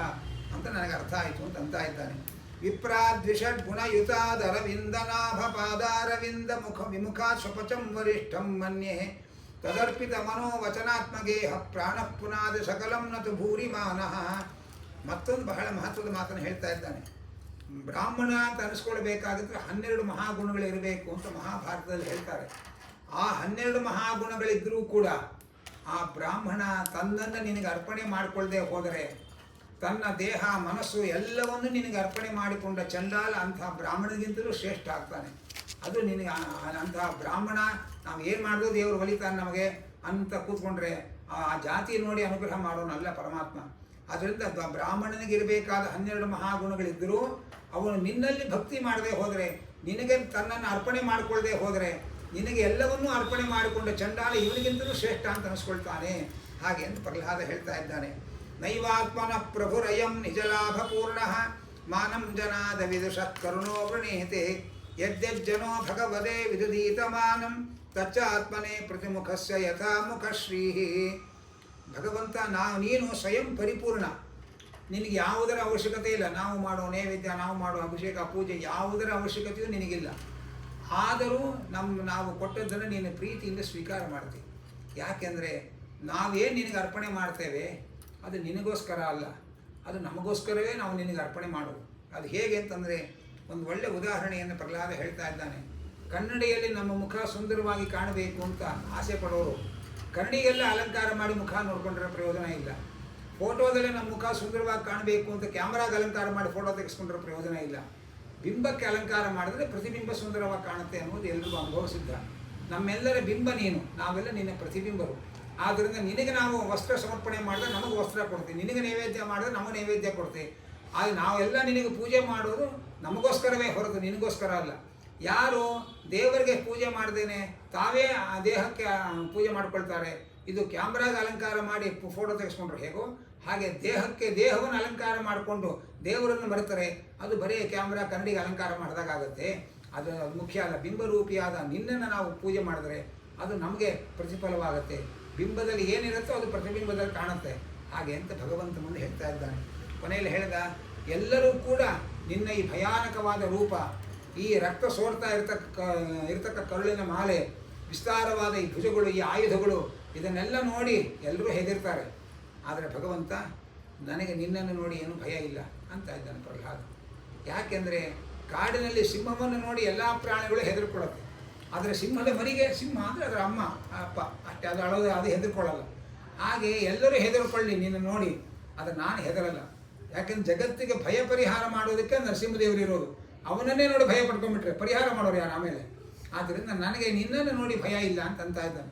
A: ಅಂತ ನನಗೆ ಅರ್ಥ ಆಯಿತು ಅಂತ ಇದ್ದಾನೆ. ವಿಪ್ರಾದ್ವಿಷಡ್ ಗುಣಯುತಾದರವಿಂದನಾಭ ಪಾದಾರವಿಂದ ಮುಖ ವಿಮುಖಾ ಸ್ವಪಚಂ ವರಿಷ್ಠಂ ಮನ್ಯೆ ತದರ್ಪಿತ ಮನೋವಚನಾತ್ಮಗೇಹ ಪ್ರಾಣ ಪುನಾದ ಸಕಲಂ ನತು ಭೂರಿಮಾನಃ. ಮತ್ತೊಂದು ಬಹಳ ಮಹತ್ವದ ಮಾತನ್ನು ಹೇಳ್ತಾ ಇದ್ದಾನೆ. ಬ್ರಾಹ್ಮಣ ಅಂತ ಅನಿಸ್ಕೊಳ್ಬೇಕಾಗಿದ್ರೆ 12 ಮಹಾಗುಣಗಳಿರಬೇಕು ಅಂತ ಮಹಾಭಾರತದಲ್ಲಿ ಹೇಳ್ತಾರೆ. ಆ 12 ಮಹಾಗುಣಗಳಿದ್ದರೂ ಕೂಡ ಆ ಬ್ರಾಹ್ಮಣ ತನ್ನನ್ನು ನಿನಗೆ ಅರ್ಪಣೆ ಮಾಡಿಕೊಳ್ಳದೆ ಹೋದರೆ, ತನ್ನ ದೇಹ ಮನಸ್ಸು ಎಲ್ಲವನ್ನು ನಿನಗೆ ಅರ್ಪಣೆ ಮಾಡಿಕೊಂಡ ಚಂಡಾಲ ಅಂತಹ ಬ್ರಾಹ್ಮಣನಿಗಿಂತಲೂ ಶ್ರೇಷ್ಠ ಆಗ್ತಾನೆ. ಅದು ನಿನಗೆ ಅಂತಹ ಬ್ರಾಹ್ಮಣ ನಾವು ಏನು ಮಾಡಿದ್ರು ದೇವರು ಒಲಿತಾನೆ ನಮಗೆ ಅಂತ ಕೂತ್ಕೊಂಡ್ರೆ ಆ ಜಾತಿ ನೋಡಿ ಅನುಗ್ರಹ ಮಾಡೋನಲ್ಲ ಪರಮಾತ್ಮ. ಅದರಿಂದ ಬ್ರಾಹ್ಮಣನಿಗಿರಬೇಕಾದ 12 ಮಹಾಗುಣಗಳಿದ್ದರೂ ಅವನು ನಿನ್ನಲ್ಲಿ ಭಕ್ತಿ ಮಾಡದೆ ಹೋದರೆ, ನಿನಗೆ ತನ್ನನ್ನು ಅರ್ಪಣೆ ಮಾಡಿಕೊಳ್ಳದೆ ಹೋದರೆ, ನಿನಗೆ ಎಲ್ಲವನ್ನೂ ಅರ್ಪಣೆ ಮಾಡಿಕೊಂಡ ಚಂಡಾಲ ಇವನಿಗಿಂತಲೂ ಶ್ರೇಷ್ಠ ಅಂತ ಅನಿಸ್ಕೊಳ್ತಾನೆ. ಹಾಗೆ ಅಂತ ಪ್ರಹ್ಲಾದ ಹೇಳ್ತಾ ಇದ್ದಾನೆ. ನೈವಾತ್ಮನ ಪ್ರಭುರಯಂ ನಿಜಲಾಭಪೂರ್ಣ ಮಾನಂ ಜನಾದ ವಿದುಷಃ ಕರುಣೋ ವೃಣೀತೆ ಯದ್ಯಜ್ಜನೋ ಭಗವದೇ ವಿದುದೀತಮಾನಂ ತಚ್ಚ ಆತ್ಮನೇ ಪ್ರತಿಮುಖಸ್ಯ ಯಥಾಮುಖ ಶ್ರೀ. ಭಗವಂತ ನೀನು ಸ್ವಯಂ ಪರಿಪೂರ್ಣ, ನಿನಗೆ ಯಾವುದರ ಅವಶ್ಯಕತೆ ಇಲ್ಲ. ನಾವು ಮಾಡೋ ನೈವೇದ್ಯ, ನಾವು ಮಾಡೋ ಅಭಿಷೇಕ ಪೂಜೆ ಯಾವುದರ ಅವಶ್ಯಕತೆಯೂ ನಿನಗಿಲ್ಲ. ಆದರೂ ನಾವು ಕೊಟ್ಟದ್ದನ್ನು ನೀನು ಪ್ರೀತಿಯಿಂದ ಸ್ವೀಕಾರ ಮಾಡ್ತೀವಿ. ಯಾಕೆಂದರೆ ನಾವೇನು ನಿನಗೆ ಅರ್ಪಣೆ ಮಾಡ್ತೇವೆ ಅದು ನಿನಗೋಸ್ಕರ ಅಲ್ಲ, ಅದು ನಮಗೋಸ್ಕರವೇ ನಾವು ನಿನಗೆ ಅರ್ಪಣೆ ಮಾಡೋದು. ಅದು ಹೇಗೆ ಅಂತಂದರೆ, ಒಂದು ಒಳ್ಳೆಯ ಉದಾಹರಣೆಯನ್ನು ಪ್ರಹ್ಲಾದ ಹೇಳ್ತಾ ಇದ್ದಾನೆ. ಕನ್ನಡಿಯಲ್ಲಿ ನಮ್ಮ ಮುಖ ಸುಂದರವಾಗಿ ಕಾಣಬೇಕು ಅಂತ ಆಸೆ ಪಡೋರು ಕನ್ನಡಿಗೆಲ್ಲ ಅಲಂಕಾರ ಮಾಡಿ ಮುಖ ನೋಡ್ಕೊಂಡ್ರೆ ಪ್ರಯೋಜನ ಇಲ್ಲ. ಫೋಟೋದಲ್ಲೇ ನಮ್ಮ ಮುಖ ಸುಂದರವಾಗಿ ಕಾಣಬೇಕು ಅಂತ ಕ್ಯಾಮ್ರಾಗೆ ಅಲಂಕಾರ ಮಾಡಿ ಫೋಟೋ ತೆಗೆಸ್ಕೊಂಡ್ರೆ ಪ್ರಯೋಜನ ಇಲ್ಲ. ಬಿಂಬಕ್ಕೆ ಅಲಂಕಾರ ಮಾಡಿದ್ರೆ ಪ್ರತಿಬಿಂಬ ಸುಂದರವಾಗಿ ಕಾಣುತ್ತೆ ಅನ್ನೋದು ಎಲ್ರಿಗೂ ಅನುಭವ ಸಿದ್ಧ. ನಮ್ಮೆಲ್ಲರ ಬಿಂಬ ನೀನು, ನಾವೆಲ್ಲ ನಿನ್ನ ಪ್ರತಿಬಿಂಬರು. ಆದ್ದರಿಂದ ನಿನಗೆ ನಾವು ವಸ್ತ್ರ ಸಮರ್ಪಣೆ ಮಾಡಿದ್ರೆ ನಮಗೆ ವಸ್ತ್ರ ಕೊಡ್ತೀವಿ, ನಿನಗೆ ನೈವೇದ್ಯ ಮಾಡಿದ್ರೆ ನಮಗೆ ನೈವೇದ್ಯ ಕೊಡ್ತೀವಿ. ಆಗ ನಾವೆಲ್ಲ ನಿನಗೆ ಪೂಜೆ ಮಾಡೋದು ನಮಗೋಸ್ಕರವೇ ಹೊರತು ನಿನಗೋಸ್ಕರ ಅಲ್ಲ. ಯಾರು ದೇವರಿಗೆ ಪೂಜೆ ಮಾಡ್ದೇನೆ ತಾವೇ ಆ ದೇಹಕ್ಕೆ ಪೂಜೆ ಮಾಡ್ಕೊಳ್ತಾರೆ, ಇದು ಕ್ಯಾಮ್ರಾಗೆ ಅಲಂಕಾರ ಮಾಡಿ ಫೋಟೋ ತೆಗೆಸ್ಕೊಂಡ್ರೆ ಹೇಗೋ ಹಾಗೆ ದೇಹವನ್ನು ಅಲಂಕಾರ ಮಾಡಿಕೊಂಡು ದೇವರನ್ನು ಮರೆತರೆ ಅದು ಬರೀ ಕ್ಯಾಮ್ರಾ ಕನ್ನಡಿಗೆ ಅಲಂಕಾರ ಮಾಡಿದಾಗುತ್ತೆ. ಅದು ಮುಖ್ಯ ಅಲ್ಲ. ಬಿಂಬರೂಪಿಯಾದ ನಿನ್ನನ್ನು ನಾವು ಪೂಜೆ ಮಾಡಿದ್ರೆ ಅದು ನಮಗೆ ಪ್ರತಿಫಲವಾಗುತ್ತೆ. ಬಿಂಬದಲ್ಲಿ ಏನಿರುತ್ತೋ ಅದು ಪ್ರತಿಬಿಂಬದಲ್ಲಿ ಕಾಣುತ್ತೆ. ಹಾಗೆ ಅಂತ ಭಗವಂತ ಮುಂದೆ ಹೇಳ್ತಾ ಇದ್ದಾನೆ. ಕೊನೆಯಲ್ಲಿ ಹೇಳಿದ, ಎಲ್ಲರೂ ಕೂಡ ನಿನ್ನ ಈ ಭಯಾನಕವಾದ ರೂಪ, ಈ ರಕ್ತ ಸೋರ್ತಾ ಇರ್ತಕ್ಕ ಕರುಳಿನ ಮಾಲೆ, ವಿಸ್ತಾರವಾದ ಈ ಭುಜಗಳು, ಈ ಆಯುಧಗಳು, ಇದನ್ನೆಲ್ಲ ನೋಡಿ ಎಲ್ಲರೂ ಹೆದರ್ತಾರೆ. ಆದರೆ ಭಗವಂತ ನನಗೆ ನಿನ್ನನ್ನು ನೋಡಿ ಏನೂ ಭಯ ಇಲ್ಲ ಅಂತ ಇದ್ದಾನೆ ಪ್ರಹ್ಲಾದ. ಯಾಕೆಂದರೆ ಕಾಡಿನಲ್ಲಿ ಸಿಂಹವನ್ನು ನೋಡಿ ಎಲ್ಲ ಪ್ರಾಣಿಗಳು ಹೆದರ್ಕೊಳ್ಳುತ್ತೆ. ಆದರೆ ಸಿಂಹದ ಮರಿಗೆ, ಸಿಂಹ ಅಂದರೆ ಅದರ ಅಮ್ಮ ಅಪ್ಪ ಅಷ್ಟೇ, ಅದು ಅಳೋದು, ಅದು ಹೆದರ್ಕೊಳ್ಳಲ್ಲ. ಹಾಗೆ ಎಲ್ಲರೂ ಹೆದರ್ಕೊಳ್ಳಿ ನಿನ್ನ ನೋಡಿ, ಆದರೆ ನಾನು ಹೆದರಲ್ಲ. ಯಾಕೆಂದ್ರೆ ಜಗತ್ತಿಗೆ ಭಯ ಪರಿಹಾರ ಮಾಡೋದಕ್ಕೆ ನರಸಿಂಹದೇವರು ಇರೋದು. ಅವನನ್ನೇ ನೋಡಿ ಭಯ ಪಡ್ಕೊಂಡ್ಬಿಟ್ರೆ ಪರಿಹಾರ ಮಾಡೋರು ಯಾರು ಆಮೇಲೆ? ಆದ್ದರಿಂದ ನನಗೆ ನಿನ್ನನ್ನು ನೋಡಿ ಭಯ ಇಲ್ಲ ಅಂತ ಇದ್ದಾನೆ.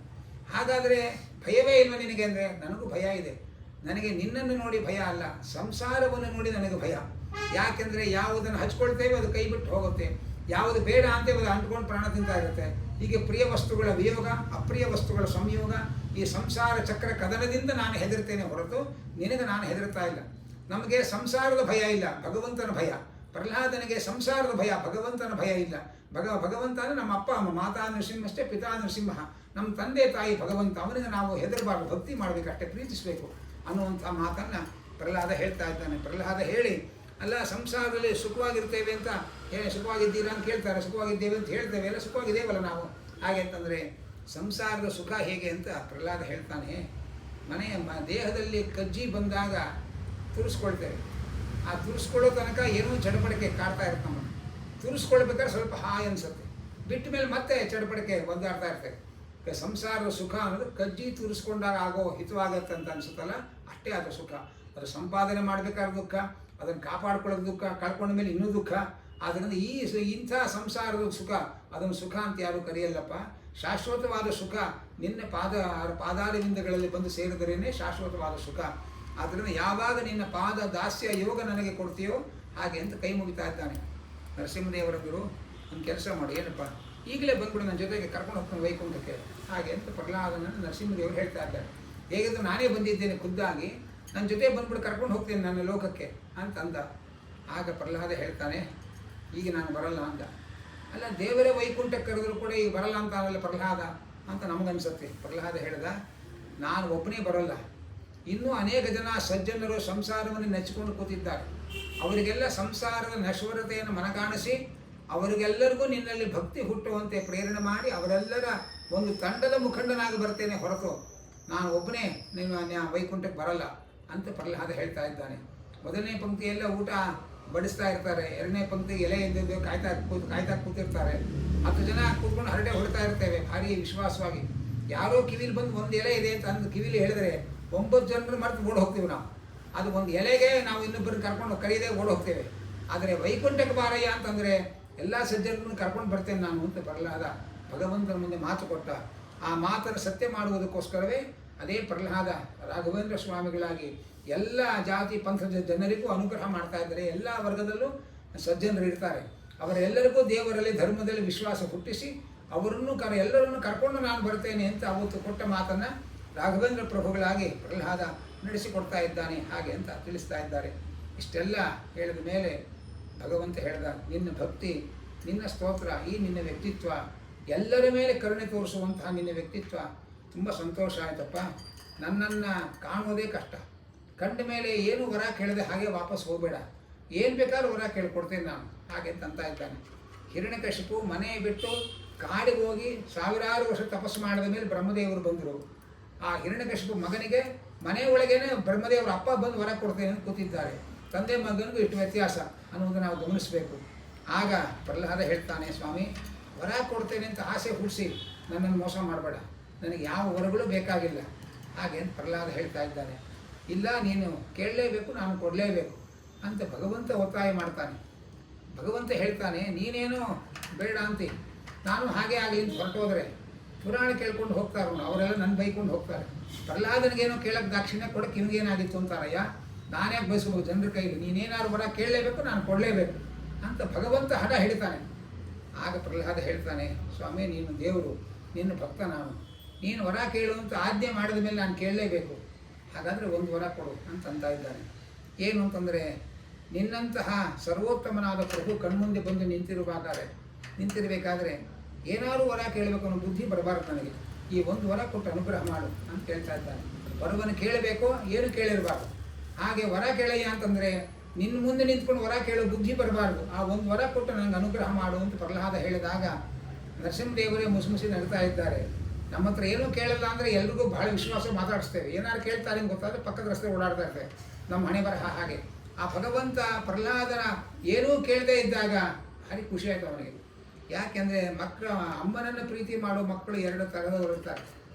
A: ಹಾಗಾದರೆ ಭಯವೇ ಇಲ್ವ ನಿನಗೆ ಅಂದರೆ, ನನಗೂ ಭಯ ಇದೆ. ನನಗೆ ನಿನ್ನನ್ನು ನೋಡಿ ಭಯ ಅಲ್ಲ, ಸಂಸಾರವನ್ನು ನೋಡಿ ನನಗೆ ಭಯ. ಯಾಕೆಂದರೆ ಯಾವುದನ್ನು ಹಚ್ಕೊಳ್ತೇವೆ ಅದು ಕೈ ಬಿಟ್ಟು ಹೋಗುತ್ತೆ, ಯಾವುದು ಬೇಡ ಅಂತೇವೆ ಅದು ಅಂಟ್ಕೊಂಡು ಪ್ರಾಣ ತಿಂತಾ ಇರುತ್ತೆ. ಹೀಗೆ ಪ್ರಿಯ ವಸ್ತುಗಳ ವಿಯೋಗ, ಅಪ್ರಿಯ ವಸ್ತುಗಳ ಸಂಯೋಗ, ಈ ಸಂಸಾರ ಚಕ್ರ ಕದನದಿಂದ ನಾನು ಹೆದರ್ತೇನೆ ಹೊರತು ನಿನಗೆ ನಾನು ಹೆದರ್ತಾ ಇಲ್ಲ. ನಮಗೆ ಸಂಸಾರದ ಭಯ ಇಲ್ಲ, ಭಗವಂತನ ಭಯ. ಪ್ರಹ್ಲಾದನಿಗೆ ಸಂಸಾರದ ಭಯ, ಭಗವಂತನ ಭಯ ಇಲ್ಲ. ಭಗವಂತ ಅಂದರೆ ನಮ್ಮ ಅಪ್ಪ ಅಮ್ಮ, ಮಾತಾ ನರಸಿಂಹಷ್ಟೇ ಪಿತಾ ನರಸಿಂಹ, ನಮ್ಮ ತಂದೆ ತಾಯಿ ಭಗವಂತ. ಅವನಿಗೆ ನಾವು ಹೆದರಬಾರ್ದು, ಭಕ್ತಿ ಮಾಡಬೇಕಷ್ಟೇ, ಪ್ರೀತಿಸಬೇಕು ಅನ್ನುವಂಥ ಮಾತನ್ನು ಪ್ರಹ್ಲಾದ ಹೇಳ್ತಾ ಇದ್ದಾನೆ. ಪ್ರಹ್ಲಾದ ಹೇಳಿ, ಅಲ್ಲ ಸಂಸಾರದಲ್ಲಿ ಸುಖವಾಗಿರ್ತೇವೆ ಅಂತ ಸುಖವಾಗಿದ್ದೀರಾ ಅಂತ ಕೇಳ್ತಾರೆ, ಸುಖವಾಗಿದ್ದೇವೆ ಅಂತ ಹೇಳ್ತೇವೆ, ಎಲ್ಲ ಸುಖವಾಗಿದ್ದೇವಲ್ಲ ನಾವು. ಹಾಗೆ ಅಂತಂದರೆ ಸಂಸಾರದ ಸುಖ ಹೇಗೆ ಅಂತ ಪ್ರಹ್ಲಾದ ಹೇಳ್ತಾನೆ. ದೇಹದಲ್ಲಿ ಕಜ್ಜಿ ಬಂದಾಗ ತುರಿಸ್ಕೊಳ್ತೇವೆ, ಆ ತುರಿಸ್ಕೊಳ್ಳೋ ತನಕ ಏನೋ ಚಡಪಡಿಕೆ ಕಾಡ್ತಾ ಇರುತ್ತೆ ನಮ್ಮನ್ನು. ತುರಿಸ್ಕೊಳ್ಬೇಕಾದ್ರೆ ಸ್ವಲ್ಪ ಹಾಯ್ ಅನಿಸುತ್ತೆ, ಬಿಟ್ಟ ಮೇಲೆ ಮತ್ತೆ ಚಡಪಡಿಕೆ ಒದ್ದಾಡ್ತಾ ಇರ್ತೇವೆ. ಸಂಸಾರದ ಸುಖ ಅನ್ನೋದು ಕಜ್ಜಿ ತುರಿಸ್ಕೊಂಡಾಗ ಆಗೋ ಹಿತವಾಗತ್ತೆ ಅಂತ ಅನಿಸುತ್ತಲ್ಲ, ಅಷ್ಟೇ ಅದು ಸುಖ. ಅದು ಸಂಪಾದನೆ ಮಾಡಬೇಕಾದ್ರೆ ದುಃಖ, ಅದನ್ನು ಕಾಪಾಡ್ಕೊಳ್ಳೋದು ದುಃಖ, ಕಳ್ಕೊಂಡ ಮೇಲೆ ಇನ್ನೂ ದುಃಖ. ಆದ್ದರಿಂದ ಇಂಥ ಸಂಸಾರದ ಸುಖ, ಅದನ್ನು ಸುಖ ಅಂತ ಯಾರು ಕರೆಯಲ್ಲಪ್ಪ. ಶಾಶ್ವತವಾದ ಸುಖ ನಿನ್ನ ಪಾದಾರವಿಂದಗಳಲ್ಲಿ ಬಂದು ಸೇರಿದರೇನೆ ಶಾಶ್ವತವಾದ ಸುಖ. ಆದ್ದರಿಂದ ಯಾವಾಗ ನಿನ್ನ ಪಾದ ದಾಸ್ಯ ಯೋಗ ನನಗೆ ಕೊಡ್ತೀಯೋ ಹಾಗೆ ಅಂತ ಕೈ ಮುಗಿತಾ ಇದ್ದಾನೆ. ನರಸಿಂಹದೇವರವರು ಒಂದು ಕೆಲಸ ಮಾಡಿ, ಏನಪ್ಪ ಈಗಲೇ ಬಂದ್ಬಿಡು ನನ್ನ ಜೊತೆಗೆ, ಕರ್ಕೊಂಡು ಹೋಗ್ತಾನೆ ವೈಕುಂಠಕ್ಕೆ. ಹಾಗೆ ಅಂತ ಪ್ರಹ್ಲಾದನನ್ನು ನರಸಿಂಹದೇವರು ಹೇಳ್ತಾ ಇದ್ದಾರೆ. ಹೇಗಿದ್ರು ನಾನೇ ಬಂದಿದ್ದೇನೆ ಖುದ್ದಾಗಿ, ನನ್ನ ಜೊತೆ ಬಂದ್ಬಿಟ್ಟು ಕರ್ಕೊಂಡು ಹೋಗ್ತೇನೆ ನನ್ನ ಲೋಕಕ್ಕೆ ಅಂತಂದ. ಆಗ ಪ್ರಹ್ಲಾದ ಹೇಳ್ತಾನೆ, ಈಗ ನಾನು ಬರಲ್ಲ ಅಂದ. ಅಲ್ಲ, ದೇವರೇ ವೈಕುಂಠಕ್ಕೆ ಕರೆದ್ರು ಕೂಡ ಈಗ ಬರಲ್ಲ ಅಂತ ಅನ್ನಲ್ಲ ಪ್ರಹ್ಲಾದ ಅಂತ ನಮಗನ್ಸುತ್ತೆ. ಪ್ರಹ್ಲಾದ ಹೇಳ್ದ, ನಾನು ಒಬ್ಬನೇ ಬರೋಲ್ಲ, ಇನ್ನೂ ಅನೇಕ ಜನ ಸಜ್ಜನರು ಸಂಸಾರವನ್ನು ನೆಚ್ಚಿಕೊಂಡು ಕೂತಿದ್ದಾರೆ. ಅವರಿಗೆಲ್ಲ ಸಂಸಾರದ ನಶ್ವರತೆಯನ್ನು ಮನಗಾಣಿಸಿ ಅವರಿಗೆಲ್ಲರಿಗೂ ನಿನ್ನಲ್ಲಿ ಭಕ್ತಿ ಹುಟ್ಟುವಂತೆ ಪ್ರೇರಣೆ ಮಾಡಿ ಅವರೆಲ್ಲರ ಒಂದು ತಂಡದ ಮುಖಂಡನಾಗಿ ಬರ್ತೇನೆ ಹೊರತು ನಾನು ಒಬ್ಬನೇ ನೀನು ವೈಕುಂಠಕ್ಕೆ ಬರಲ್ಲ ಅಂತ ಪ್ರಹ್ಲಾದ ಹೇಳ್ತಾ ಇದ್ದಾನೆ. ಮೊದಲನೇ ಪಂಕ್ತಿಯೆಲ್ಲ ಊಟ ಬಡಿಸ್ತಾ ಇರ್ತಾರೆ, ಎರಡನೇ ಪಂಕ್ತಿಗೆ ಎಲೆ ಇದ್ದಿದ್ದು ಕಾಯ್ತಾ ಕೂತಿರ್ತಾರೆ. 10 ಜನ ಕೂತ್ಕೊಂಡು ಹರಟೆ ಹೊಡ್ತಾ ಇರ್ತೇವೆ ಭಾರಿ ವಿಶ್ವಾಸವಾಗಿ. ಯಾರೋ ಕಿವಿಲಿ ಬಂದು ಒಂದು ಎಲೆ ಇದೆ ಅಂತ ಅಂದು ಕಿವಿಲಿ ಹೇಳಿದ್ರೆ 9 ಜನರು ಮರೆತು ಓಡಿ ಹೋಗ್ತೀವಿ ನಾವು. ಅದು ಒಂದು ಎಲೆಗೆ ನಾವು ಇನ್ನೊಬ್ಬರನ್ನ ಕರ್ಕೊಂಡು ಕರೀದೇ ಓಡಿ ಹೋಗ್ತೇವೆ. ಆದರೆ ವೈಕುಂಠಕ್ಕೆ ಬಾರಯ್ಯ ಅಂತಂದರೆ ಎಲ್ಲ ಸಜ್ಜನರನ್ನು ಕರ್ಕೊಂಡು ಬರ್ತೇನೆ ನಾನು ಅಂತ ಪ್ರಹ್ಲಾದ ಭಗವಂತನ ಮುಂದೆ ಮಾತು ಕೊಟ್ಟ. ಆ ಮಾತನ್ನು ಸತ್ಯ ಮಾಡುವುದಕ್ಕೋಸ್ಕರವೇ ಅದೇ ಪ್ರಹ್ಲಾದ ರಾಘವೇಂದ್ರ ಸ್ವಾಮಿಗಳಾಗಿ ಎಲ್ಲ ಜಾತಿ ಪಂಥದ ಜನರಿಗೂ ಅನುಗ್ರಹ ಮಾಡ್ತಾ ಇದ್ದಾರೆ. ಎಲ್ಲ ವರ್ಗದಲ್ಲೂ ಸಜ್ಜನರು ಇರ್ತಾರೆ. ಅವರೆಲ್ಲರಿಗೂ ದೇವರಲ್ಲಿ ಧರ್ಮದಲ್ಲಿ ವಿಶ್ವಾಸ ಹುಟ್ಟಿಸಿ ಅವರನ್ನು ಎಲ್ಲರನ್ನು ಕರ್ಕೊಂಡು ನಾನು ಬರ್ತೇನೆ ಅಂತ ಅವತ್ತು ಕೊಟ್ಟ ಮಾತನ್ನು ರಾಘವೇಂದ್ರ ಪ್ರಭುಗಳಾಗಿ ಪ್ರಹ್ಲಾದ ನಡೆಸಿಕೊಡ್ತಾ ಇದ್ದಾನೆ ಹಾಗೆ ಅಂತ ತಿಳಿಸ್ತಾ ಇದ್ದಾರೆ. ಇಷ್ಟೆಲ್ಲ ಹೇಳಿದ ಮೇಲೆ ಭಗವಂತ ಹೇಳಿದ, ನಿನ್ನ ಭಕ್ತಿ, ನಿನ್ನ ಸ್ತೋತ್ರ, ಈ ನಿನ್ನ ವ್ಯಕ್ತಿತ್ವ, ಎಲ್ಲರ ಮೇಲೆ ಕರುಣೆ ತೋರಿಸುವಂತಹ ನಿನ್ನ ವ್ಯಕ್ತಿತ್ವ ತುಂಬ ಸಂತೋಷ ಆಯ್ತಪ್ಪ. ನನ್ನನ್ನು ಕಾಣೋದೇ ಕಷ್ಟ. ಕಂಡ ಮೇಲೆ ಏನು ವರ ಕೇಳದೆ ಹಾಗೆ ವಾಪಸ್ ಹೋಗಬೇಡ, ಏನು ಬೇಕಾದ್ರೂ ವರ ಕೇಳಿಕೊಡ್ತೇನೆ ನಾನು ಹಾಗೆ ಅಂತ ಇದ್ದಾನೆ. ಹಿರಣ್ಯಕಶಿಪು ಮನೆ ಬಿಟ್ಟು ಕಾಡಿಗೆ ಹೋಗಿ ಸಾವಿರಾರು ವರ್ಷ ತಪಸ್ಸು ಮಾಡಿದ ಮೇಲೆ ಬ್ರಹ್ಮದೇವರು ಬಂದರು. ಆ ಹಿರಣ್ಯಕಶಿಪು ಮಗನಿಗೆ ಮನೆ ಒಳಗೇನೆ ಬ್ರಹ್ಮದೇವರ ಅಪ್ಪ ಬಂದು ವರ ಕೊಡ್ತೇನೆ ಅಂತ ಕೂತಿದ್ದಾರೆ. ತಂದೆ ಮಗನಿಗೂ ಇಷ್ಟು ವ್ಯತ್ಯಾಸ ಅನ್ನೋದು ನಾವು ಗಮನಿಸಬೇಕು. ಆಗ ಪ್ರಹ್ಲಾದ ಹೇಳ್ತಾನೆ, ಸ್ವಾಮಿ ವರ ಕೊಡ್ತೇನೆ ಅಂತ ಆಸೆ ಹುಟ್ಟಿಸಿ ನನ್ನನ್ನು ಮೋಸ ಮಾಡಬೇಡ, ನನಗೆ ಯಾವ ವರಗಳು ಬೇಕಾಗಿಲ್ಲ ಹಾಗೆ ಅಂತ ಪ್ರಹ್ಲಾದ ಹೇಳ್ತಾ ಇದ್ದಾನೆ. ಇಲ್ಲ, ನೀನು ಕೇಳಲೇಬೇಕು, ನಾನು ಕೊಡಲೇಬೇಕು ಅಂತ ಭಗವಂತ ಒತ್ತಾಯ ಮಾಡ್ತಾನೆ. ಭಗವಂತ ಹೇಳ್ತಾನೆ, ನೀನೇನೋ ಬೇಡ ಅಂತಿ, ನಾನು ಹಾಗೆ ಆಗಲಿ ಅಂತ ಹೊರಟೋದ್ರೆ ಪುರಾಣ ಕೇಳ್ಕೊಂಡು ಹೋಗ್ತಾರೆ, ಅವರೆಲ್ಲ ನನ್ನ ಬೈಕೊಂಡು ಹೋಗ್ತಾರೆ. ಪ್ರಹ್ಲಾದನಿಗೇನೋ ಕೇಳಕ್ಕೆ ದಾಕ್ಷಿಣ್ಯ ಕೊಡಕ್ಕೆ ಇವ್ನಿಗೇನಾಗಿತ್ತು ಅಂತಾರಯ್ಯ, ನಾನೇ ಬಯಸ್ಬೋದು ಜನರ ಕೈಲಿ, ನೀನೇನಾದ್ರು ವರ ಕೇಳಲೇಬೇಕು, ನಾನು ಕೊಡಲೇಬೇಕು ಅಂತ ಭಗವಂತ ಹಠ ಹಿಡಿತಾನೆ. ಆಗ ಪ್ರಹ್ಲಾದ ಹೇಳ್ತಾನೆ, ಸ್ವಾಮಿ ನೀನು ದೇವರು, ನಿನ್ನ ಭಕ್ತ ನಾನು, ನೀನು ವರ ಕೇಳು ಅಂತ ಆಜ್ಞೆ ಮಾಡಿದ ಮೇಲೆ ನಾನು ಕೇಳಲೇಬೇಕು, ಹಾಗಾದರೆ ಒಂದು ವರ ಕೊಡು ಅಂತ ಇದ್ದಾನೆ. ಏನು ಅಂತಂದರೆ, ನಿನ್ನಂತಹ ಸರ್ವೋತ್ತಮನಾದ ಪ್ರಭು ಕಣ್ಮುಂದೆ ಬಂದು ನಿಂತಿರಬೇಕಾದ್ರೆ ಏನಾದರೂ ವರ ಕೇಳಬೇಕು ಅನ್ನೋ ಬುದ್ಧಿ ಬರಬಾರ್ದು ನನಗೆ, ಈ ಒಂದು ವರ ಕೊಟ್ಟು ಅನುಗ್ರಹ ಮಾಡು ಅಂತ ಹೇಳ್ತಾ ಇದ್ದಾನೆ. ವರವನ್ನು ಕೇಳಬೇಕು, ಏನು ಕೇಳಿರಬಾರ್ದು. ಹಾಗೆ ವರ ಕೇಳಯ್ಯ ಅಂತಂದರೆ ನಿನ್ನ ಮುಂದೆ ನಿಂತ್ಕೊಂಡು ವರ ಕೇಳೋ ಬುದ್ಧಿ ಬರಬಾರ್ದು, ಆ ಒಂದು ವರ ಕೊಟ್ಟು ನನಗೆ ಅನುಗ್ರಹ ಮಾಡು ಅಂತ ಪ್ರಹ್ಲಾದ ಹೇಳಿದಾಗ ನರಸಿಂಹದೇವರೇ ಮುಸಿ ನಗ್ತಾ ಇದ್ದಾರೆ. ನಮ್ಮ ಹತ್ರ ಏನೂ ಕೇಳಲ್ಲ ಅಂದರೆ ಎಲ್ರಿಗೂ ಬಹಳ ವಿಶ್ವಾಸ ಮಾತಾಡಿಸ್ತೇವೆ, ಏನಾದ್ರು ಕೇಳ್ತಾರೆ ಅಂತ ಗೊತ್ತಾದರೆ ಪಕ್ಕದ ರಸ್ತೆ ಓಡಾಡ್ತಾ ಇರ್ತೇವೆ, ನಮ್ಮ ಹಣೆ ಬರಹ ಹಾಗೆ. ಆ ಭಗವಂತ ಪ್ರಹ್ಲಾದನ ಏನೂ ಕೇಳದೇ ಇದ್ದಾಗ ಭಾರಿ ಖುಷಿ ಆಯಿತು ಅವನಿಗೆ. ಯಾಕೆಂದರೆ ಅಮ್ಮನನ್ನು ಪ್ರೀತಿ ಮಾಡೋ ಮಕ್ಕಳು ಎರಡು ಥರದವರು ಇರ್ತಾರೆ.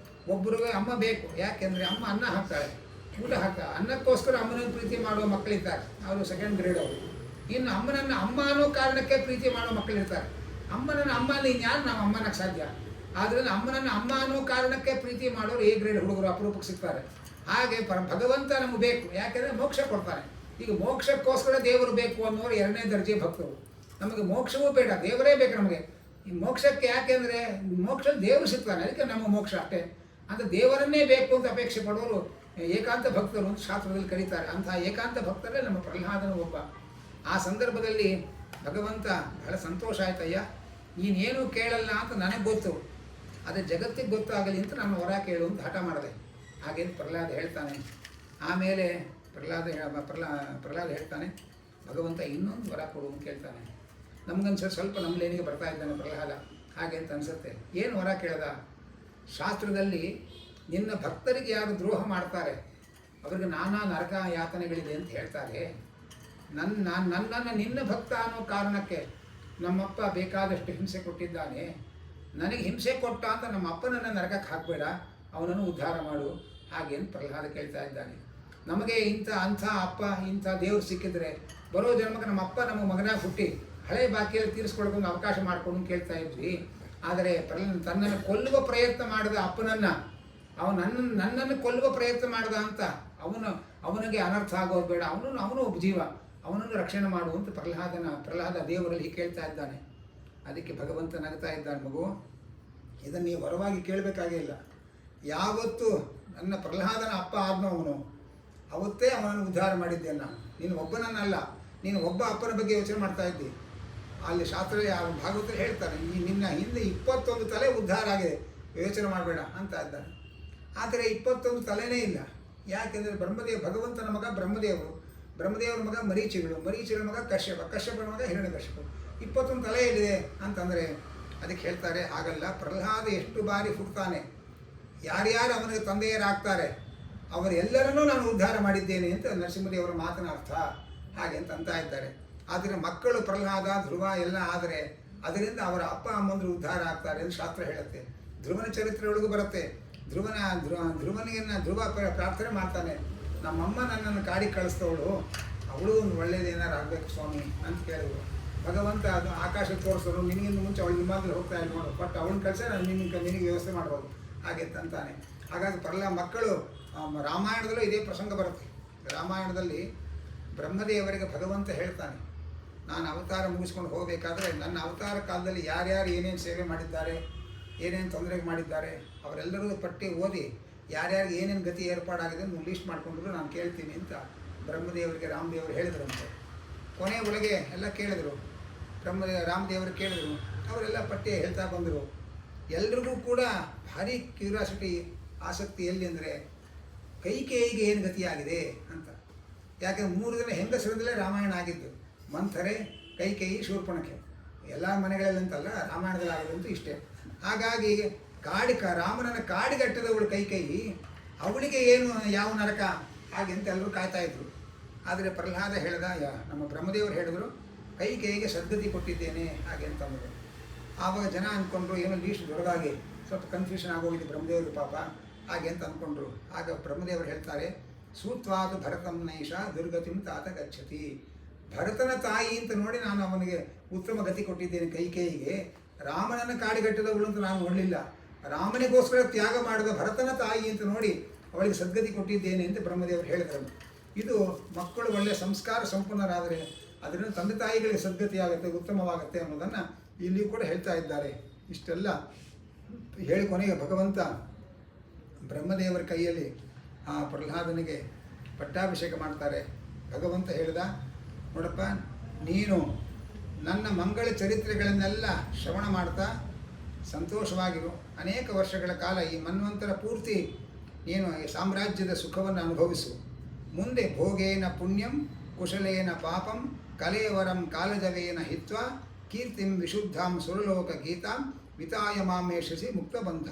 A: ಒಬ್ಬರಿಗೆ ಅಮ್ಮ ಬೇಕು, ಯಾಕೆಂದರೆ ಅಮ್ಮ ಅನ್ನ ಹಾಕ್ತಾಳೆ, ಊಟ ಹಾಕ್ತಾಳೆ, ಅನ್ನಕ್ಕೋಸ್ಕರ ಅಮ್ಮನನ್ನು ಪ್ರೀತಿ ಮಾಡುವ ಮಕ್ಕಳಿರ್ತಾರೆ, ಅವರು ಸೆಕೆಂಡ್ ಗ್ರೇಡ್ ಅವರು. ಇನ್ನು ಅಮ್ಮನನ್ನು ಅಮ್ಮ ಅನ್ನೋ ಕಾರಣಕ್ಕೆ ಪ್ರೀತಿ ಮಾಡೋ ಮಕ್ಕಳಿರ್ತಾರೆ. ಅಮ್ಮನನ್ನು ಅಮ್ಮ ಇನ್ಯಾರು ನಾವು ಅಮ್ಮನಕ್ಕೆ ಸಾಧ್ಯ, ಆದ್ದರಿಂದ ಅಮ್ಮನನ್ನು ಅಮ್ಮ ಅನ್ನೋ ಕಾರಣಕ್ಕೆ ಪ್ರೀತಿ ಮಾಡೋರು ಎ ಗ್ರೇಡ್ ಹುಡುಗರು ಅಪರೂಪಕ್ಕೆ ಸಿಗ್ತಾರೆ. ಹಾಗೆ ಭಗವಂತ ನಮಗೆ ಬೇಕು, ಯಾಕೆಂದರೆ ಮೋಕ್ಷ ಕೊಡ್ತಾನೆ. ಈಗ ಮೋಕ್ಷಕ್ಕೋಸ್ಕರ ದೇವರು ಬೇಕು ಅನ್ನೋರು ಎರಡನೇ ದರ್ಜೆ ಭಕ್ತರು. ನಮಗೆ ಮೋಕ್ಷವೂ ಬೇಡ, ದೇವರೇ ಬೇಕು ನಮಗೆ. ಈ ಮೋಕ್ಷಕ್ಕೆ ಯಾಕೆಂದರೆ ಮೋಕ್ಷ ದೇವರು ಸಿಗ್ತಾನೆ, ಅದಕ್ಕೆ ನಮ್ಮ ಮೋಕ್ಷ ಅಷ್ಟೇ ಅಂತ ದೇವರನ್ನೇ ಬೇಕು ಅಂತ ಅಪೇಕ್ಷೆ ಪಡೋರು ಏಕಾಂತ ಭಕ್ತರು ಅಂತ ಶಾಸ್ತ್ರದಲ್ಲಿ ಕರೀತಾರೆ. ಅಂತಹ ಏಕಾಂತ ಭಕ್ತರೇ ನಮ್ಮ ಪ್ರಹ್ಲಾದನು ಒಬ್ಬ. ಆ ಸಂದರ್ಭದಲ್ಲಿ ಭಗವಂತ ಬಹಳ ಸಂತೋಷ ಆಯ್ತಯ್ಯ, ನೀನೇನು ಕೇಳಲ್ಲ ಅಂತ ನನಗೆ ಗೊತ್ತು, ಅದು ಜಗತ್ತಿಗೆ ಗೊತ್ತಾಗಲಿ ಅಂತ ನಾನು ವರ ಕೇಳು ಅಂತ ಹಠ ಮಾಡಿದೆ ಹಾಗೆ ಪ್ರಹ್ಲಾದ ಹೇಳ್ತಾನೆ. ಆಮೇಲೆ ಪ್ರಹ್ಲಾದ ಹೇಳ್ತಾನೆ, ಭಗವಂತ ಇನ್ನೊಂದು ವರ ಕೊಡು ಅಂತ ಕೇಳ್ತಾನೆ. ನಮಗನ್ಸ ಸ್ವಲ್ಪ ನಮ್ಮ ಲೇನಿಗೆ ಬರ್ತಾ ಇದ್ದಾನೆ ಪ್ರಹ್ಲಾದ ಹಾಗೆ ಅಂತ ಅನಿಸುತ್ತೆ. ಏನು ವರ ಕೇಳ್ದ? ಶಾಸ್ತ್ರದಲ್ಲಿ ನಿನ್ನ ಭಕ್ತರಿಗೆ ಯಾರು ದ್ರೋಹ ಮಾಡ್ತಾರೆ ಅವರಿಗೆ ನಾನಾ ನರಕ ಯಾತನೆಗಳಿದೆ ಅಂತ ಹೇಳ್ತಾರೆ. ನನ್ನನ್ನು ನಿನ್ನ ಭಕ್ತ ಅನ್ನೋ ಕಾರಣಕ್ಕೆ ನಮ್ಮಪ್ಪ ಬೇಕಾದಷ್ಟು ಹಿಂಸೆ ಕೊಟ್ಟಿದ್ದಾನೆ, ನನಗೆ ಹಿಂಸೆ ಕೊಟ್ಟ ಅಂತ ನಮ್ಮ ಅಪ್ಪನನ್ನು ನರಕಕ್ಕೆ ಹಾಕಬೇಡ, ಅವನನ್ನು ಉದ್ಧಾರ ಮಾಡು ಹಾಗೆ ಅಂತ ಪ್ರಹ್ಲಾದ ಕೇಳ್ತಾ ಇದ್ದಾನೆ. ನಮಗೆ ಅಂಥ ಅಪ್ಪ ಇಂಥ ದೇವರು ಸಿಕ್ಕಿದ್ರೆ ಬರೋ ಜನ್ಮಕ್ಕೆ ನಮ್ಮ ಅಪ್ಪ ನಮ್ಮ ಮಗನಾಗಿ ಹುಟ್ಟಿ ಹಳೆ ಬಾಕಿಯಲ್ಲಿ ತೀರಿಸ್ಕೊಳ್ಕೊಂಡು ಅವಕಾಶ ಮಾಡ್ಕೊಂಡು ಕೇಳ್ತಾ ಇದ್ವಿ. ಆದರೆ ತನ್ನನ್ನು ಕೊಲ್ಲುವ ಪ್ರಯತ್ನ ಮಾಡಿದ ಅಪ್ಪನನ್ನು ನನ್ನನ್ನು ಕೊಲ್ಲುವ ಪ್ರಯತ್ನ ಮಾಡಿದ ಅಂತ ಅವನಿಗೆ ಅನರ್ಥ ಆಗೋದು ಬೇಡ, ಅವನು ಒಬ್ಬ ಜೀವ, ಅವನನ್ನು ರಕ್ಷಣೆ ಮಾಡುವಂತ ಪ್ರಹ್ಲಾದ ದೇವರಲ್ಲಿ ಕೇಳ್ತಾ ಇದ್ದಾನೆ. ಅದಕ್ಕೆ ಭಗವಂತ ನಗ್ತಾ ಇದ್ದಾನೆ, ಮಗು ಇದನ್ನು ನೀವು ಹೊರವಾಗಿ ಕೇಳಬೇಕಾಗೇ ಇಲ್ಲ. ಯಾವತ್ತು ನನ್ನ ಪ್ರಹ್ಲಾದನ ಅಪ್ಪ ಆದ್ನವನು ಅವತ್ತೇ ಅವನನ್ನು ಉದ್ಧಾರ ಮಾಡಿದ್ದೇನೆ ನಾನು, ನೀನು ಒಬ್ಬನನ್ನಲ್ಲ, ನೀನು ಒಬ್ಬ ಅಪ್ಪನ ಬಗ್ಗೆ ಯೋಚನೆ ಮಾಡ್ತಾ ಇದ್ದಿ. ಅಲ್ಲಿ ಶಾಸ್ತ್ರ ಭಾಗವತರು ಹೇಳ್ತಾರೆ, ನಿನ್ನ ಹಿಂದೆ 21 ತಲೆ ಉದ್ಧಾರ ಆಗಿದೆ, ಯೋಚನೆ ಮಾಡಬೇಡ ಅಂತ ಇದ್ದಾನೆ. ಆದರೆ 21 ತಲೆನೇ ಇಲ್ಲ. ಯಾಕೆಂದರೆ ಭಗವಂತನ ಮಗ ಬ್ರಹ್ಮದೇವರ ಮಗ ಮರೀಚಿಗಳ ಮಗ ಕಶ್ಯಪನ ಮಗ ಹಿರಣ್ಯಕಶಿಪು, 21 ತಲೆ ಇಲ್ಲಿದೆ ಅಂತಂದರೆ ಅದಕ್ಕೆ ಹೇಳ್ತಾರೆ ಹಾಗಲ್ಲ, ಪ್ರಹ್ಲಾದ ಎಷ್ಟು ಬಾರಿ ಹುಡ್ತಾನೆ, ಯಾರ್ಯಾರು ಅವನಿಗೆ ತಂದೆಯರಾಗ್ತಾರೆ ಅವರೆಲ್ಲರನ್ನೂ ನಾನು ಉದ್ಧಾರ ಮಾಡಿದ್ದೇನೆ ಅಂತ ನರಸಿಂಹದೇವರ ಮಾತಿನ ಅರ್ಥ ಹಾಗೆ ಅಂತ ಇದ್ದಾರೆ. ಆದರೆ ಮಕ್ಕಳು ಪ್ರಹ್ಲಾದ ಧ್ರುವ ಎಲ್ಲ ಆದರೆ ಅದರಿಂದ ಅವರ ಅಪ್ಪ ಅಮ್ಮಂದರು ಉದ್ಧಾರ ಆಗ್ತಾರೆ ಎಂದು ಶಾಸ್ತ್ರ ಹೇಳುತ್ತೆ. ಧ್ರುವನ ಚರಿತ್ರೆಯೊಳಗೂ ಬರುತ್ತೆ. ಧ್ರುವ ಪ್ರಾರ್ಥನೆ ಮಾಡ್ತಾನೆ, ನಮ್ಮಮ್ಮ ನನ್ನನ್ನು ಕಾಡಿಗೆ ಕಳಿಸ್ತವಳು, ಅವಳು ಒಂದು ಒಳ್ಳೇದೇನಾರು ಆಗಬೇಕು ಸ್ವಾಮಿ ಅಂತ ಕೇಳಿದ್ರು. ಭಗವಂತ ಅದು ಆಕಾಶ ತೋರಿಸೋರು, ನಿನಗಿಂತ ಮುಂಚೆ ಅವಳು ವಿಮಾನದಲ್ಲಿ ಹೋಗ್ತಾ ಇಲ್ಲ ನೋಡು, ಬಟ್ ಅವಳನ್ನ ಕಳಿಸ ನಾನು ನಿನಗೆ ವ್ಯವಸ್ಥೆ ಮಾಡ್ಬೋದು ಹಾಗೆ ಅಂತಾನೆ. ಹಾಗಾಗಿ ಮಕ್ಕಳು ರಾಮಾಯಣದಲ್ಲೂ ಇದೇ ಪ್ರಸಂಗ ಬರುತ್ತೆ. ರಾಮಾಯಣದಲ್ಲಿ ಬ್ರಹ್ಮದೇವರಿಗೆ ಭಗವಂತ ಹೇಳ್ತಾನೆ, ನಾನು ಅವತಾರ ಮುಗಿಸ್ಕೊಂಡು ಹೋಗಬೇಕಾದ್ರೆ ನನ್ನ ಅವತಾರ ಕಾಲದಲ್ಲಿ ಯಾರ್ಯಾರು ಏನೇನು ಸೇವೆ ಮಾಡಿದ್ದಾರೆ, ಏನೇನು ತೊಂದರೆ ಮಾಡಿದ್ದಾರೆ ಅವರೆಲ್ಲರೂ ಪಟ್ಟಿ ಓದಿ ಯಾರ್ಯಾರಿಗೆ ಏನೇನು ಗತಿ ಏರ್ಪಾಡಾಗಿದೆ ಅಂತ ಲೀಸ್ಟ್ ಮಾಡಿಕೊಂಡ್ರು ನಾನು ಕೇಳ್ತೀನಿ ಅಂತ ಬ್ರಹ್ಮದೇವರಿಗೆ ರಾಮದೇವರು ಹೇಳಿದ್ರಂತೆ. ಕೊನೆ ಒಳಗೆ ಎಲ್ಲ ಕೇಳಿದ್ರು, ರಾಮದೇವರು ಕೇಳಿದ್ರು, ಅವರೆಲ್ಲ ಪಟ್ಟಿ ಹೇಳ್ತಾ ಬಂದರು. ಎಲ್ರಿಗೂ ಕೂಡ ಭಾರಿ ಕ್ಯೂರಿಯಾಸಿಟಿ, ಆಸಕ್ತಿ ಎಲ್ಲಿ ಅಂದರೆ ಕೈಕೇಯಿಗೆ ಏನು ಗತಿಯಾಗಿದೆ ಅಂತ. ಯಾಕೆಂದ್ರೆ 3 ದಿನ ಹೆಂಗಸರಿಂದಲೇ ರಾಮಾಯಣ ಆಗಿದ್ದು, ಮಂಥರೆ, ಕೈಕೇಯಿ, ಶೂರ್ಪಣಖೆ. ಎಲ್ಲ ಮನೆಗಳಲ್ಲಂತಲ್ಲ, ರಾಮಾಯಣದಲ್ಲಿ ಆಗೋದಂತೂ ಇಷ್ಟೇ. ಹಾಗಾಗಿ ರಾಮನನ್ನು ಕಾಡಿಗಟ್ಟದವಳು ಕೈಕೇಯಿ, ಅವಳಿಗೆ ಏನು ಯಾವ ನರಕ ಹಾಗೆ ಅಂತ ಎಲ್ಲರೂ ಕಾಯ್ತಾಯಿದ್ರು. ಆದರೆ ಪ್ರಹ್ಲಾದ ಹೇಳ್ದ, ನಮ್ಮ ಬ್ರಹ್ಮದೇವರು ಹೇಳಿದ್ರು ಕೈಕೇಯಿಗೆ ಸದ್ಗತಿ ಕೊಟ್ಟಿದ್ದೇನೆ ಹಾಗೆ ಅಂತಂದರು. ಆವಾಗ ಜನ ಅಂದ್ಕೊಂಡ್ರು ಏನೋ ಲೀಸ್ಟ್ ದೊಡ್ಡದಾಗಿ ಸ್ವಲ್ಪ ಕನ್ಫ್ಯೂಷನ್ ಆಗೋಗಿದೆ ಬ್ರಹ್ಮದೇವರು ಪಾಪ ಹಾಗೆ ಅಂತ ಅಂದ್ಕೊಂಡ್ರು. ಆಗ ಬ್ರಹ್ಮದೇವರು ಹೇಳ್ತಾರೆ, ಸೂತ್ವಾದು ಭರತಂ ನೈಷ ದುರ್ಗತಿಂ ತಾತ ಗಚ್ಚತಿ. ಭರತನ ತಾಯಿ ಅಂತ ನೋಡಿ ನಾನು ಅವನಿಗೆ ಉತ್ತಮ ಗತಿ ಕೊಟ್ಟಿದ್ದೇನೆ ಕೈಕೇಯಿಗೆ. ರಾಮನನ್ನು ಕಾಡಿಗಟ್ಟದವಳು ಅಂತ ನಾನು ನೋಡಲಿಲ್ಲ, ರಾಮನಿಗೋಸ್ಕರ ತ್ಯಾಗ ಮಾಡಿದ ಭರತನ ತಾಯಿ ಅಂತ ನೋಡಿ ಅವಳಿಗೆ ಸದ್ಗತಿ ಕೊಟ್ಟಿದ್ದೇನೆ ಅಂತ ಬ್ರಹ್ಮದೇವರು ಹೇಳಿದರು. ಇದು ಮಕ್ಕಳು ಒಳ್ಳೆಯ ಸಂಸ್ಕಾರ ಸಂಪನ್ನರಾದರೆ ಅದರಿಂದ ತಂದೆ ತಾಯಿಗಳಿಗೆ ಸದ್ಗತಿ ಆಗುತ್ತೆ, ಉತ್ತಮವಾಗುತ್ತೆ ಅನ್ನೋದನ್ನು ಇಲ್ಲಿಯೂ ಕೂಡ ಹೇಳ್ತಾ ಇದ್ದಾರೆ. ಇಷ್ಟೆಲ್ಲ ಹೇಳಿ ಕೊನೆಗೆ ಭಗವಂತ ಬ್ರಹ್ಮದೇವರ ಕೈಯಲ್ಲಿ ಆ ಪ್ರಹ್ಲಾದನಿಗೆ ಪಟ್ಟಾಭಿಷೇಕ ಮಾಡ್ತಾರೆ. ಭಗವಂತ ಹೇಳಿದ, ನೋಡಪ್ಪ, ನೀನು ನನ್ನ ಮಂಗಳ ಚರಿತ್ರೆಗಳನ್ನೆಲ್ಲ ಶ್ರವಣ ಮಾಡ್ತಾ ಸಂತೋಷವಾಗಿರು. ಅನೇಕ ವರ್ಷಗಳ ಕಾಲ ಈ ಮನ್ವಂತರ ಪೂರ್ತಿ ನೀನು ಈ ಸಾಮ್ರಾಜ್ಯದ ಸುಖವನ್ನು ಅನುಭವಿಸು. ಮುಂದೆ ಭೋಗೇನ ಪುಣ್ಯಂ ಕುಶಲೇನ ಪಾಪಂ ಕಲೇವರಂ ಕಾಲಜವೇನ ಹಿತ್ವ ಕೀರ್ತಿಂ ವಿಶುದ್ಧಾಂ ಸುರಲೋಕ ಗೀತಾಂ ವಿತಾಯ ಮಾಮೇಶಸಿ ಮುಕ್ತಬಂಧ.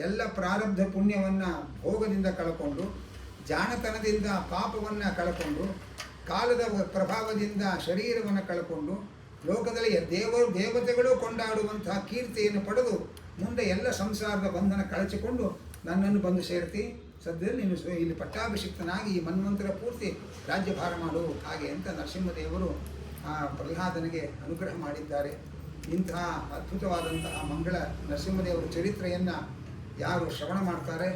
A: ಎಲ್ಲ ಪ್ರಾರಬ್ಧ ಪುಣ್ಯವನ್ನು ಭೋಗದಿಂದ ಕಳ್ಕೊಂಡು, ಜಾಣತನದಿಂದ ಪಾಪವನ್ನು ಕಳ್ಕೊಂಡು, ಕಾಲದ ಪ್ರಭಾವದಿಂದ ಶರೀರವನ್ನು ಕಳ್ಕೊಂಡು, ಲೋಕದಲ್ಲಿ ದೇವತೆಗಳು ಕೊಂಡಾಡುವಂತಹ ಕೀರ್ತಿಯನ್ನು ಪಡೆದು ಮುಂದೆ ಎಲ್ಲ ಸಂಸಾರದ ಬಂಧನ ಕಳಚಿಕೊಂಡು ನನ್ನನ್ನು ಬಂದು ಸೇರ್ತಿ. ಸದ್ಯದಲ್ಲಿ ನೀನು ಇಲ್ಲಿ ಪಟ್ಟಾಭಿಷಿಕ್ತನಾಗಿ ಈ ಮನ್ವಂತರ ಪೂರ್ತಿ ರಾಜ್ಯಭಾರ ಮಾಡು ಹಾಗೆ ಅಂತ ನರಸಿಂಹದೇವರು ಆ ಪ್ರಹ್ಲಾದನಿಗೆ ಅನುಗ್ರಹ ಮಾಡಿದ್ದಾರೆ. ಇಂತಹ ಅದ್ಭುತವಾದಂತಹ ಮಂಗಳ ನರಸಿಂಹದೇವರ ಚರಿತ್ರೆಯನ್ನು ಯಾರು ಶ್ರವಣ ಮಾಡ್ತಾರೆ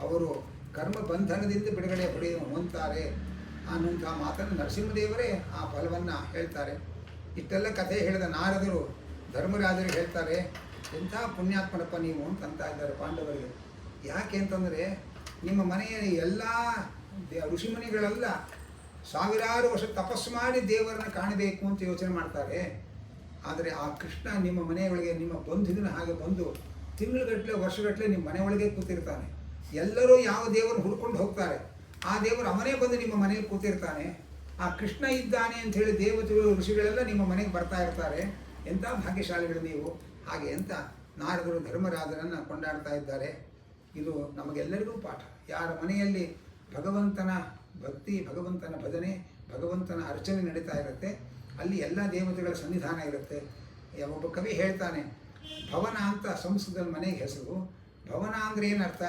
A: ಅವರು ಕರ್ಮ ಬಂಧನದಿಂದ ಬಿಡುಗಡೆ ಹೊಂದುತ್ತಾರೆ ಅನ್ನುವಂಥ ಮಾತನ್ನು ನರಸಿಂಹದೇವರೇ ಆ ಫಲವನ್ನು ಹೇಳ್ತಾರೆ. ಇಷ್ಟೆಲ್ಲ ಕಥೆ ಹೇಳಿದ ನಾರದರು ಧರ್ಮರಾಜರಿಗೆ ಹೇಳ್ತಾರೆ, ಎಂಥ ಪುಣ್ಯಾತ್ಮನಪ್ಪ ನೀವು ಅಂತ ಇದ್ದಾರೆ ಪಾಂಡವರಿಗೆ. ಯಾಕೆ ಅಂತಂದರೆ ನಿಮ್ಮ ಮನೆಯಲ್ಲಿ ಎಲ್ಲ ಋಷಿಮುನಿಗಳೆಲ್ಲ ಸಾವಿರಾರು ವರ್ಷ ತಪಸ್ಸು ಮಾಡಿ ದೇವರನ್ನು ಕಾಣಬೇಕು ಅಂತ ಯೋಚನೆ ಮಾಡ್ತಾರೆ. ಆದರೆ ಆ ಕೃಷ್ಣ ನಿಮ್ಮ ಮನೆಯೊಳಗೆ ನಿಮ್ಮ ಬಂಧುವಿನ ಹಾಗೆ ಬಂದು ತಿಂಗಳುಗಟ್ಟಲೆ ವರ್ಷಗಟ್ಟಲೆ ನಿಮ್ಮ ಮನೆಯೊಳಗೆ ಕೂತಿರ್ತಾನೆ. ಎಲ್ಲರೂ ಯಾವ ದೇವರನ್ನು ಹುಡ್ಕೊಂಡು ಹೋಗ್ತಾರೆ, ಆ ದೇವರು ಅವನೇ ಬಂದು ನಿಮ್ಮ ಮನೆಯಲ್ಲಿ ಕೂತಿರ್ತಾನೆ. ಆ ಕೃಷ್ಣ ಇದ್ದಾನೆ ಅಂತ ಹೇಳಿ ದೇವತೆಗಳು ಋಷಿಗಳೆಲ್ಲ ನಿಮ್ಮ ಮನೆಗೆ ಬರ್ತಾ ಇರ್ತಾರೆ. ಎಂಥ ಭಾಗ್ಯಶಾಲಿಗಳು ನೀವು ಹಾಗೆ ಅಂತ ನಾರದರು ಧರ್ಮರಾಜರನ್ನು ಕೊಂಡಾಡ್ತಾ ಇದ್ದಾರೆ. ಇದು ನಮಗೆಲ್ಲರಿಗೂ ಪಾಠ. ಯಾರ ಮನೆಯಲ್ಲಿ ಭಗವಂತನ ಭಕ್ತಿ, ಭಗವಂತನ ಭಜನೆ, ಭಗವಂತನ ಅರ್ಚನೆ ನಡೀತಾ ಇರುತ್ತೆ, ಅಲ್ಲಿ ಎಲ್ಲ ದೇವತೆಗಳ ಸನ್ನಿಧಾನ ಇರುತ್ತೆ. ಒಬ್ಬ ಕವಿ ಹೇಳ್ತಾನೆ, ಭವನ ಅಂತ ಸಂಸ್ಕೃತದಲ್ಲಿ ಮನೆಗೆ ಹೆಸರು. ಭವನ ಅಂದರೆ ಏನರ್ಥ?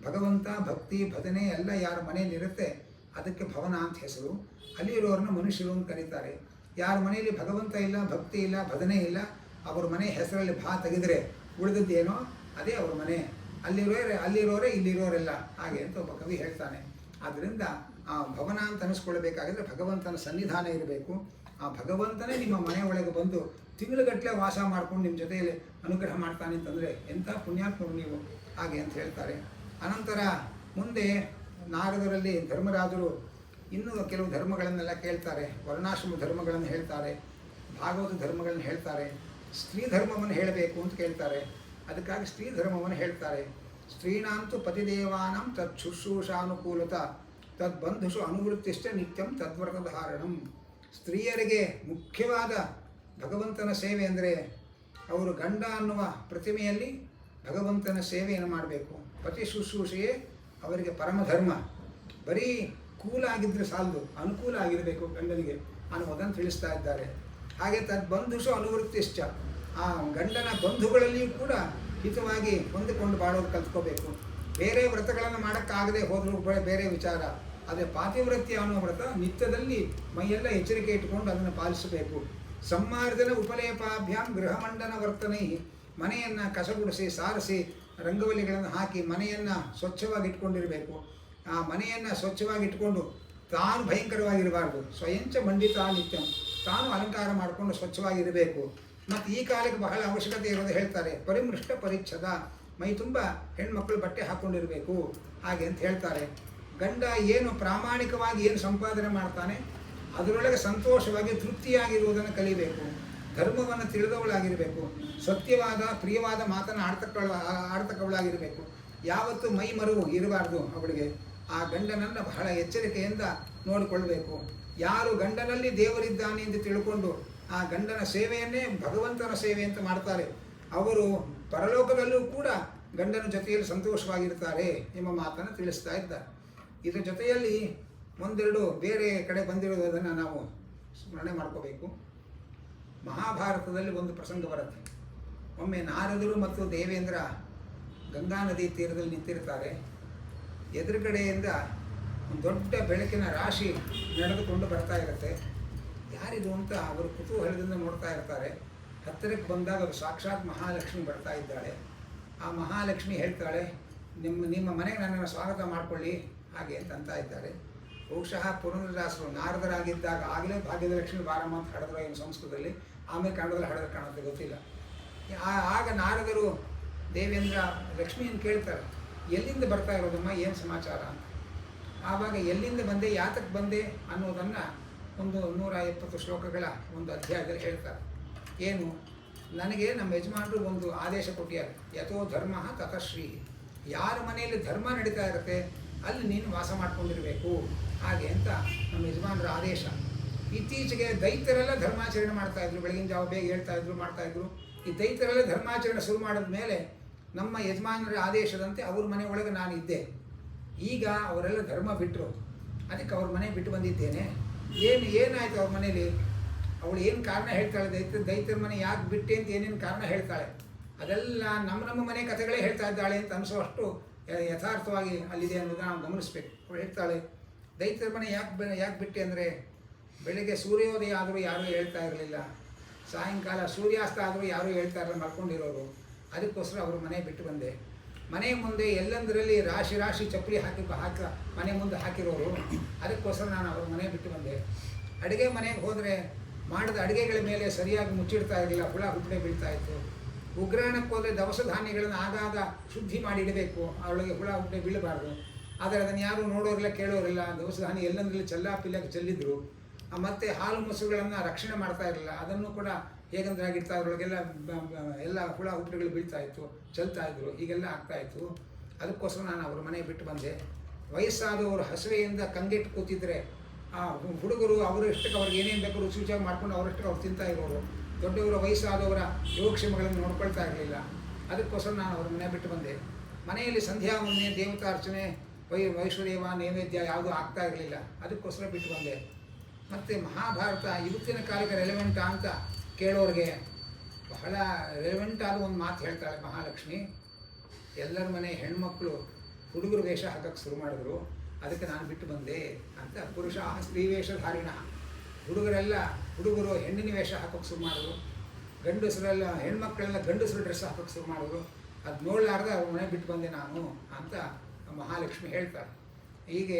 A: ಭಗವಂತ ಭಕ್ತಿ ಭಜನೆ ಎಲ್ಲ ಯಾರ ಮನೆಯಲ್ಲಿರುತ್ತೆ ಅದಕ್ಕೆ ಭವನ ಅಂತ ಹೆಸರು. ಅಲ್ಲಿರೋರನ್ನ ಮನುಷ್ಯರು ಅಂತ ಕರೀತಾರೆ. ಯಾರ ಮನೆಯಲ್ಲಿ ಭಗವಂತ ಇಲ್ಲ, ಭಕ್ತಿ ಇಲ್ಲ, ಭಜನೆ ಇಲ್ಲ, ಅವ್ರ ಮನೆ ಹೆಸರಲ್ಲಿ ಭಾ ತೆಗೆದರೆ ಉಳಿದದ್ದೇನೋ ಅದೇ ಅವ್ರ ಮನೆ. ಅಲ್ಲಿರೋರೇ ಇಲ್ಲಿರೋರೆಲ್ಲ ಹಾಗೆ ಅಂತ ಒಬ್ಬ ಕವಿ ಹೇಳ್ತಾನೆ. ಆದ್ದರಿಂದ ಆ ಭವನ ಅಂತ ಅನಿಸ್ಕೊಳ್ಬೇಕಾಗಿದ್ರೆ ಭಗವಂತನ ಸನ್ನಿಧಾನ ಇರಬೇಕು. ಆ ಭಗವಂತನೇ ನಿಮ್ಮ ಮನೆ ಒಳಗೆ ಬಂದು ತಿಂಗಳುಗಟ್ಟಲೆ ವಾಸ ಮಾಡ್ಕೊಂಡು ನಿಮ್ಮ ಜೊತೆಯಲ್ಲಿ ಅನುಗ್ರಹ ಮಾಡ್ತಾನೆ ಅಂತಂದರೆ ಎಂಥ ಪುಣ್ಯಾತ್ಮರು ನೀವು ಹಾಗೆ ಅಂತ ಹೇಳ್ತಾರೆ. ಅನಂತರ ಮುಂದೆ ನಾರದರಲ್ಲಿ ಧರ್ಮರಾಜರು ಇನ್ನೂ ಕೆಲವು ಧರ್ಮಗಳನ್ನೆಲ್ಲ ಕೇಳ್ತಾರೆ. ವರ್ಣಾಶ್ರಮ ಧರ್ಮಗಳನ್ನು ಹೇಳ್ತಾರೆ, ಭಾಗವತ ಧರ್ಮಗಳನ್ನು ಹೇಳ್ತಾರೆ, ಸ್ತ್ರೀ ಧರ್ಮವನ್ನು ಹೇಳಬೇಕು ಅಂತ ಕೇಳ್ತಾರೆ. ಅದಕ್ಕಾಗಿ ಸ್ತ್ರೀ ಧರ್ಮವನ್ನು ಹೇಳ್ತಾರೆ. ಸ್ತ್ರೀಣಾಂತು ಪತಿದೇವಾನಂ ತತ್ ಶುಶ್ರೂಷಾನುಕೂಲತ ತದ್ಬಂಧುಷು ಅನುವೃತ್ತಿಷ್ಟ ನಿತ್ಯಂ ತದ್ವ್ರತಧಾರಣಂ. ಸ್ತ್ರೀಯರಿಗೆ ಮುಖ್ಯವಾದ ಭಗವಂತನ ಸೇವೆ ಅಂದರೆ ಅವರು ಗಂಡ ಅನ್ನುವ ಪ್ರತಿಮೆಯಲ್ಲಿ ಭಗವಂತನ ಸೇವೆಯನ್ನು ಮಾಡಬೇಕು. ಪತಿ ಶುಶ್ರೂಷೆಯೇ ಅವರಿಗೆ ಪರಮಧರ್ಮ. ಬರೀ ಕೂಲಾಗಿದ್ದರೆ ಸಾಲದು, ಅನುಕೂಲ ಆಗಿರಬೇಕು ಗಂಡನಿಗೆ ಅನ್ನೋದನ್ನು ತಿಳಿಸ್ತಾ ಇದ್ದಾರೆ. ಹಾಗೆ ತದ್ಬಂಧುಷು ಅನುವೃತ್ತಿಶ್ಚ, ಆ ಗಂಡನ ಬಂಧುಗಳಲ್ಲಿಯೂ ಕೂಡ ಹಿತವಾಗಿ ಹೊಂದಿಕೊಂಡು ಬಾಳೋದು ಕಲ್ತ್ಕೋಬೇಕು. ಬೇರೆ ವ್ರತಗಳನ್ನು ಮಾಡೋಕ್ಕಾಗದೆ ಹೋದರೂ ಬೇರೆ ವಿಚಾರ. ಆದರೆ ಪಾತಿವ್ರತ್ಯ ಅನ್ನೋ ವ್ರತ ನಿತ್ಯದಲ್ಲಿ ಮೈಯೆಲ್ಲ ಎಚ್ಚರಿಕೆ ಇಟ್ಟುಕೊಂಡು ಅದನ್ನು ಪಾಲಿಸಬೇಕು. ಸಂಮಾರ್ಜನ ಉಪಲೇಪಾಭ್ಯಾಂ ಗೃಹಮಂಡನ ವರ್ತನೈ. ಮನೆಯನ್ನು ಕಸಗುಡಿಸಿ ಸಾರಿಸಿ ರಂಗವಲ್ಲಿಗಳನ್ನು ಹಾಕಿ ಮನೆಯನ್ನು ಸ್ವಚ್ಛವಾಗಿ ಇಟ್ಕೊಂಡಿರಬೇಕು. ಆ ಮನೆಯನ್ನು ಸ್ವಚ್ಛವಾಗಿ ಇಟ್ಕೊಂಡು ತಾನು ಭಯಂಕರವಾಗಿರಬಾರ್ದು. ಸ್ವಯಂಚ ಮಂಡಿತ ನಿತ್ಯಂ, ತಾನು ಅಲಂಕಾರ ಮಾಡಿಕೊಂಡು ಸ್ವಚ್ಛವಾಗಿರಬೇಕು. ಮತ್ತು ಈ ಕಾಲಕ್ಕೆ ಬಹಳ ಅವಶ್ಯಕತೆ ಇರೋದು ಹೇಳ್ತಾರೆ. ಪರಿಮೃಷ್ಟ ಪರಿಚ್ಛದ, ಮೈ ತುಂಬ ಹೆಣ್ಮಕ್ಳು ಬಟ್ಟೆ ಹಾಕ್ಕೊಂಡಿರಬೇಕು ಹಾಗೆ ಅಂತ ಹೇಳ್ತಾರೆ. ಗಂಡ ಏನು ಪ್ರಾಮಾಣಿಕವಾಗಿ ಏನು ಸಂಪಾದನೆ ಮಾಡ್ತಾನೆ ಅದರೊಳಗೆ ಸಂತೋಷವಾಗಿ ತೃಪ್ತಿಯಾಗಿರುವುದನ್ನು ಕಲಿಬೇಕು. ಧರ್ಮವನ್ನು ತಿಳಿದವಳಾಗಿರಬೇಕು. ಸತ್ಯವಾದ ಪ್ರಿಯವಾದ ಮಾತನ್ನು ಆಡ್ತಕ್ಕವಳಾಗಿರಬೇಕು. ಯಾವತ್ತೂ ಮೈ ಮರುವು ಇರಬಾರ್ದು ಅವಳಿಗೆ. ಆ ಗಂಡನನ್ನು ಬಹಳ ಎಚ್ಚರಿಕೆಯಿಂದ ನೋಡಿಕೊಳ್ಬೇಕು. ಯಾರು ಗಂಡನಲ್ಲಿ ದೇವರಿದ್ದಾನೆ ಎಂದು ತಿಳ್ಕೊಂಡು ಆ ಗಂಡನ ಸೇವೆಯನ್ನೇ ಭಗವಂತನ ಸೇವೆ ಅಂತ ಮಾಡ್ತಾರೆ, ಅವರು ಪರಲೋಕದಲ್ಲೂ ಕೂಡ ಗಂಡನ ಜೊತೆಯಲ್ಲಿ ಸಂತೋಷವಾಗಿರ್ತಾರೆ ಎಂಬ ಮಾತನ್ನು ತಿಳಿಸ್ತಾ ಇದ್ದಾರೆ. ಇದರ ಜೊತೆಯಲ್ಲಿ ಒಂದೆರಡು ಬೇರೆ ಕಡೆ ಬಂದಿರೋದನ್ನು ನಾವು ಸ್ಮರಣೆ ಮಾಡ್ಕೋಬೇಕು. ಮಹಾಭಾರತದಲ್ಲಿ ಒಂದು ಪ್ರಸಂಗ ಬರುತ್ತೆ. ಒಮ್ಮೆ ನಾರದರು ಮತ್ತು ದೇವೇಂದ್ರ ಗಂಗಾ ನದಿ ತೀರದಲ್ಲಿ ನಿಂತಿರ್ತಾರೆ. ಎದುರುಗಡೆಯಿಂದ ಒಂದು ದೊಡ್ಡ ಬೆಳಕಿನ ರಾಶಿ ನಡೆದುಕೊಂಡು ಬರ್ತಾ ಇರುತ್ತೆ. ಯಾರಿದು ಅಂತ ಅವರು ಕುತೂಹಲದಿಂದ ನೋಡ್ತಾ ಇರ್ತಾರೆ. ಹತ್ತಿರಕ್ಕೆ ಬಂದಾಗ ಅವರು ಸಾಕ್ಷಾತ್ ಮಹಾಲಕ್ಷ್ಮಿ ಬರ್ತಾ ಇದ್ದಾಳೆ. ಆ ಮಹಾಲಕ್ಷ್ಮಿ ಹೇಳ್ತಾಳೆ, ನಿಮ್ಮ ಮನೆಗೆ ನನ್ನನ್ನು ಸ್ವಾಗತ ಮಾಡಿಕೊಳ್ಳಿ ಹಾಗೆ ಅಂತ ಇದ್ದಾರೆ. ಬಹುಶಃ ಪುರಂದರದಾಸರು ನಾರದರಾಗಿದ್ದಾಗ ಆಗಲೇ ಭಾಗ್ಯದಲಕ್ಷ್ಮಿ ಬಾರಮ್ಮ ಅಂತ ಹಾಡಿದ್ರು ಏನು ಸಂಸ್ಕೃತದಲ್ಲಿ, ಆಮೇಲೆ ಕನ್ನಡದಲ್ಲಿ ಹಾಡಿದ್ರೆ ಕಾಣುತ್ತೆ ಗೊತ್ತಿಲ್ಲ. ಆಗ ನಾರದರು ದೇವೇಂದ್ರ ಲಕ್ಷ್ಮಿಯನ್ನು ಕೇಳ್ತಾರೆ, ಎಲ್ಲಿಂದ ಬರ್ತಾ ಇರೋದಮ್ಮ, ಏನು ಸಮಾಚಾರ ಅಂತ. ಆವಾಗ ಎಲ್ಲಿಂದ ಬಂದೆ, ಯಾತಕ್ಕೆ ಬಂದೆ ಅನ್ನೋದನ್ನು ಒಂದು 170 ಶ್ಲೋಕಗಳ ಒಂದು ಅಧ್ಯಾಯದಲ್ಲಿ ಹೇಳ್ತಾರೆ. ಏನು, ನನಗೆ ನಮ್ಮ ಯಜಮಾನರು ಒಂದು ಆದೇಶ ಕೊಟ್ಟಿದ್ದಾರೆ, ಯಥೋ ಧರ್ಮ ತಥಶ್ರೀ. ಯಾರ ಮನೆಯಲ್ಲಿ ಧರ್ಮ ನಡೀತಾ ಇರುತ್ತೆ ಅಲ್ಲಿ ನೀನು ವಾಸ ಮಾಡ್ಕೊಂಡಿರಬೇಕು ಹಾಗೆ ಅಂತ ನಮ್ಮ ಯಜಮಾನರ ಆದೇಶ. ಇತ್ತೀಚೆಗೆ ದೈತ್ಯರೆಲ್ಲ ಧರ್ಮಾಚರಣೆ ಮಾಡ್ತಾಯಿದ್ರು, ಬೆಳಗಿನ ಜಾವ ಬೇಗ ಹೇಳ್ತಾಯಿದ್ರು ಮಾಡ್ತಾಯಿದ್ರು. ಈ ದೈತ್ಯರೆಲ್ಲ ಧರ್ಮಾಚರಣೆ ಶುರು ಮಾಡಿದ ಮೇಲೆ ನಮ್ಮ ಯಜಮಾನರ ಆದೇಶದಂತೆ ಅವ್ರ ಮನೆ ಒಳಗೆ ನಾನು ಇದ್ದೆ. ಈಗ ಅವರೆಲ್ಲ ಧರ್ಮ ಬಿಟ್ಟರು, ಅದಕ್ಕೆ ಅವ್ರ ಮನೆ ಬಿಟ್ಟು ಬಂದಿದ್ದೇನೆ. ಏನಾಯಿತು ಅವ್ರ ಮನೇಲಿ, ಅವಳು ಏನು ಕಾರಣ ಹೇಳ್ತಾಳೆ, ದೈತ್ಯರ ಮನೆ ಯಾಕೆ ಬಿಟ್ಟೆ ಅಂತ ಏನೇನು ಕಾರಣ ಹೇಳ್ತಾಳೆ, ಅದೆಲ್ಲ ನಮ್ಮ ಮನೆ ಕಥೆಗಳೇ ಹೇಳ್ತಾ ಇದ್ದಾಳೆ ಅಂತ ಅನಿಸೋಷ್ಟು ಯಥಾರ್ಥವಾಗಿ ಅಲ್ಲಿದೆ ಅನ್ನೋದನ್ನು ನಾವು ಗಮನಿಸ್ಬೇಕು. ಅವಳು ಹೇಳ್ತಾಳೆ, ದೈತ್ಯರ ಮನೆ ಯಾಕೆ ಬಿಟ್ಟೆ ಅಂದರೆ, ಬೆಳಗ್ಗೆ ಸೂರ್ಯೋದಯ ಆದರೂ ಯಾರೂ ಹೇಳ್ತಾ ಇರಲಿಲ್ಲ, ಸಾಯಂಕಾಲ ಸೂರ್ಯಾಸ್ತ ಆದರೂ ಯಾರೂ ಹೇಳ್ತಾ ಇರಲಿಲ್ಲ, ಮಲ್ಕೊಂಡಿರೋರು. ಅದಕ್ಕೋಸ್ಕರ ಅವರು ಮನೆ ಬಿಟ್ಟು ಬಂದೆ. ಮನೆ ಮುಂದೆ ಎಲ್ಲಂದರಲ್ಲಿ ರಾಶಿ ರಾಶಿ ಚಪ್ಪಲಿ ಹಾಕಿ ಮನೆ ಮುಂದೆ ಹಾಕಿರೋರು, ಅದಕ್ಕೋಸ್ಕರ ನಾನು ಅವ್ರ ಮನೆ ಬಿಟ್ಟು ಬಂದೆ. ಅಡುಗೆ ಮನೆಗೆ ಹೋದರೆ ಮಾಡಿದ ಅಡುಗೆಗಳ ಮೇಲೆ ಸರಿಯಾಗಿ ಮುಚ್ಚಿಡ್ತಾ ಇರಲಿಲ್ಲ, ಹುಳ ಹುಪ್ಪಳೆ ಬೀಳ್ತಾ ಇತ್ತು. ಉಗ್ರಾಣಕ್ಕೆ ಹೋದರೆ ದವಸ ಧಾನ್ಯಗಳನ್ನು ಆಗಾಗ ಶುದ್ಧಿ ಮಾಡಿ ಇಡಬೇಕು, ಅವಳಿಗೆ ಹುಳ ಹುಪ್ಪಳೆ ಬೀಳಬಾರ್ದು. ಆದರೆ ಅದನ್ನು ಯಾರೂ ನೋಡೋರಿಲ್ಲ ಕೇಳೋರಿಲ್ಲ. ದವಸ ಧಾನ್ಯ ಎಲ್ಲಂದ್ರಲ್ಲಿ ಚೆಲ್ಲಾಪಿಲ್ಲಕ್ಕೆ ಚೆಲ್ಲಿದ್ರು. ಮತ್ತು ಹಾಲು ಮೊಸರುಗಳನ್ನು ರಕ್ಷಣೆ ಮಾಡ್ತಾ ಇರಲಿಲ್ಲ, ಅದನ್ನು ಕೂಡ ಹೇಗಂದ್ರಾಗಿಡ್ತಾ ಇದ್ರೊಳಗೆಲ್ಲ ಎಲ್ಲ ಹುಳ ಹುಪ್ಪಳೆಗಳು ಬೀಳ್ತಾ ಇತ್ತು, ಚೆಲ್ತಾ ಇದ್ರು, ಹೀಗೆಲ್ಲ ಆಗ್ತಾಯಿತ್ತು. ಅದಕ್ಕೋಸ್ಕರ ನಾನು ಅವ್ರ ಮನೆ ಬಿಟ್ಟು ಬಂದೆ. ವಯಸ್ಸಾದವರು ಹಸಿವೆಯಿಂದ ಕಂಗೆಟ್ಟು ಕೂತಿದ್ರೆ ಆ ಹುಡುಗರು ಅವರು ಇಷ್ಟಕ್ಕೆ ಅವ್ರಿಗೆ ಏನೇನು ಬೇಕು ರುಚಿ ರುಚಿಯಾಗಿ ಮಾಡ್ಕೊಂಡು ಅವರಷ್ಟಕ್ಕೆ ಅವ್ರು ತಿಂತಾ ಇರೋರು. ದೊಡ್ಡವರ ವಯಸ್ಸಾದವರ ಯೋಗಕ್ಷೇಮಗಳನ್ನು ನೋಡ್ಕೊಳ್ತಾ ಇರಲಿಲ್ಲ. ಅದಕ್ಕೋಸ್ಕರ ನಾನು ಅವ್ರ ಮನೆ ಬಿಟ್ಟು ಬಂದೆ. ಮನೆಯಲ್ಲಿ ಸಂಧ್ಯಾ ವಂದನೆ, ದೇವತಾರ್ಚನೆ, ವೈಶ್ವದೇವ ನೈವೇದ್ಯ ಯಾವುದೂ ಆಗ್ತಾ ಇರಲಿಲ್ಲ, ಅದಕ್ಕೋಸ್ಕರ ಬಿಟ್ಟು ಬಂದೆ. ಮತ್ತು ಮಹಾಭಾರತ ಇವತ್ತಿನ ಕಾಲಕ್ಕೆ ರೆಲೆವೆಂಟಾ ಅಂತ ಕೇಳೋರಿಗೆ ಬಹಳ ರೆಲೆವೆಂಟ್ ಆದ ಒಂದು ಮಾತು ಹೇಳ್ತಾಳೆ ಮಹಾಲಕ್ಷ್ಮಿ. ಎಲ್ಲರ ಮನೆ ಹೆಣ್ಮಕ್ಳು ಹುಡುಗರು ವೇಷ ಹಾಕಕ್ಕೆ ಶುರು ಮಾಡಿದ್ರು, ಅದಕ್ಕೆ ನಾನು ಬಿಟ್ಟು ಬಂದೆ ಅಂತ. ಪುರುಷ ಸ್ತ್ರೀ ವೇಷಧಾರಿಣ, ಹುಡುಗರು ಹೆಣ್ಣಿನ ವೇಷ ಹಾಕೋಕ್ಕೆ ಶುರು ಮಾಡಿದ್ರು, ಗಂಡಸರೆಲ್ಲ ಹೆಣ್ಮಕ್ಳೆಲ್ಲ ಗಂಡಸರು ಡ್ರೆಸ್ ಹಾಕೋಕ್ಕೆ ಶುರು ಮಾಡಿದ್ರು. ಅದು ನೋಡಲಾರ್ದೆ ಅವ್ರ ಮನೆ ಬಿಟ್ಟು ಬಂದೆ ನಾನು ಅಂತ ಮಹಾಲಕ್ಷ್ಮಿ ಹೇಳ್ತಾರೆ. ಹೀಗೆ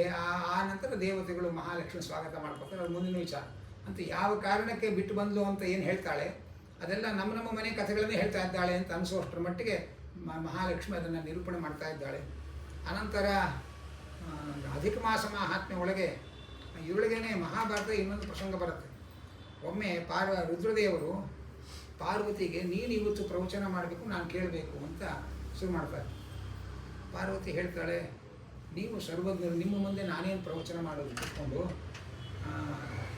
A: ಆ ನಂತರ ದೇವತೆಗಳು ಮಹಾಲಕ್ಷ್ಮಿ ಸ್ವಾಗತ ಮಾಡ್ಕೊತಾರೆ. ಅದು ಮುಂದಿನ ವಿಚಾರ. ಅಂತ ಯಾವ ಕಾರಣಕ್ಕೆ ಬಿಟ್ಟು ಬಂದ್ಲು ಅಂತ ಏನು ಹೇಳ್ತಾಳೆ ಅದೆಲ್ಲ ನಮ್ಮ ಮನೆ ಕಥೆಗಳನ್ನೇ ಹೇಳ್ತಾ ಇದ್ದಾಳೆ ಅಂತ ಅನಿಸೋಷ್ಟರ ಮಟ್ಟಿಗೆ ಮಹಾಲಕ್ಷ್ಮಿ ಅದನ್ನು ನಿರೂಪಣೆ ಮಾಡ್ತಾ ಇದ್ದಾಳೆ. ಅನಂತರ ಅಧಿಕ ಮಾಸ ಮಹಾತ್ಮೆ ಒಳಗೆ ಇವಳಿಗೇನೆ ಮಹಾಭಾರತ ಇನ್ನೊಂದು ಪ್ರಸಂಗ ಬರುತ್ತೆ. ಒಮ್ಮೆ ರುದ್ರದೇವರು ಪಾರ್ವತಿಗೆ ನೀನು ಇವತ್ತು ಪ್ರವಚನ ಮಾಡಬೇಕು, ನಾನು ಕೇಳಬೇಕು ಅಂತ ಶುರು ಮಾಡ್ತಾರೆ. ಪಾರ್ವತಿ ಹೇಳ್ತಾಳೆ, ನೀವು ಸರ್ವಜ್ಞರು, ನಿಮ್ಮ ಮುಂದೆ ನಾನೇನು ಪ್ರವಚನ ಮಾಡೋದು ಕೂತ್ಕೊಂಡು,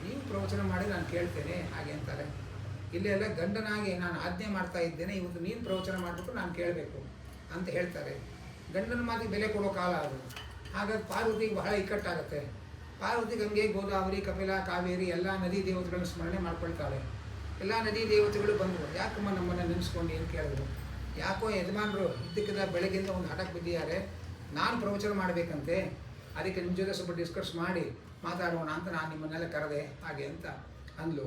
A: ನೀವು ಪ್ರವಚನ ಮಾಡಿ ನಾನು ಕೇಳ್ತೇನೆ ಹಾಗೆ ಅಂತಾರೆ. ಇಲ್ಲೆಲ್ಲ ಗಂಡನಾಗಿ ನಾನು ಆಜ್ಞೆ ಮಾಡ್ತಾ ಇದ್ದೇನೆ, ಇವತ್ತು ನೀನು ಪ್ರವಚನ ಮಾಡಬೇಕು, ನಾನು ಕೇಳಬೇಕು ಅಂತ ಹೇಳ್ತಾರೆ. ಗಂಡನ ಮಾತಿಗೆ ಬೆಲೆ ಕೊಡೋ ಕಾಲ ಅದು. ಹಾಗಾಗಿ ಪಾರ್ವತಿಗೆ ಬಹಳ ಇಕ್ಕಟ್ಟಾಗುತ್ತೆ. ಪಾರ್ವತಿ ಗಂಗೆ, ಗೋದಾವರಿ, ಕಪಿಲ, ಕಾವೇರಿ ಎಲ್ಲ ನದಿ ದೇವತೆಗಳನ್ನು ಸ್ಮರಣೆ ಮಾಡ್ಕೊಳ್ತಾಳೆ. ಎಲ್ಲ ನದಿ ದೇವತೆಗಳು ಬಂದರು, ಯಾಕಮ್ಮ ನಮ್ಮನ್ನು ನೆನೆಸ್ಕೊಂಡು ಏನು ಕೇಳಿದ್ರು. ಯಾಕೋ ಯಜಮಾನರು ಇದ್ದಕ್ಕಿದ್ದ ಬೆಳಗ್ಗಿಂದ ಒಂದು ಹಠಕ್ಕೆ ಬಿದ್ದಿದ್ದಾರೆ, ನಾನು ಪ್ರವಚನ ಮಾಡಬೇಕಂತೆ, ಅದಕ್ಕೆ ನಿಮ್ಮ ಜೊತೆ ಸ್ವಲ್ಪ ಡಿಸ್ಕಸ್ ಮಾಡಿ ಮಾತಾಡೋಣ ಅಂತ ನಾನು ನಿಮ್ಮನ್ನೆಲ್ಲ ಕರೆದೆ ಹಾಗೆ ಅಂತ ಅಂದ್ಲು.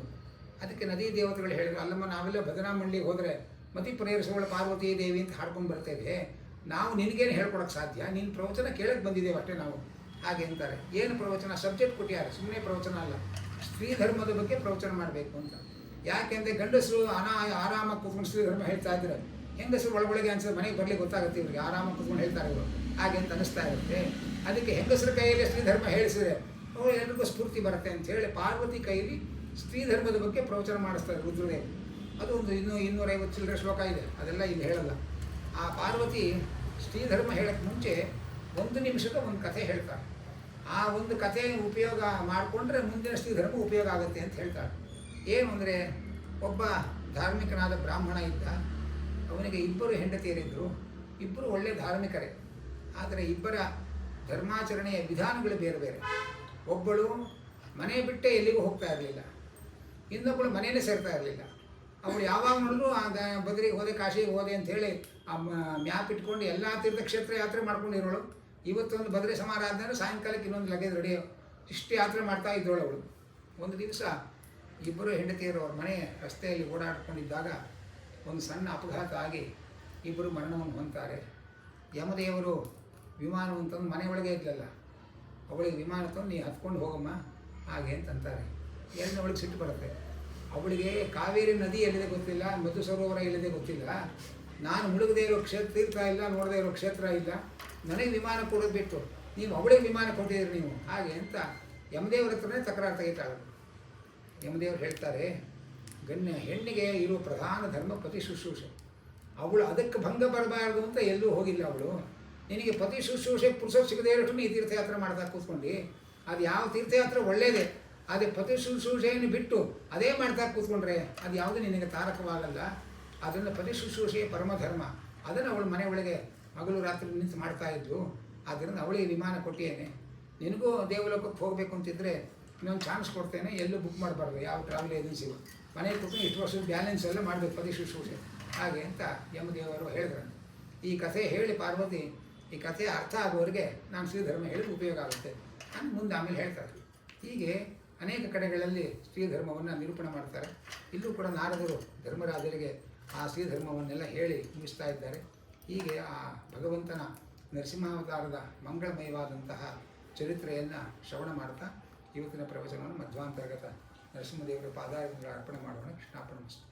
A: ಅದಕ್ಕೆ ನದಿ ದೇವತೆಗಳು ಹೇಳಿದ್ರು, ಅಲ್ಲಮ್ಮ ನಾವೆಲ್ಲ ಭಜನಾ ಮಂಡಳಿಗೆ ಹೋದರೆ ಮತಿ ಪರಿಹರಿಸುವಳು ಪಾರ್ವತಿ ದೇವಿ ಅಂತ ಹಾಡ್ಕೊಂಡು ಬರ್ತೇವೆ, ನಾವು ನಿನಗೇನು ಹೇಳ್ಕೊಡೋಕ್ಕೆ ಸಾಧ್ಯ, ನಿನ್ನ ಪ್ರವಚನ ಕೇಳಕ್ಕೆ ಬಂದಿದ್ದೇವೆ ಅಷ್ಟೇ ನಾವು ಹಾಗೆ ಅಂತಾರೆ. ಏನು ಪ್ರವಚನ? ಸಬ್ಜೆಕ್ಟ್ ಕೊಟ್ಟಿದ್ದಾರೆ, ಸುಮ್ಮನೆ ಪ್ರವಚನ ಅಲ್ಲ, ಸ್ತ್ರೀ ಧರ್ಮದ ಬಗ್ಗೆ ಪ್ರವಚನ ಮಾಡಬೇಕು ಅಂತ. ಯಾಕೆಂದರೆ ಗಂಡಸರು ಆರಾಮಾಗಿ ಕೂತ್ಕೊಂಡು ಸ್ತ್ರೀ ಧರ್ಮ ಹೇಳ್ತಾ ಇದ್ದಾರೆ, ಹೆಂಗಸರು ಒಳಗೊಳಗೆ ಅನ್ಸೋದು ಮನೆಗೆ ಬರಲಿಕ್ಕೆ ಗೊತ್ತಾಗುತ್ತೆ ಇವ್ರಿಗೆ, ಆರಾಮಾಗಿ ಕೂತ್ಕೊಂಡು ಹೇಳ್ತಾರೆ ಇವರು ಹಾಗೆ ಅಂತ ಅನಿಸ್ತಾ ಇರುತ್ತೆ. ಅದಕ್ಕೆ ಹೆಂಗಸರ ಕೈಯಲ್ಲಿ ಸ್ತ್ರೀ ಧರ್ಮ ಹೇಳಿಸಿದ್ರೆ ಅವರು ಎಲ್ರಿಗೂ ಸ್ಫೂರ್ತಿ ಬರುತ್ತೆ ಅಂತ ಹೇಳಿ ಪಾರ್ವತಿ ಕೈಯಲ್ಲಿ ಸ್ತ್ರೀ ಧರ್ಮದ ಬಗ್ಗೆ ಪ್ರವಚನ ಮಾಡಿಸ್ತಾರೆ ರುದ್ರದೇವ್. ಅದು ಒಂದು 250 ಚಿಲ್ಲರೆ ಶ್ಲೋಕ ಇದೆ, ಅದೆಲ್ಲ ಇಲ್ಲಿ ಹೇಳಲ್ಲ. ಆ ಪಾರ್ವತಿ ಸ್ತ್ರೀ ಧರ್ಮ ಹೇಳೋಕ್ಕೆ ಮುಂಚೆ 1 ನಿಮಿಷದ ಒಂದು ಕಥೆ ಹೇಳ್ತಾರೆ. ಆ ಒಂದು ಕಥೆ ಉಪಯೋಗ ಮಾಡಿಕೊಂಡ್ರೆ ಮುಂದಿನ ಸ್ತ್ರೀ ಧರ್ಮ ಉಪಯೋಗ ಆಗುತ್ತೆ ಅಂತ ಹೇಳ್ತಾಳೆ. ಏನು ಅಂದರೆ, ಒಬ್ಬ ಧಾರ್ಮಿಕನಾದ ಬ್ರಾಹ್ಮಣ ಇದ್ದ, ಅವನಿಗೆ 2 ಹೆಂಡತಿಯರಿದ್ದರು, ಇಬ್ಬರು ಒಳ್ಳೆಯ ಧಾರ್ಮಿಕರೇ. ಆದರೆ ಇಬ್ಬರ ಧರ್ಮಾಚರಣೆಯ ವಿಧಾನಗಳು ಬೇರೆ ಬೇರೆ. ಒಬ್ಬಳು ಮನೆ ಬಿಟ್ಟೇ ಎಲ್ಲಿಗೂ ಹೋಗ್ತಾ ಇರಲಿಲ್ಲ, ಇನ್ನೊಬ್ಬಳು ಮನೆಯೇ ಸೇರ್ತಾ ಇರಲಿಲ್ಲ. ಅವಳು ಯಾವಾಗ ನೋಡಿದ್ರು ಬದರಿಗೆ ಹೋದೆ, ಕಾಶಿಗೆ ಹೋದೆ ಅಂಥೇಳಿ ಆ ಮ್ಯಾಪ್ ಇಟ್ಕೊಂಡು ಎಲ್ಲ ತೀರ್ಥಕ್ಷೇತ್ರ ಯಾತ್ರೆ ಮಾಡ್ಕೊಂಡಿರೋಳು. ಇವತ್ತೊಂದು ಬದರಿ ಸಮಾರಾಧನೆ, ಸಾಯಂಕಾಲಕ್ಕೆ ಇನ್ನೊಂದು ಲಗೇಜ್ ರೆಡಿ, ಇಷ್ಟು ಯಾತ್ರೆ ಮಾಡ್ತಾ ಇದ್ದವಳು ಅವಳು. ಒಂದು ದಿವಸ ಇಬ್ಬರು ಹೆಂಡತಿಯರು ಅವ್ರ ಮನೆ ರಸ್ತೆಯಲ್ಲಿ ಓಡಾಡ್ಕೊಂಡಿದ್ದಾಗ ಒಂದು ಸಣ್ಣ ಅಪಘಾತ ಆಗಿ ಇಬ್ಬರು ಮರಣವನ್ನು ಹೊಂತಾರೆ. ಯಮದೇವರು ವಿಮಾನವನ್ನು ತಂದು ಮನೆಯೊಳಗೆ ಇದ್ದಲ್ಲ, ಅವಳಿಗೆ ವಿಮಾನ ತಂದು ನೀ ಹತ್ಕೊಂಡು ಹೋಗಮ್ಮ ಹಾಗೆ ಅಂತಂತಾರೆ. ಅವಳಿಗೆ ಸಿಟ್ಟು ಬರುತ್ತೆ. ಅವಳಿಗೆ ಕಾವೇರಿ ನದಿ ಎಲ್ಲಿದೆ ಗೊತ್ತಿಲ್ಲ, ಮಧು ಸರೋವರ ಎಲ್ಲಿದೆ ಗೊತ್ತಿಲ್ಲ, ನಾನು ಮುಳುಗದೇ ಇರೋ ತೀರ್ಥ ಇಲ್ಲ, ನೋಡದೇ ಇರೋ ಕ್ಷೇತ್ರ ಇಲ್ಲ, ನನಗೆ ವಿಮಾನ ಕೊಡೋದು ಬಿಟ್ಟು ನೀವು ಅವಳಿಗೆ ವಿಮಾನ ಕೊಟ್ಟಿದ್ದೀರಿ ನೀವು ಹಾಗೆ ಅಂತ ಯಮದೇವ್ರ ಹತ್ರನೇ ತಕರಾರು ತೆಗಿತಾಳೆ. ಯಮದೇವರು ಹೇಳ್ತಾರೆ, ಹೆಣ್ಣಿಗೆ ಇರೋ ಪ್ರಧಾನ ಧರ್ಮ ಪತಿ ಶುಶ್ರೂಷೆ, ಅವಳು ಅದಕ್ಕೆ ಭಂಗ ಬರಬಾರ್ದು ಅಂತ ಎಲ್ಲೂ ಹೋಗಿಲ್ಲ ಅವಳು. ನಿನಗೆ ಪತಿ ಶುಶ್ರೂಷೆ ಪುರುಷರು ಸಿಗದೇ ಇರೋಷ್ಟು ಈ ತೀರ್ಥಯಾತ್ರೆ ಮಾಡ್ತಾ ಕೂತ್ಕೊಂಡು, ಅದು ಯಾವ ತೀರ್ಥಯಾತ್ರೆ ಒಳ್ಳೆಯದೇ, ಅದೇ ಪತಿ ಶುಶ್ರೂಷೆಯನ್ನು ಬಿಟ್ಟು ಅದೇ ಮಾಡ್ತಾ ಕೂತ್ಕೊಂಡ್ರೆ ಅದು ಯಾವುದು ನಿನಗೆ ತಾರಕವಾಗಲ್ಲ. ಅದನ್ನು ಪತಿ ಶುಶ್ರೂಷೆಯ ಪರಮಧರ್ಮ, ಅದನ್ನು ಅವಳು ಮನೆ ಒಳಗೆ ಹಗಲು ರಾತ್ರಿ ನಿಂತು ಮಾಡ್ತಾ ಇದ್ಲು. ಆದ್ದರಿಂದ ಅವಳಿಗೆ ವಿಮಾನ ಕೊಟ್ಟಿಯೇನೆ, ನಿನಗೂ ದೇವಲೋಕಕ್ಕೆ ಹೋಗಬೇಕು ಅಂತಿದ್ದರೆ ಇನ್ನೊಂದು ಚಾನ್ಸ್ ಕೊಡ್ತೇನೆ, ಎಲ್ಲೂ ಬುಕ್ ಮಾಡಬಾರ್ದು ಯಾವ ಟ್ರಾವೆಲ್ ಏಜೆನ್ಸಿಗೂ, ಮನೆಗೆ ಕೂತ್ಕೊಂಡು ಇಷ್ಟು ವರ್ಷದ ಬ್ಯಾಲೆನ್ಸ್ ಎಲ್ಲ ಮಾಡಬೇಕು ಪತಿ ಶುಶ್ರೂಷೆ ಹಾಗೆ ಅಂತ ಯಮದೇವರು ಹೇಳಿದ್ರು. ಈ ಕಥೆ ಹೇಳಿ ಪಾರ್ವತಿ, ಈ ಕಥೆ ಅರ್ಥ ಆಗುವವರೆಗೆ ನಾನು ಸ್ತ್ರೀ ಧರ್ಮ ಹೇಳಿದ್ರೆ ಉಪಯೋಗ ಆಗುತ್ತೆ ನಾನು ಮುಂದೆ ಆಮೇಲೆ ಹೇಳ್ತಾರೆ. ಹೀಗೆ ಅನೇಕ ಕಡೆಗಳಲ್ಲಿ ಸ್ತ್ರೀ ಧರ್ಮವನ್ನು ನಿರೂಪಣೆ ಮಾಡ್ತಾರೆ. ಇಲ್ಲೂ ಕೂಡ ನಾರದರು ಧರ್ಮರಾಜರಿಗೆ ಆ ಸ್ತ್ರೀ ಧರ್ಮವನ್ನೆಲ್ಲ ಹೇಳಿ ಮುಗಿಸ್ತಾ ಇದ್ದಾರೆ. ಹೀಗೆ ಆ ಭಗವಂತನ ನರಸಿಂಹಾವತಾರದ ಮಂಗಳಮಯವಾದಂತಹ ಚರಿತ್ರೆಯನ್ನು ಶ್ರವಣ ಮಾಡ್ತಾ ಇವತ್ತಿನ ಪ್ರವಚನವನ್ನು ಮಧ್ವಾಂತರ್ಗತ ನರಸಿಂಹದೇವರ ಪಾದಾರದಿಂದ ಅರ್ಪಣೆ ಮಾಡೋಣ. ಕೃಷ್ಣಾರ್ಪಣಮಸ್ತು.